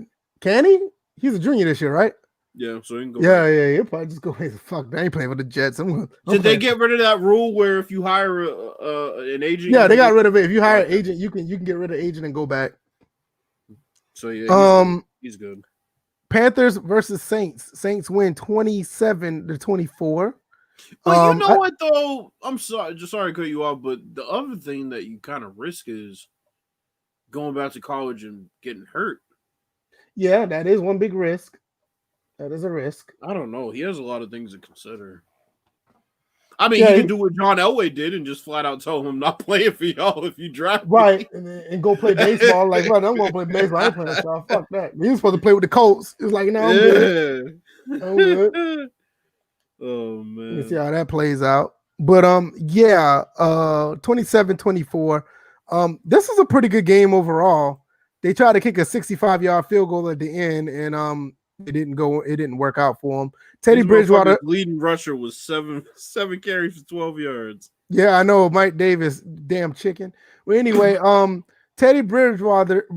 S1: can he? He's a junior this year, right?
S2: Yeah, so he can go.
S1: Yeah. He'll probably just go. Fuck, I ain't playing with the Jets.
S2: Did they get rid of that rule where if you hire an agent?
S1: Yeah, they got rid of it. If you hire an agent, you can get rid of agent and go back.
S2: So yeah, he's good.
S1: Panthers versus Saints. Saints win 27-24.
S2: But you know what though? I'm sorry to cut you off, but the other thing that you kind of risk is going back to college and getting hurt.
S1: Yeah, that is one big risk. That is a risk.
S2: I don't know. He has a lot of things to consider. I mean, he can do what John Elway did and just flat out tell him I'm not playing for y'all if you draft me.
S1: Right, and go play baseball. Like, right, I'm going to play baseball. I ain't playing with y'all. Fuck that. He was supposed to play with the Colts. It's like, no, I'm good. I'm good.
S2: Oh, man.
S1: Let's see how that plays out. But, 27-24. This is a pretty good game overall. They tried to kick a 65-yard field goal at the end, and it didn't work out for him. Teddy Bridgewater
S2: leading rusher was seven carries for 12 yards.
S1: Yeah, I know. Mike Davis, damn chicken. Well, anyway, Teddy Bridgewater,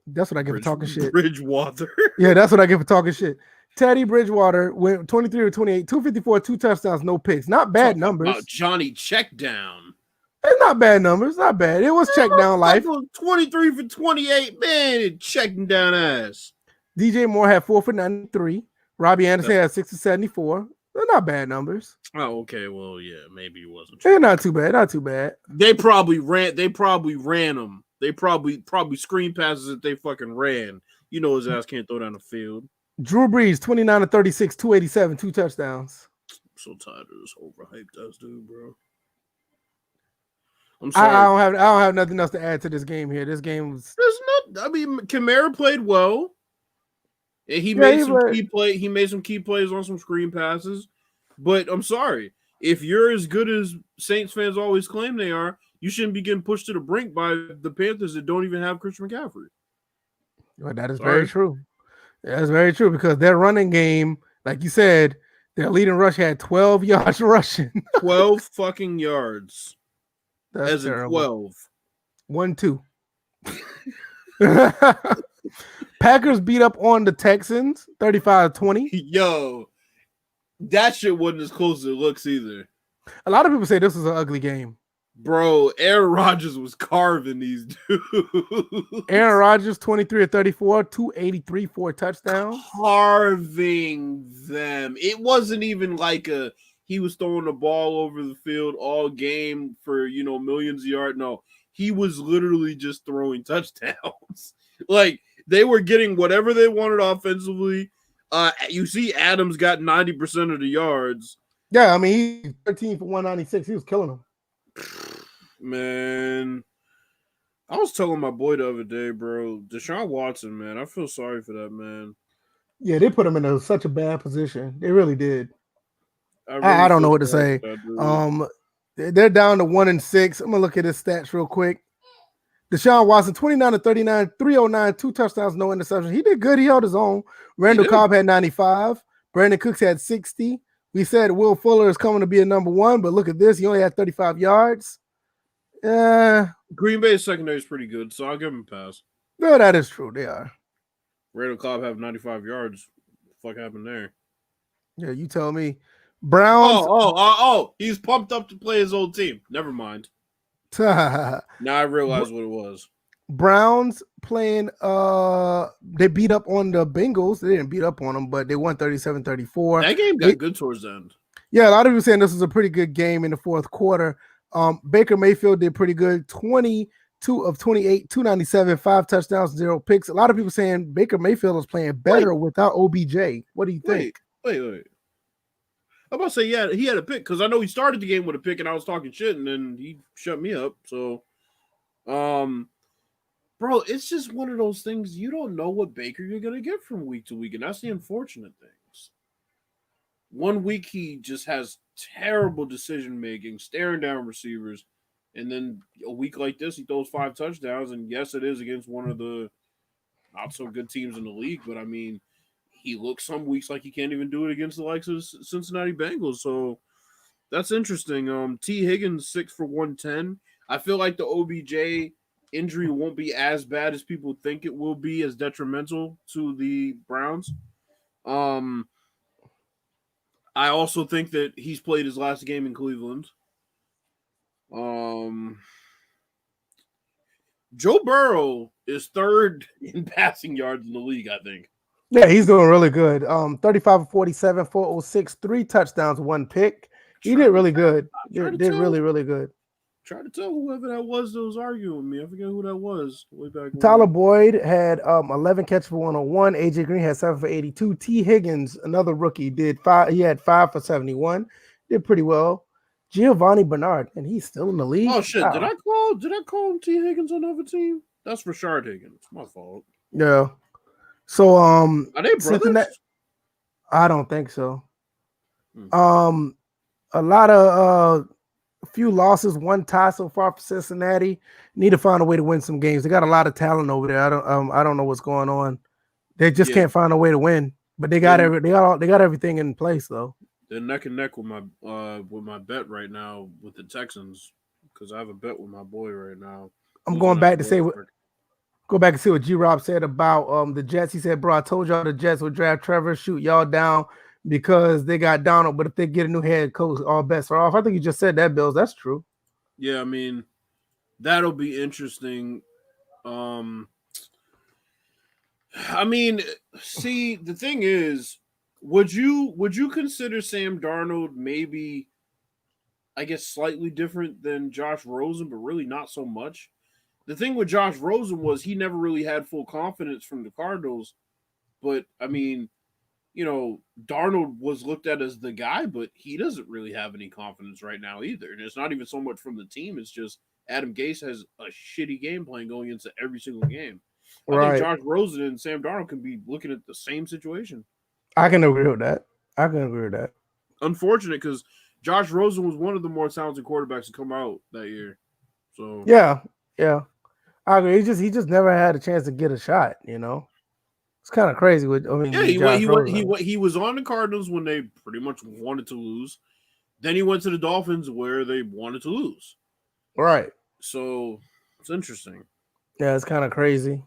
S1: that's what I get for talking shit.
S2: Bridgewater.
S1: Yeah, that's what I get for talking shit. Teddy Bridgewater went 23-28, 254, 2 touchdowns, no picks. Not bad numbers.
S2: About Johnny Checkdown.
S1: It's not bad numbers. Not bad. It was check down life.
S2: 23 for 28. Man, checking down ass.
S1: DJ Moore had 4 for 93. Robbie Anderson had 6 for 74. They're not bad numbers.
S2: Oh, okay. Well, yeah, maybe it wasn't.
S1: They're not too bad. Not too bad.
S2: They probably ran them. They probably screen passes that they fucking ran. You know his ass can't throw down the field.
S1: Drew Brees, 29 to 36, 287, 2 touchdowns.
S2: I'm so tired of this overhyped ass dude, bro. I'm
S1: I
S2: sorry.
S1: don't have nothing else to add to this game here. This game was
S2: I mean, Kamara played well. And he
S1: yeah,
S2: made some key plays on some screen passes. But I'm sorry. If you're as good as Saints fans always claim they are, you shouldn't be getting pushed to the brink by the Panthers that don't even have Christian McCaffrey.
S1: Well, that is very true. That's very true because their running game, like you said, their leading rush had 12 yards rushing.
S2: 12 fucking yards.
S1: That's
S2: as
S1: terrible.
S2: in 12.
S1: 1-2. Packers beat up on the Texans 35-20.
S2: Yo, that shit wasn't as close as it looks either.
S1: A lot of people say this was an ugly game.
S2: Bro, Aaron Rodgers was carving these dudes.
S1: Aaron Rodgers, 23 of 34, 283, 4 touchdowns.
S2: Carving them. It wasn't even like he was throwing the ball over the field all game for, millions of yards. No, he was literally just throwing touchdowns. Like, they were getting whatever they wanted offensively. You see Adams got 90% of the yards.
S1: Yeah, I mean, he's 13 for 196. He was killing them.
S2: Man, I was telling my boy the other day, bro, Deshaun Watson, man, I feel sorry for that man.
S1: Yeah, they put him in such a bad position. They really did. I don't know what to say. They're down to 1-6. I'm gonna look at his stats real quick. Deshaun Watson, 29 to 39, 309, 2 touchdowns, no interception. He did good. He held his own. Randall Cobb had 95. Brandon Cooks had 60. We said Will Fuller is coming to be a number 1, but look at this. He only had 35 yards.
S2: Green Bay's secondary is pretty good, so I'll give him a pass.
S1: No, that is true. They are.
S2: Randall Cobb have 95 yards. What the fuck happened there?
S1: Yeah, you tell me. Browns.
S2: He's pumped up to play his old team. Never mind. Now I realize what it was.
S1: Browns playing they beat up on the Bengals. They didn't beat up on them, but they won 37-34.
S2: That game got good towards the end.
S1: Yeah, a lot of people saying this was a pretty good game in the fourth quarter. Baker Mayfield did pretty good. 22 of 28, 297, 5 touchdowns, 0 picks. A lot of people saying Baker Mayfield is playing better without OBJ. What do you think?
S2: Wait. I'm about to say, yeah, he had a pick because I know he started the game with a pick and I was talking shit and then he shut me up. So, bro, it's just one of those things you don't know what Baker you're going to get from week to week. And that's the unfortunate things. One week he just has terrible decision making, staring down receivers. And then a week like this, he throws 5 touchdowns. And yes, it is against one of the not so good teams in the league. But I mean, he looks some weeks like he can't even do it against the likes of Cincinnati Bengals. So that's interesting. T. Higgins, 6 for 110. I feel like the OBJ injury won't be as bad as people think it will be, as detrimental to the Browns. I also think that he's played his last game in Cleveland. Joe Burrow is 3rd in passing yards in the league, I think.
S1: Yeah, he's doing really good. 35 of 47, 406, 3 touchdowns, 1 pick. He did really good. Did really, really good.
S2: Try to tell whoever that was arguing with me. I forget who that was. Way back.
S1: Tyler Boyd had 11 catches for 101. AJ Green had 7 for 82. T. Higgins, another rookie, did 5. He had 5 for 71. Did pretty well. Giovanni Bernard, and he's still in the league.
S2: Oh shit! Wow. Did I call him T. Higgins on another team? That's Rashard Higgins. My fault.
S1: Yeah. So
S2: are they brothers?
S1: I don't think so. A lot of a few losses, 1 tie so far for Cincinnati. Need to find a way to win some games. They got a lot of talent over there. I don't know what's going on. They just can't find a way to win. But they got everything in place though.
S2: They're neck and neck with my bet right now with the Texans because I have a bet with my boy right now.
S1: I'm going back to say go back and see what G-Rob said about the Jets. He said, bro, I told y'all the Jets would draft Trevor, shoot y'all down because they got Donald, but if they get a new head coach, all bets are off. I think you just said that, Bills. That's true.
S2: Yeah, I mean, that'll be interesting. I mean, see, the thing is, would you consider Sam Darnold maybe, I guess, slightly different than Josh Rosen, but really not so much? The thing with Josh Rosen was he never really had full confidence from the Cardinals. But, I mean, Darnold was looked at as the guy, but he doesn't really have any confidence right now either. And it's not even so much from the team; it's just Adam Gase has a shitty game plan going into every single game. I think
S1: Right.
S2: Josh Rosen and Sam Darnold can be looking at the same situation.
S1: I can agree with that. I can agree with that.
S2: Unfortunate because Josh Rosen was one of the more talented quarterbacks to come out that year. So
S1: Yeah, yeah. I agree. He just never had a chance to get a shot. It's kind of crazy. With
S2: yeah,
S1: Josh Rosen.
S2: he was on the Cardinals when they pretty much wanted to lose. Then he went to the Dolphins where they wanted to lose.
S1: Right.
S2: So it's interesting.
S1: Yeah, it's kind of crazy.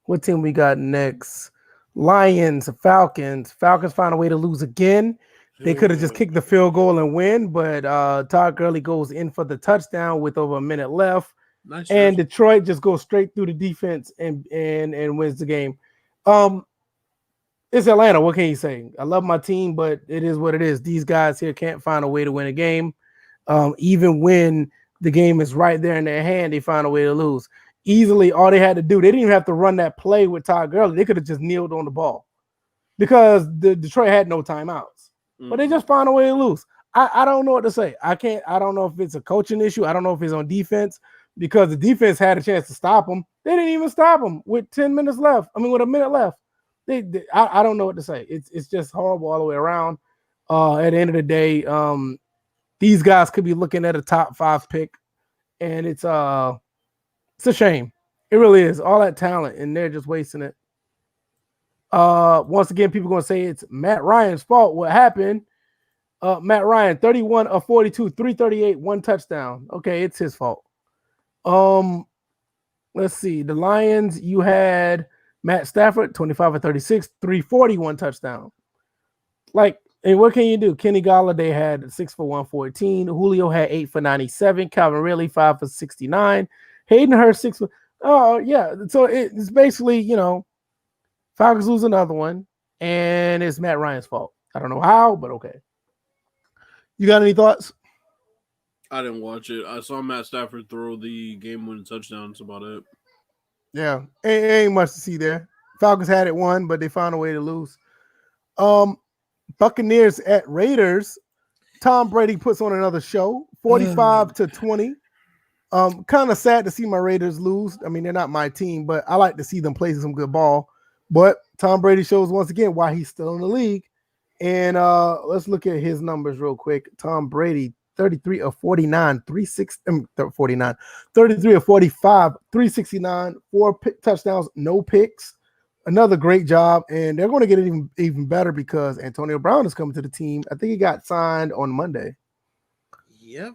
S1: What team we got next? Lions, Falcons. Falcons find a way to lose again. They could have just kicked the field goal and win, but Todd Gurley goes in for the touchdown with over a minute left.
S2: Nice
S1: And
S2: jersey.
S1: Detroit just goes straight through the defense and wins the game. It's Atlanta. What can you say? I love my team, but it is what it is. These guys here can't find a way to win a game. Even when the game is right there in their hand, they find a way to lose. Easily, all they had to do, they didn't even have to run that play with Todd Gurley. They could have just kneeled on the ball because the Detroit had no timeouts. But they just found a way to lose. I don't know what to say. I don't know if it's a coaching issue. I don't know if it's on defense because the defense had a chance to stop them. They didn't even stop them with 10 minutes left. With a minute left. I don't know what to say. It's just horrible all the way around. At the end of the day, these guys could be looking at a top 5 pick, and it's a shame. It really is. All that talent, and they're just wasting it. Once again, people are going to say it's Matt Ryan's fault. What happened? Matt Ryan, 31 of 42, 338, 1 touchdown. Okay, it's his fault. Let's see. The Lions, you had Matt Stafford, 25 of 36, 341 touchdown. And what can you do? Kenny Golladay had 6 for 114. Julio had 8 for 97. Calvin Ridley, 5 for 69. Hayden Hurst, 6 for... Oh, yeah. So it's basically, Falcons lose another one, and it's Matt Ryan's fault. I don't know how, but okay. You got any thoughts?
S2: I didn't watch it. I saw Matt Stafford throw the game-winning touchdown. That's about it.
S1: Yeah, ain't much to see there. Falcons had it won, but they found a way to lose. Buccaneers at Raiders. Tom Brady puts on another show, 45-20. Kind of sad to see my Raiders lose. They're not my team, but I like to see them play some good ball. But Tom Brady shows once again why he's still in the league. And let's look at his numbers real quick. Tom Brady, 33 of 49, 49, 33 of 45, 369, 4 touchdowns, no picks. Another great job, and they're going to get it even better because Antonio Brown is coming to the team. I think he got signed on Monday.
S2: Yep.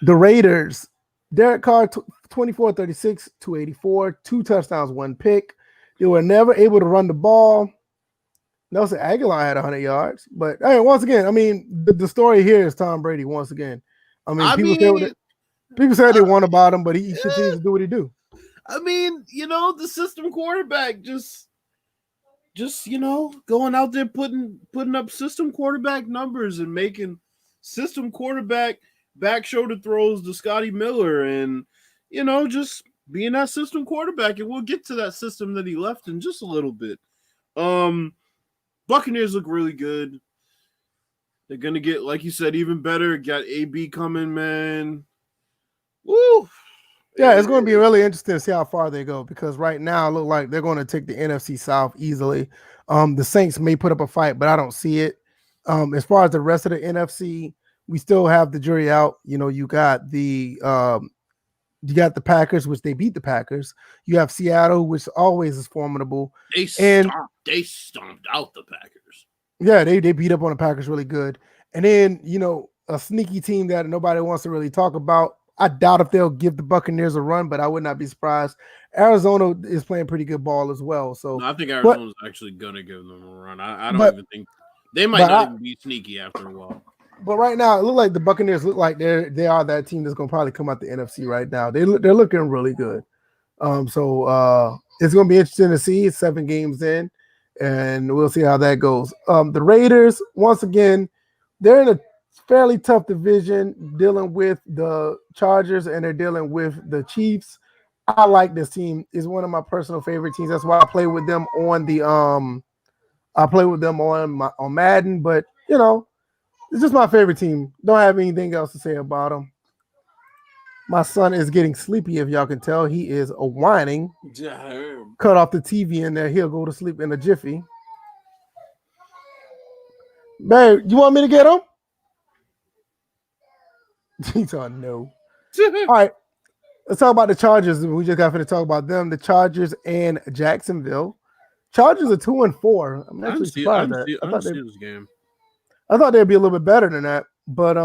S1: The Raiders, Derek Carr, 24-36, 284, 2 touchdowns, 1 pick. They were never able to run the ball. Nelson Aguilar had 100 yards. But hey, once again, the story here is Tom Brady once again. People say they want about him, but he continues to do what he do.
S2: The system quarterback just going out there putting up system quarterback numbers and making system quarterback back shoulder throws to Scotty Miller and just being that system quarterback. And we'll get to that system that he left in just a little bit. Buccaneers look really good. They're gonna get, like you said, even better. Got AB coming, man. Woo!
S1: Yeah, it's going to be really interesting to see how far they go because right now it looks like they're going to take the NFC South easily. The Saints may put up a fight, but I don't see it. As far as the rest of the NFC, we still have the jury out. You got the Packers, which they beat the Packers. You have Seattle, which always is formidable.
S2: They stomped out the Packers.
S1: Yeah, they beat up on the Packers really good. And then, a sneaky team that nobody wants to really talk about. I doubt if they'll give the Buccaneers a run, but I would not be surprised. Arizona is playing pretty good ball as well. So
S2: no, I think Arizona's actually going to give them a run. I don't even think they might not even be sneaky after a while.
S1: But right now, it looks like the Buccaneers look like they are that team that's going to probably come out the NFC right now. They're looking really good. So it's going to be interesting to see. It's 7 games in, and we'll see how that goes. The Raiders, once again, they're in a fairly tough division, dealing with the Chargers, and they're dealing with the Chiefs. I like this team. It's one of my personal favorite teams. That's why I play with them on the I play with them on Madden, but you know, it's just my favorite team. Don't have anything else to say about them. My son is getting sleepy. If y'all can tell, he is whining. Cut off the TV in there. He'll go to sleep in a jiffy. Babe, you want me to get him? He's on no. All right. Let's talk about the Chargers. We just got to talk about them. The Chargers and Jacksonville. Chargers are 2-4. I'm actually surprised that. I thought they'd be a little bit better than that. But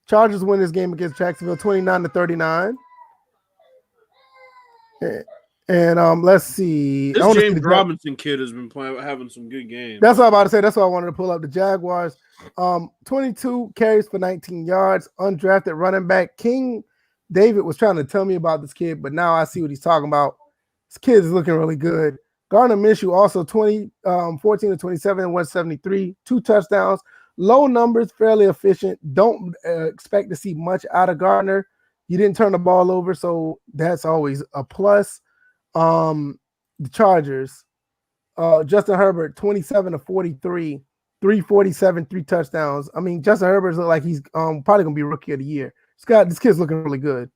S1: Chargers win this game against Jacksonville 29-39. And let's see.
S2: This James Robinson kid has been having some good games.
S1: That's what I'm about to say. That's why I wanted to pull up the Jaguars. 22 carries for 19 yards. Undrafted running back King David was trying to tell me about this kid, but now I see what he's talking about. This kid is looking really good. Gardner Minshew also 14 to 27, 173, 2 touchdowns. Low numbers, fairly efficient. Don't expect to see much out of Gardner. He didn't turn the ball over, so that's always a plus. The Chargers, Justin Herbert, 27 to 43, 347, 3 touchdowns. I mean, Justin Herbert's look like he's probably gonna be rookie of the year. This kid's looking really good.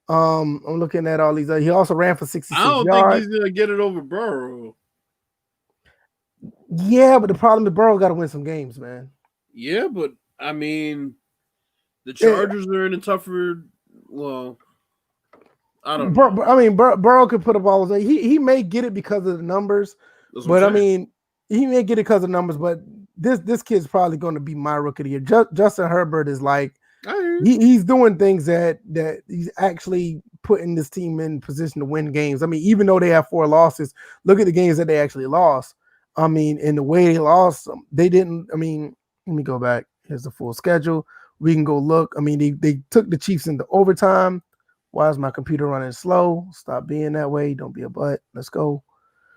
S1: I'm looking at all these. He also ran for 66 yards.
S2: I don't think he's gonna get it over Burrow.
S1: Yeah, but the problem is Burrow got to win some games, man.
S2: Yeah, but I mean, the Chargers are in a tougher. Well, I don't know.
S1: I mean, Burrow could put up all those. He may get it because of the numbers, but I mean, he may get it because of the numbers. But this kid's probably going to be my rookie of the year. Justin Herbert is like he's doing things that he's actually putting this team in position to win games. I mean, even though they have 4 losses, look at the games that they actually lost. I mean, in the way they lost, they didn't. I mean, let me go back. Here's the full schedule. We can go look. I mean, they took the Chiefs into overtime. Why is my computer running slow? Stop being that way. Don't be a butt. Let's go.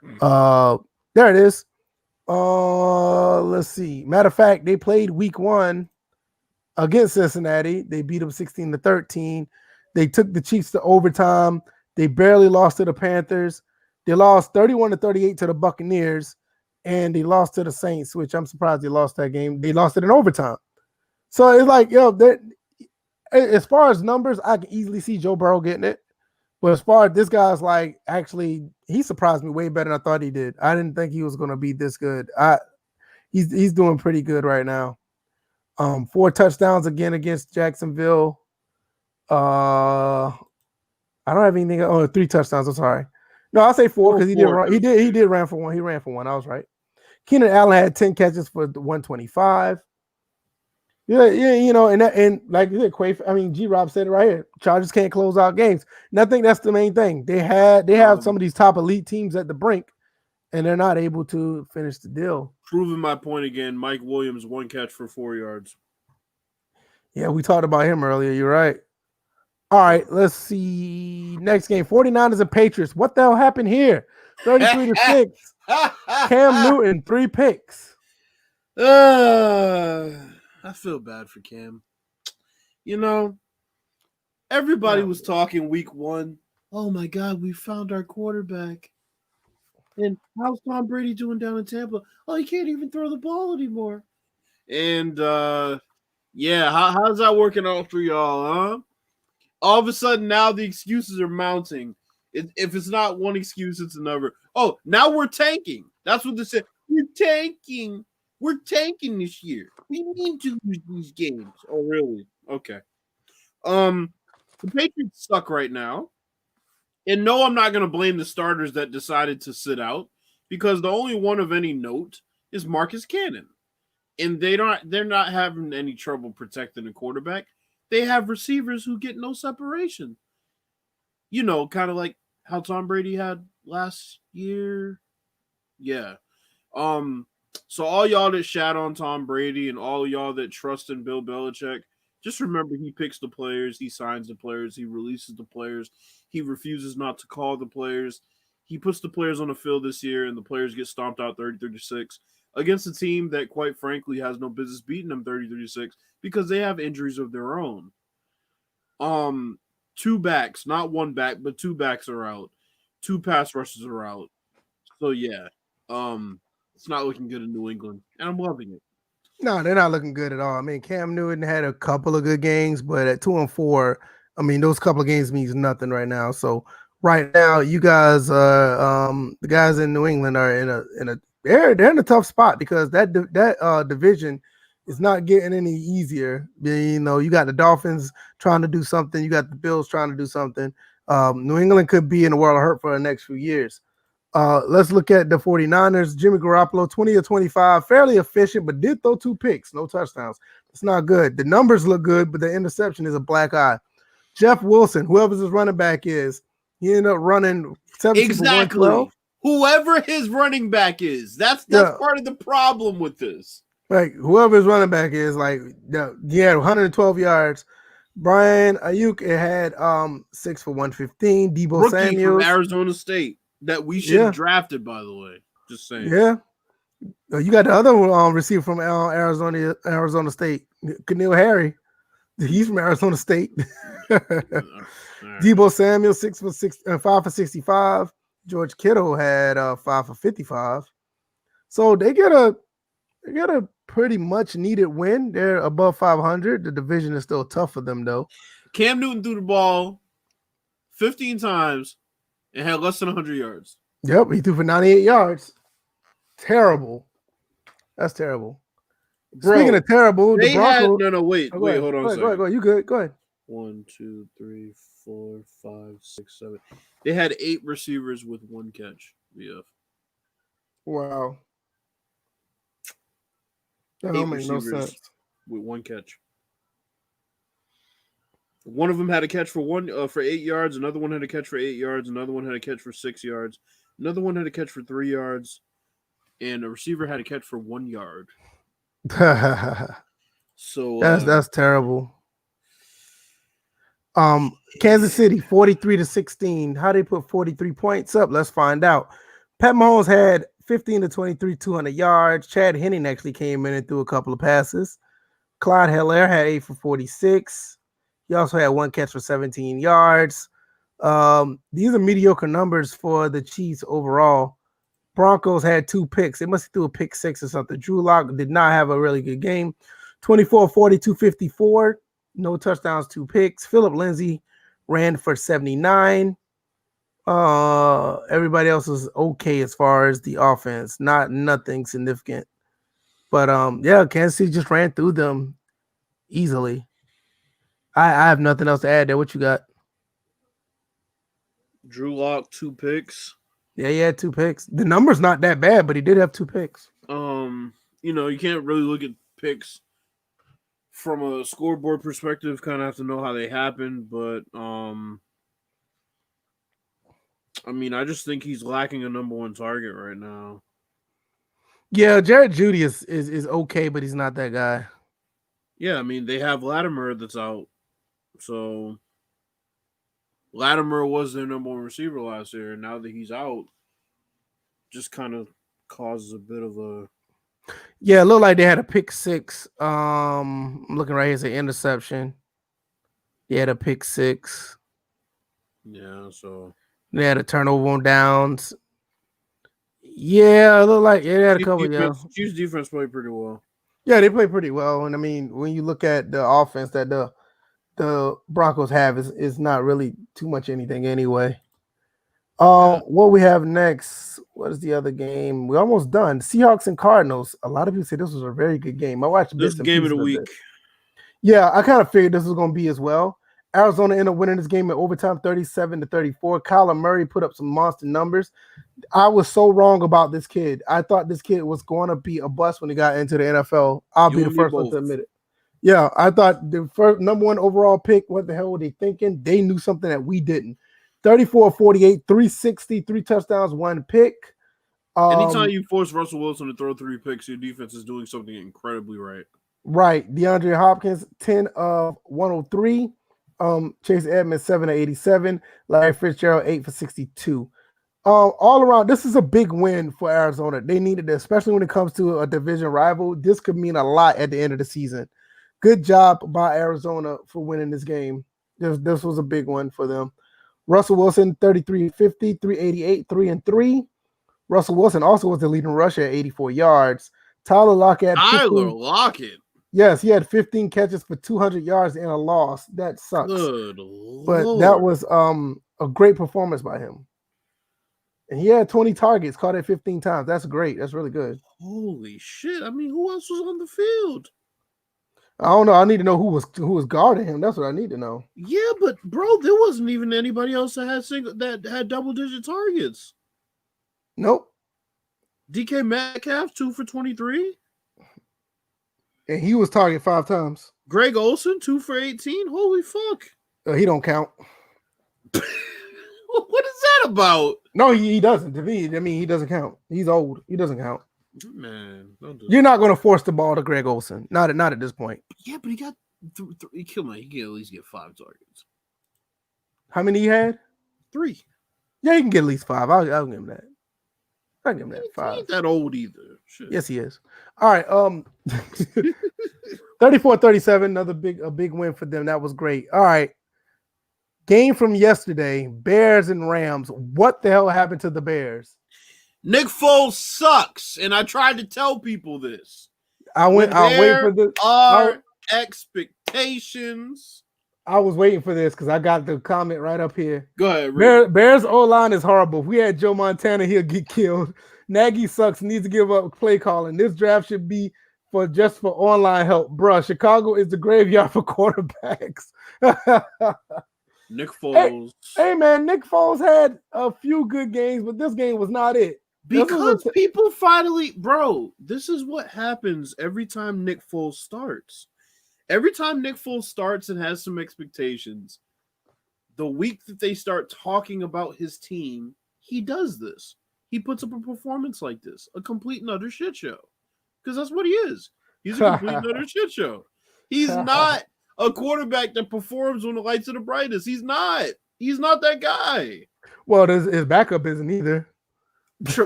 S1: There it is. Let's see. Matter of fact, they played week 1 against Cincinnati. They beat them 16-13. They took the Chiefs to overtime. They barely lost to the Panthers. They lost 31-38 to the Buccaneers, and they lost to the Saints, which I'm surprised they lost that game. They lost it in overtime. So it's like, as far as numbers, I can easily see Joe Burrow getting it. But as far as this guy's like, actually, he surprised me way better than I thought he did. I didn't think he was going to be this good. He's doing pretty good right now. 4 touchdowns again against Jacksonville. I don't have anything. Oh, 3 touchdowns. I'm sorry. No, I'll say 4 because he did run. He did ran for 1. He ran for 1. I was right. Keenan Allen had 10 catches for 125. Yeah, and like you said, Quaface, I mean, G-Rob said it right here. Chargers can't close out games. And I think that's the main thing. They have some of these top elite teams at the brink, and they're not able to finish the deal.
S2: Proving my point again, Mike Williams, 1 catch for 4 yards.
S1: Yeah, we talked about him earlier. You're right. All right, let's see. Next game, 49ers and Patriots. What the hell happened here? 33-6. Cam Newton, 3 picks.
S2: I feel bad for Cam. You know, everybody was talking week 1. Oh my God, we found our quarterback. And how's Tom Brady doing down in Tampa? Oh, he can't even throw the ball anymore. And yeah, how's that working out for y'all, huh? All of a sudden now the excuses are mounting. If it's not one excuse, it's another. Oh, now we're tanking. That's what they said. We're tanking. We're tanking this year. We need to lose these games. Oh, really? Okay. The Patriots suck right now. And no, I'm not going to blame the starters that decided to sit out because the only one of any note is Marcus Cannon. And they're not having any trouble protecting the quarterback. They have receivers who get no separation. You know, kind of like how Tom Brady had last year. Yeah. So all y'all that shat on Tom Brady and all y'all that trust in Bill Belichick, just remember he picks the players, he signs the players, he releases the players, he refuses not to call the players. He puts the players on the field this year, and the players get stomped out 30-36 against a team that, quite frankly, has no business beating them 30-36 because they have injuries of their own. 2 backs, not 1 back, but 2 backs are out. 2 pass rushes are out. So yeah. It's not looking good in New England, and I'm loving it.
S1: No, they're not looking good at all. I mean, Cam Newton had a couple of good games, but at 2-4, I mean, those couple of games means nothing right now. So right now, you guys, the guys in New England are they're in a tough spot because that division is not getting any easier. You know, you got the Dolphins trying to do something, you got the Bills trying to do something. New England could be in the world of hurt for the next few years. Let's look at the 49ers. Jimmy Garoppolo, 20 of 25, fairly efficient, but did throw 2 picks, no touchdowns. It's not good. The numbers look good, but the interception is a black eye. Jeff Wilson, whoever his running back is, he ended up running 17 for 112.
S2: Whoever his running back is, that's part of the problem with this.
S1: Like whoever his running back is, like he had 112 yards. Brian Ayuk had 6 for 115. Debo
S2: Rookie
S1: Samuels
S2: from Arizona State that we should have drafted, by the way. Just saying.
S1: Yeah. You got the other receiver from Arizona State, Khalil Harry. He's from Arizona State. Debo Samuel 5 for 65. George Kittle had 5 for 55. So they get a pretty much needed win. They're above 500. The division is still tough for them though.
S2: Cam Newton threw the ball 15 times and had less than 100 yards.
S1: Yep, he threw for 98 yards. Terrible. That's terrible. Bro, speaking of terrible, the Broncos.
S2: Wait, hold on.
S1: Go ahead. You good? Go ahead.
S2: 1, 2, 3, 4, 5, 6, 7. They had 8 receivers with 1 catch. VF.
S1: Wow. That don't make no sense.
S2: With 1 catch. One of them had a catch for 8 yards. Another one had a catch for 8 yards. Another one had a catch for 6 yards. Another one had a catch for 3 yards. And a receiver had a catch for 1 yard. So
S1: that's terrible. Kansas City 43-16. How they put 43 points up? Let's find out. Pat Mahomes had 15 to 23, 200 yards. Chad Henne actually came in and threw a couple of passes. Clyde Hilaire had 8 for 46. He also had 1 catch for 17 yards. These are mediocre numbers for the Chiefs overall. Broncos had 2 picks. They must have threw a pick 6 or something. Drew Lock did not have a really good game. 24, 42, 54. No touchdowns, 2 picks. Philip Lindsay ran for 79. Everybody else was okay as far as the offense. Nothing significant. But Kansas City just ran through them easily. I have nothing else to add there. What you got?
S2: Drew Lock, 2 picks.
S1: Yeah, he had 2 picks. The number's not that bad, but he did have 2 picks.
S2: You can't really look at picks from a scoreboard perspective. Kind of have to know how they happened, but I just think he's lacking a number 1 target right now.
S1: Yeah, Jared Jeudy is okay, but he's not that guy.
S2: Yeah, they have Latimer that's out. So Latimer was their number 1 receiver last year, and now that he's out, just kind of causes a bit of a.
S1: Yeah, it looked like they had a pick 6. I'm looking right here, it's an interception. They had a pick 6.
S2: Yeah, so
S1: they had a turnover on downs. Yeah, it looked like they had a couple.
S2: Chiefs defense played pretty well.
S1: Yeah, they played pretty well, and when you look at the offense that the Broncos have is not really too much anything anyway. What we have next? What is the other game? We're almost done. Seahawks and Cardinals. A lot of people say this was a very good game. I watched
S2: this game of the week.
S1: Yeah, I kind of figured this was going to be as well. Arizona ended up winning this game in overtime, 37-34. Kyler Murray put up some monster numbers. I was so wrong about this kid. I thought this kid was going to be a bust when he got into the NFL. I'll be the first one to admit it. Yeah, I thought the first number 1 overall pick, what the hell were they thinking? They knew something that we didn't. 34-48, 360, 3 touchdowns, 1 pick.
S2: Anytime you force Russell Wilson to throw 3 picks, your defense is doing something incredibly right.
S1: Right. DeAndre Hopkins, 10 of 103. Chase Edmonds, 7 of 87. Larry Fitzgerald, 8 for 62. All around, this is a big win for Arizona. They needed it, especially when it comes to a division rival. This could mean a lot at the end of the season. Good job by Arizona for winning this game. This was a big one for them. Russell Wilson, 33-50, 388, 3-3. Russell Wilson also was the leading rusher at 84 yards. Tyler Lockett had 15.
S2: Tyler Lockett.
S1: Yes, he had 15 catches for 200 yards and a loss. That sucks.
S2: Good
S1: but
S2: Lord.
S1: that was a great performance by him. And he had 20 targets, caught it 15 times. That's great. That's really good.
S2: Holy shit. I mean, who else was on the field?
S1: I don't know. I need to know who was guarding him. That's what I need to know.
S2: Yeah, but bro, there wasn't even anybody else that had double-digit targets.
S1: Nope.
S2: DK Metcalf, 2 for 23.
S1: And he was targeted 5 times.
S2: Greg Olsen, 2 for 18. Holy fuck.
S1: He don't count.
S2: What is that about?
S1: No, he doesn't. To me, I mean, he doesn't count. He's old. He doesn't count.
S2: Man, don't do
S1: You're not going to force the ball to Greg Olsen. Not at this point.
S2: Yeah, but he got he killed me. He can at least get 5 targets.
S1: How many he had?
S2: 3.
S1: Yeah, he can get at least 5. I'll give him that. I'll give him that. 5.
S2: He ain't that old either. Shit.
S1: Yes, he is. All right. 34-37, another big win for them. That was great. All right. Game from yesterday, Bears and Rams. What the hell happened to the Bears?
S2: Nick Foles sucks, and I tried to tell people this.
S1: I'll wait for this.
S2: Expectations.
S1: I was waiting for this because I got the comment right up here.
S2: Go ahead.
S1: Bears O-line is horrible. If we had Joe Montana, he'll get killed. Nagy sucks, needs to give up play calling. This draft should be just for online help. Bruh, Chicago is the graveyard for quarterbacks.
S2: Nick Foles.
S1: Hey, man, Nick Foles had a few good games, but this game was not it.
S2: Because people finally, bro, this is what happens every time Nick Foles starts. Every time Nick Foles starts and has some expectations, the week that they start talking about his team, he does this. He puts up a performance like this, a complete and utter shit show. Because that's what he is. He's a complete and utter shit show. He's not a quarterback that performs when the lights are the brightest. He's not. He's not that guy.
S1: Well, his backup isn't either.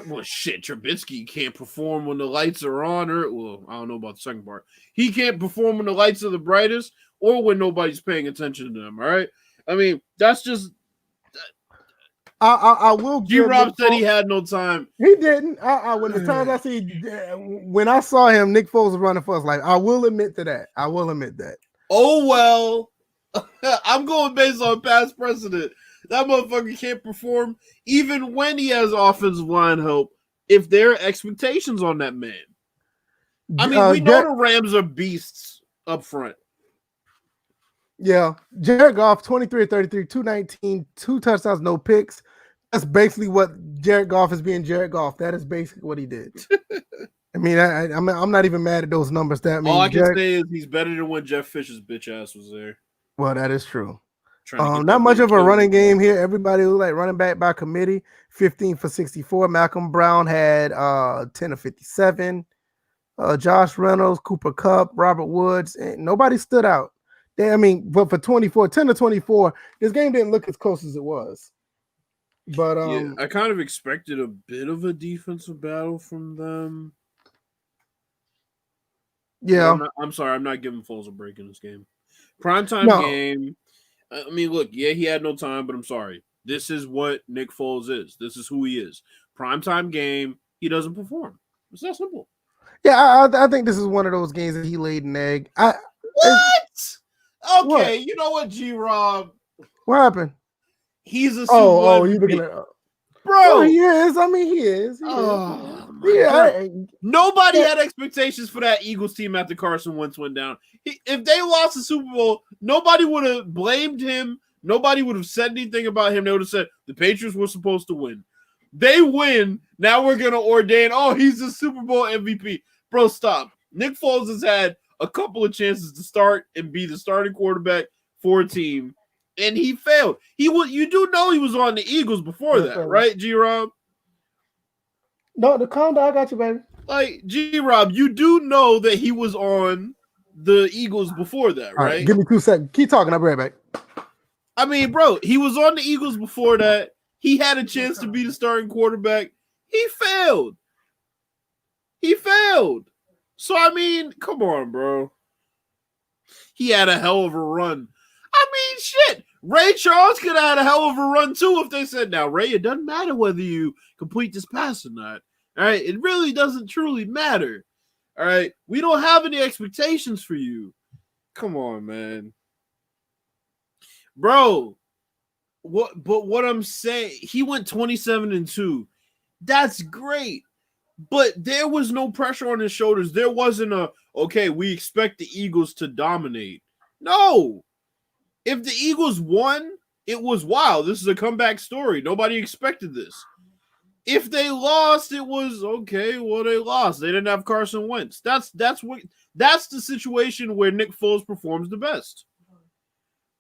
S2: Well, shit, Trubisky can't perform when the lights are on, I don't know about the second part. He can't perform when the lights are the brightest or when nobody's paying attention to them, all right? I mean, that's just...
S1: I will.
S2: G-Rob said he had no time.
S1: He didn't. When the times I see, when I saw him, Nick Foles was running for his life. I will admit to that. I will admit that.
S2: Oh, well. I'm going based on past precedent. That motherfucker can't perform even when he has offensive line help if there are expectations on that man. I mean, we know the Rams are beasts up front.
S1: Yeah. Jared Goff, 23-33, 219, 2 touchdowns, no picks. That's basically what Jared Goff is being Jared Goff. That is basically what he did. I mean, I'm not even mad at those numbers. All
S2: I can say is he's better than when Jeff Fisher's bitch ass was there.
S1: Well, that is true. Not much of a running game here. Everybody looked like running back by committee. 15 for 64. Malcolm Brown had 10 of 57. Josh Reynolds, Cooper Kupp, Robert Woods, and nobody stood out. But for 10 to 24, this game didn't look as close as it was. But
S2: yeah, I kind of expected a bit of a defensive battle from them.
S1: Yeah.
S2: I'm sorry, I'm not giving Foles a break in this game. Primetime game. I mean, look, yeah, he had no time, but I'm sorry. This is what Nick Foles is. This is who he is. Primetime game, he doesn't perform. It's that simple.
S1: Yeah, I think this is one of those games that he laid an egg.
S2: What? Okay, you know what, G-Rob?
S1: What happened?
S2: He's a
S1: Super you looking at...
S2: Bro,
S1: he is. I mean, he is.
S2: Nobody had expectations for that Eagles team after Carson Wentz went down. If they lost the Super Bowl, nobody would have blamed him. Nobody would have said anything about him. They would have said the Patriots were supposed to win. They win. Now we're going to ordain, he's the Super Bowl MVP. Bro, stop. Nick Foles has had a couple of chances to start and be the starting quarterback for a team, and he failed. You do know he was on the Eagles before that, right, G-Rob?
S1: No, the condo, I got you, baby.
S2: Like, G-Rob, you do know that he was on the Eagles before that, right?
S1: All right, give me 2 seconds. Keep talking. I'll be right back.
S2: I mean, bro, he was on the Eagles before that. He had a chance to be the starting quarterback. He failed. So, I mean, come on, bro. He had a hell of a run. I mean, shit. Ray Charles could have had a hell of a run too if they said, now, Ray, it doesn't matter whether you complete this pass or not. All right. It really doesn't truly matter. All right. We don't have any expectations for you. Come on, man. Bro. What I'm saying, he went 27-2. That's great. But there was no pressure on his shoulders. There wasn't okay, we expect the Eagles to dominate. No. If the Eagles won, it was wow. This is a comeback story. Nobody expected this. If they lost, it was okay. Well, they lost. They didn't have Carson Wentz. That's the situation where Nick Foles performs the best,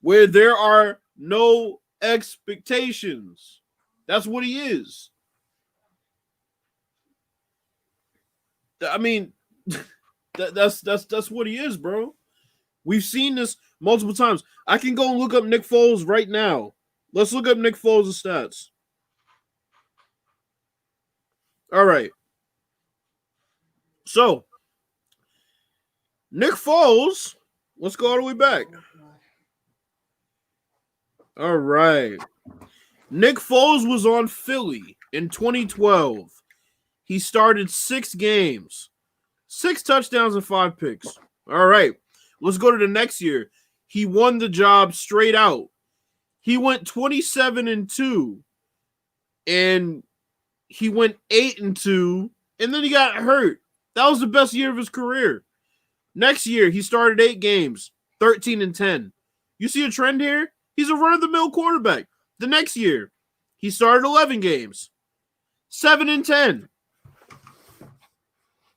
S2: where there are no expectations. That's what he is. I mean, that's what he is, bro. We've seen this multiple times. I can go and look up Nick Foles right now. Let's look up Nick Foles' stats. All right. So, Nick Foles, let's go all the way back. All right. Nick Foles was on Philly in 2012. He started 6 games, 6 touchdowns and 5 picks. All right. Let's go to the next year. He won the job straight out. He went 27-2, and he went 8-2, and then he got hurt. That was the best year of his career. Next year, he started 8 games, 13-10. You see a trend here? He's a run-of-the-mill quarterback. The next year, he started 11 games, 7-10.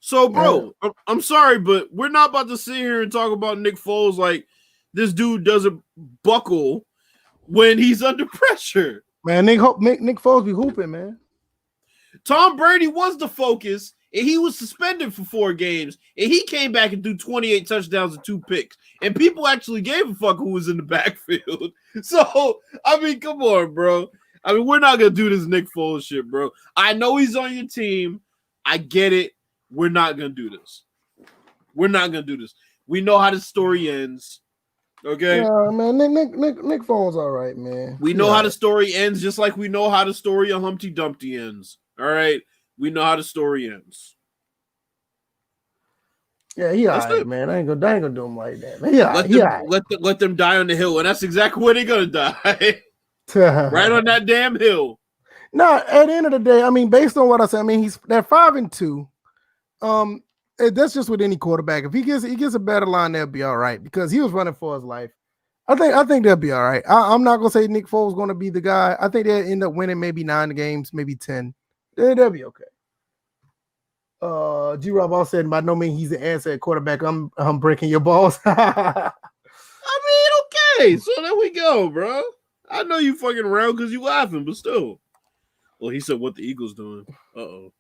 S2: So, bro, I'm sorry, but we're not about to sit here and talk about Nick Foles like this dude doesn't buckle when he's under pressure.
S1: Man, Nick Foles be hooping, man.
S2: Tom Brady was the focus, and he was suspended for 4 games, and he came back and threw 28 touchdowns and 2 picks. And people actually gave a fuck who was in the backfield. So, I mean, come on, bro. I mean, we're not going to do this Nick Foles shit, bro. I know he's on your team. I get it. We're not going to do this. We're not going to do this. We know how the story ends. Okay?
S1: Yeah, man. Nick Foles all right, man.
S2: We know how the story ends, just like we know how the story of Humpty Dumpty ends. All right? We know how the story ends.
S1: Yeah, he all right, man. I ain't gonna do him like that, man.
S2: Let them die on the hill, and that's exactly where they're gonna die. Right on that damn hill.
S1: No, at the end of the day, I mean, based on what I said, I mean, they're 5-2. That's just with any quarterback. If he gets a better line, they'll be all right because he was running for his life. I think they'll be all right. I'm not gonna say Nick Foles is gonna be the guy. I think they'll end up winning maybe 9 games, maybe 10. They'll be okay. G-Rob all said, by no means he's the answer at quarterback. I'm breaking your balls.
S2: I mean, okay, so there we go, bro. I know you fucking around because you laughing, but still. Well, he said what the Eagles doing. Uh-oh.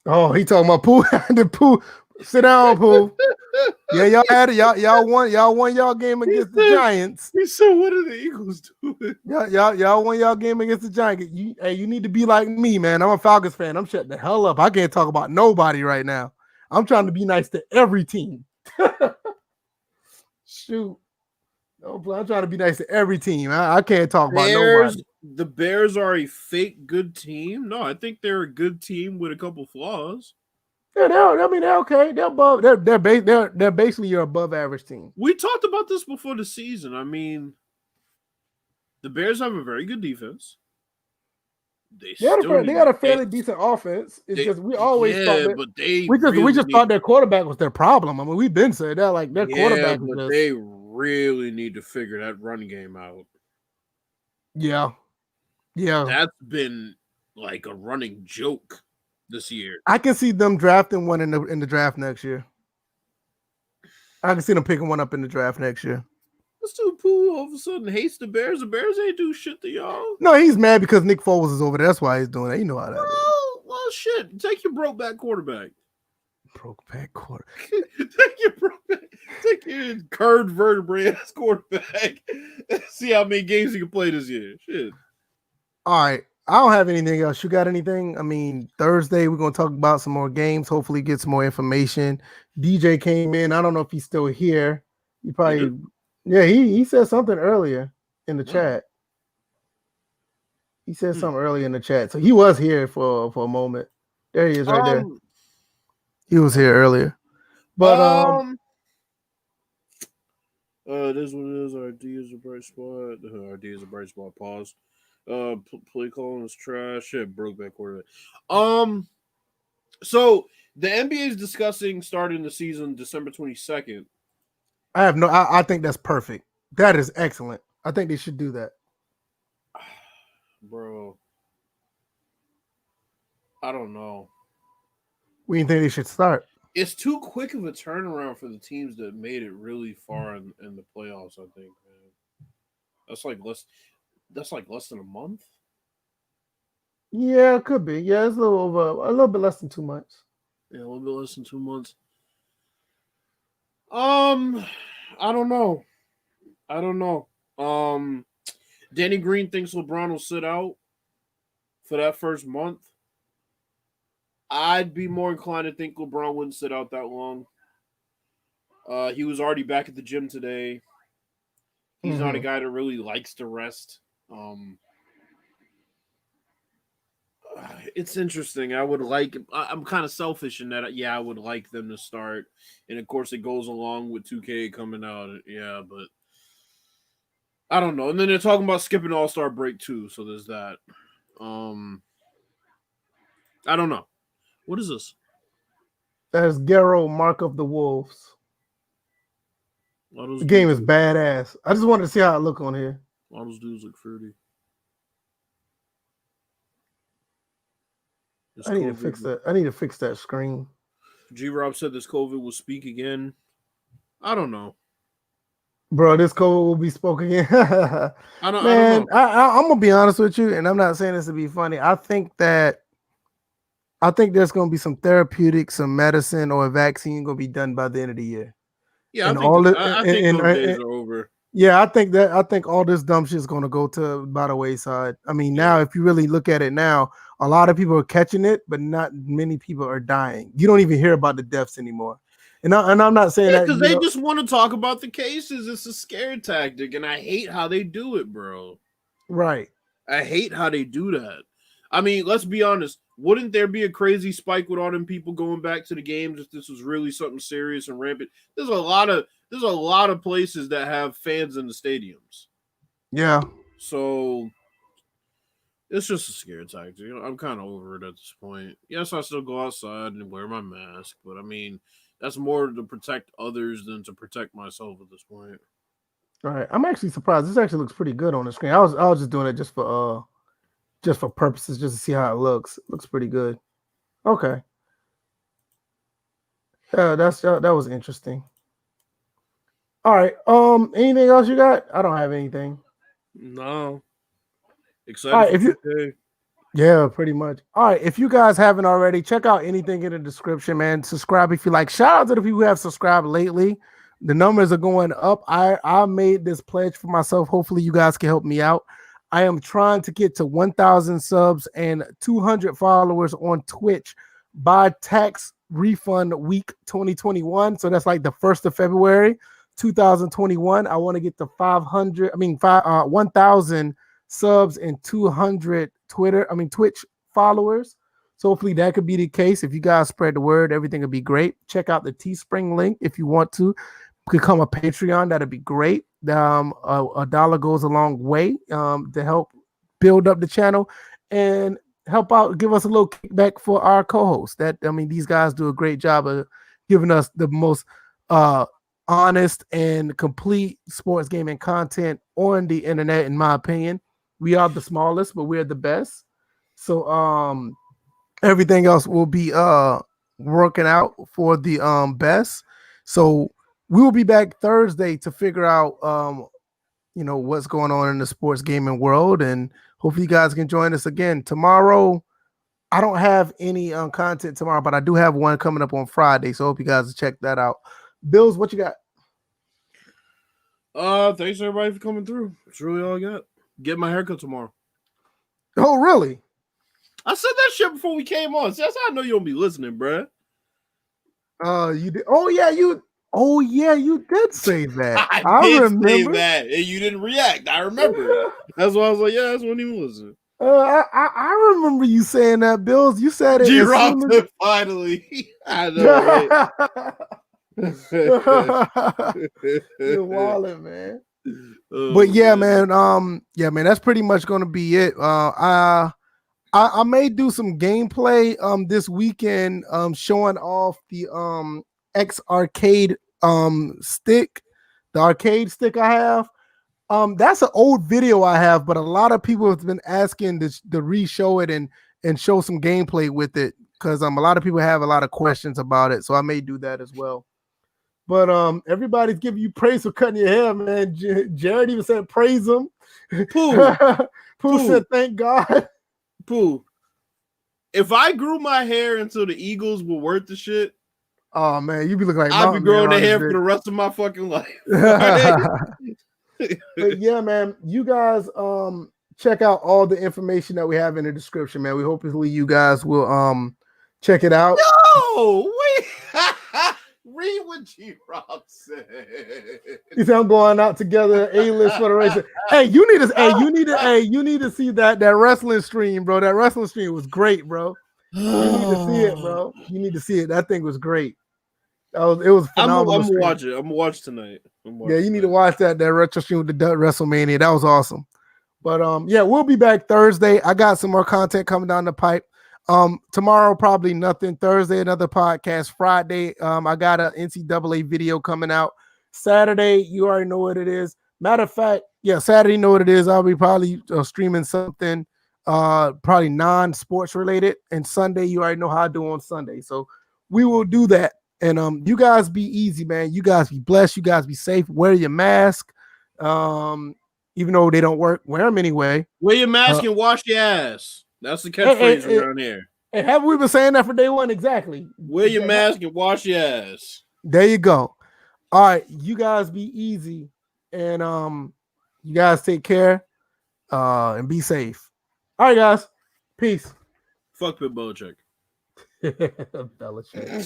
S1: Oh, he talking about Pooh. The Pooh. Sit down, Pooh. Yeah, y'all had it. Y'all won y'all game against the Giants.
S2: He said, what are the Eagles doing?
S1: Y'all won y'all game against the Giants. You need to be like me, man. I'm a Falcons fan. I'm shutting the hell up. I can't talk about nobody right now. I'm trying to be nice to every team. Shoot. I'm trying to be nice to every team. I can't talk about nobody.
S2: The Bears are a fake good team. No, I think they're a good team with a couple flaws.
S1: Yeah, they're okay. They're above. They're basically your above average team.
S2: We talked about this before the season. I mean, the Bears have a very good defense. They
S1: got a fairly decent offense. It's just we always thought thought their quarterback was their problem. I mean, we've been saying that like their quarterback.
S2: But they really need to figure that run game out.
S1: Yeah.
S2: That's been like a running joke this year.
S1: I can see them drafting one in the draft next year. I can see them picking one up in the draft next year.
S2: This dude Pooh all of a sudden hates the Bears. The Bears ain't do shit to y'all.
S1: No, he's mad because Nick Foles is over there. That's why he's doing that. You know how that is.
S2: Well, shit. Take your broke back quarterback. Take your curved vertebrae ass quarterback. See how many games he can play this year. Shit.
S1: All right. I don't have anything else. You got anything? I mean, Thursday we're gonna talk about some more games. Hopefully, get some more information. DJ came in. I don't know if he's still here. He probably Yeah, he said something earlier in the
S2: All right.
S1: chat. He said something earlier in the chat. So he was here for a moment. There he is right there. He was here earlier. But
S2: it is what it is. Our D is a bright spot. Our D is a bright spot. Pause. Play calling is trash. Shit, broke back quarterback. So the NBA is discussing starting the season December 22nd.
S1: I think that's perfect. That is excellent. I think they should do that.
S2: Bro. I don't know.
S1: We think they should start.
S2: It's too quick of a turnaround for the teams that made it really far in the playoffs, I think, man. That's like less than a month.
S1: Yeah, it could be. Yeah, it's a little bit less than 2 months.
S2: Yeah, a little bit less than 2 months. I don't know. Danny Green thinks LeBron will sit out for that first month. I'd be more inclined to think LeBron wouldn't sit out that long. He was already back at the gym today. He's not a guy that really likes to rest. It's interesting. I'm kind of selfish in that, I would like them to start. And of course, it goes along with 2K coming out. Yeah, but I don't know. And then they're talking about skipping All-Star break too. So there's that. I don't know. What is this?
S1: That's Garo, Mark of the Wolves. The game is badass. I just wanted to see how it look on here.
S2: All those dudes look fruity.
S1: I need to fix that. I need to fix that screen.
S2: G-Rob said this COVID will speak again. I don't know.
S1: Bro, this COVID will be spoke again.
S2: I don't know.
S1: I'm gonna be honest with you, and I'm not saying this to be funny. I think there's gonna be some therapeutic, some medicine, or a vaccine gonna be done by the end of the year.
S2: Yeah, I think those days are over.
S1: Yeah, I think all this dumb shit is gonna go to by the wayside. I mean, now if you really look at it now, a lot of people are catching it, but not many people are dying. You don't even hear about the deaths anymore. And I'm not saying that
S2: because they just want to talk about the cases. It's a scare tactic, and I hate how they do it, bro.
S1: Right.
S2: I hate how they do that. I mean, let's be honest. Wouldn't there be a crazy spike with all them people going back to the games if this was really something serious and rampant? There's a lot of places that have fans in the stadiums.
S1: Yeah.
S2: So it's just a scare tactic. I'm kind of over it at this point. Yes, I still go outside and wear my mask, but I mean, that's more to protect others than to protect myself at this point.
S1: All right. I'm actually surprised. This actually looks pretty good on the screen. I was just doing it just for purposes, just to see how it looks. It looks pretty good. Okay. Yeah, that was interesting. All right. Anything else you got? I don't have anything.
S2: No. Excited for 2K.
S1: Yeah, pretty much. All right. If you guys haven't already, check out anything in the description, man. Subscribe if you like. Shout out to the people who have subscribed lately. The numbers are going up. I made this pledge for myself. Hopefully, you guys can help me out. I am trying to get to 1,000 subs and 200 followers on Twitch by tax refund week 2021. So that's like the 1st of February, 2021. I want to get to 1,000 subs and 200 Twitch followers. So hopefully that could be the case. If you guys spread the word, everything would be great. Check out the Teespring link if you want to become a Patreon. That'd be great. A dollar goes a long way to help build up the channel and help out, give us a little kickback for our co-hosts. These guys do a great job of giving us the most honest and complete sports gaming content on the internet, in my opinion. We are the smallest, but we're the best. So everything else will be working out for the best. So we will be back Thursday to figure out what's going on in the sports gaming world, and hopefully you guys can join us again tomorrow. I don't have any content tomorrow, but I do have one coming up on Friday, so I hope you guys will check that out. Bills, what you got?
S2: Thanks everybody for coming through. That's really all I got. Get my haircut tomorrow.
S1: Oh, really?
S2: I said that shit before we came on. So that's how I know you don't be listening, bruh.
S1: You did. Oh yeah, you. Oh yeah, you did say that.
S2: I did
S1: remember.
S2: say that, and you didn't react. I remember. That's why I was like, yeah, that's when he was.
S1: I remember you saying that, Bills. You said it.
S2: G-Rock said finally. I know, right?
S1: You're wildin', man.
S2: Oh,
S1: But yeah, man. Man, that's pretty much gonna be it. I may do some gameplay this weekend showing off the X arcade stick, the arcade stick I have. That's an old video I have, but a lot of people have been asking to re-show it and show some gameplay with it because a lot of people have a lot of questions about it. So I may do that as well. But everybody's giving you praise for cutting your hair, man. Jared even said praise him.
S2: Pooh.
S1: Pooh said thank God.
S2: Pooh. If I grew my hair until the Eagles were worth the shit,
S1: oh man, you be looking like
S2: I'd be growing the hair for the rest of my fucking life.
S1: But yeah, man, you guys check out all the information that we have in the description, man. We hopefully you guys will check it out.
S2: No, wait. Read what G-Rock said.
S1: He said I'm going out together, A-list for the race. Hey, you need to see that wrestling stream, bro. That wrestling stream was great, bro. You need to see it, bro. You need to see it. That thing was great. It was phenomenal.
S2: I'm gonna watch it. I'm gonna watch tonight.
S1: Yeah, you need to watch that retro stream with the WrestleMania. That was awesome. But yeah, we'll be back Thursday. I got some more content coming down the pipe. Tomorrow probably nothing. Thursday another podcast. Friday I got an NCAA video coming out. Saturday you already know what it is. Matter of fact, yeah, Saturday you know what it is. I'll be probably streaming something probably non-sports related, and Sunday you already know how I do on Sunday. So we will do that. And you guys be easy, man. You guys be blessed. You guys be safe. Wear your mask. Even though they don't work, wear them anyway.
S2: Wear your mask and wash your ass. That's the catchphrase around here.
S1: And have we been saying that for day one? Exactly.
S2: Wear your mask and wash your ass.
S1: There you go. All right. You guys be easy. And you guys take care and be safe. All right, guys. Peace.
S2: Fuck Bill Belichick.
S1: Belichick.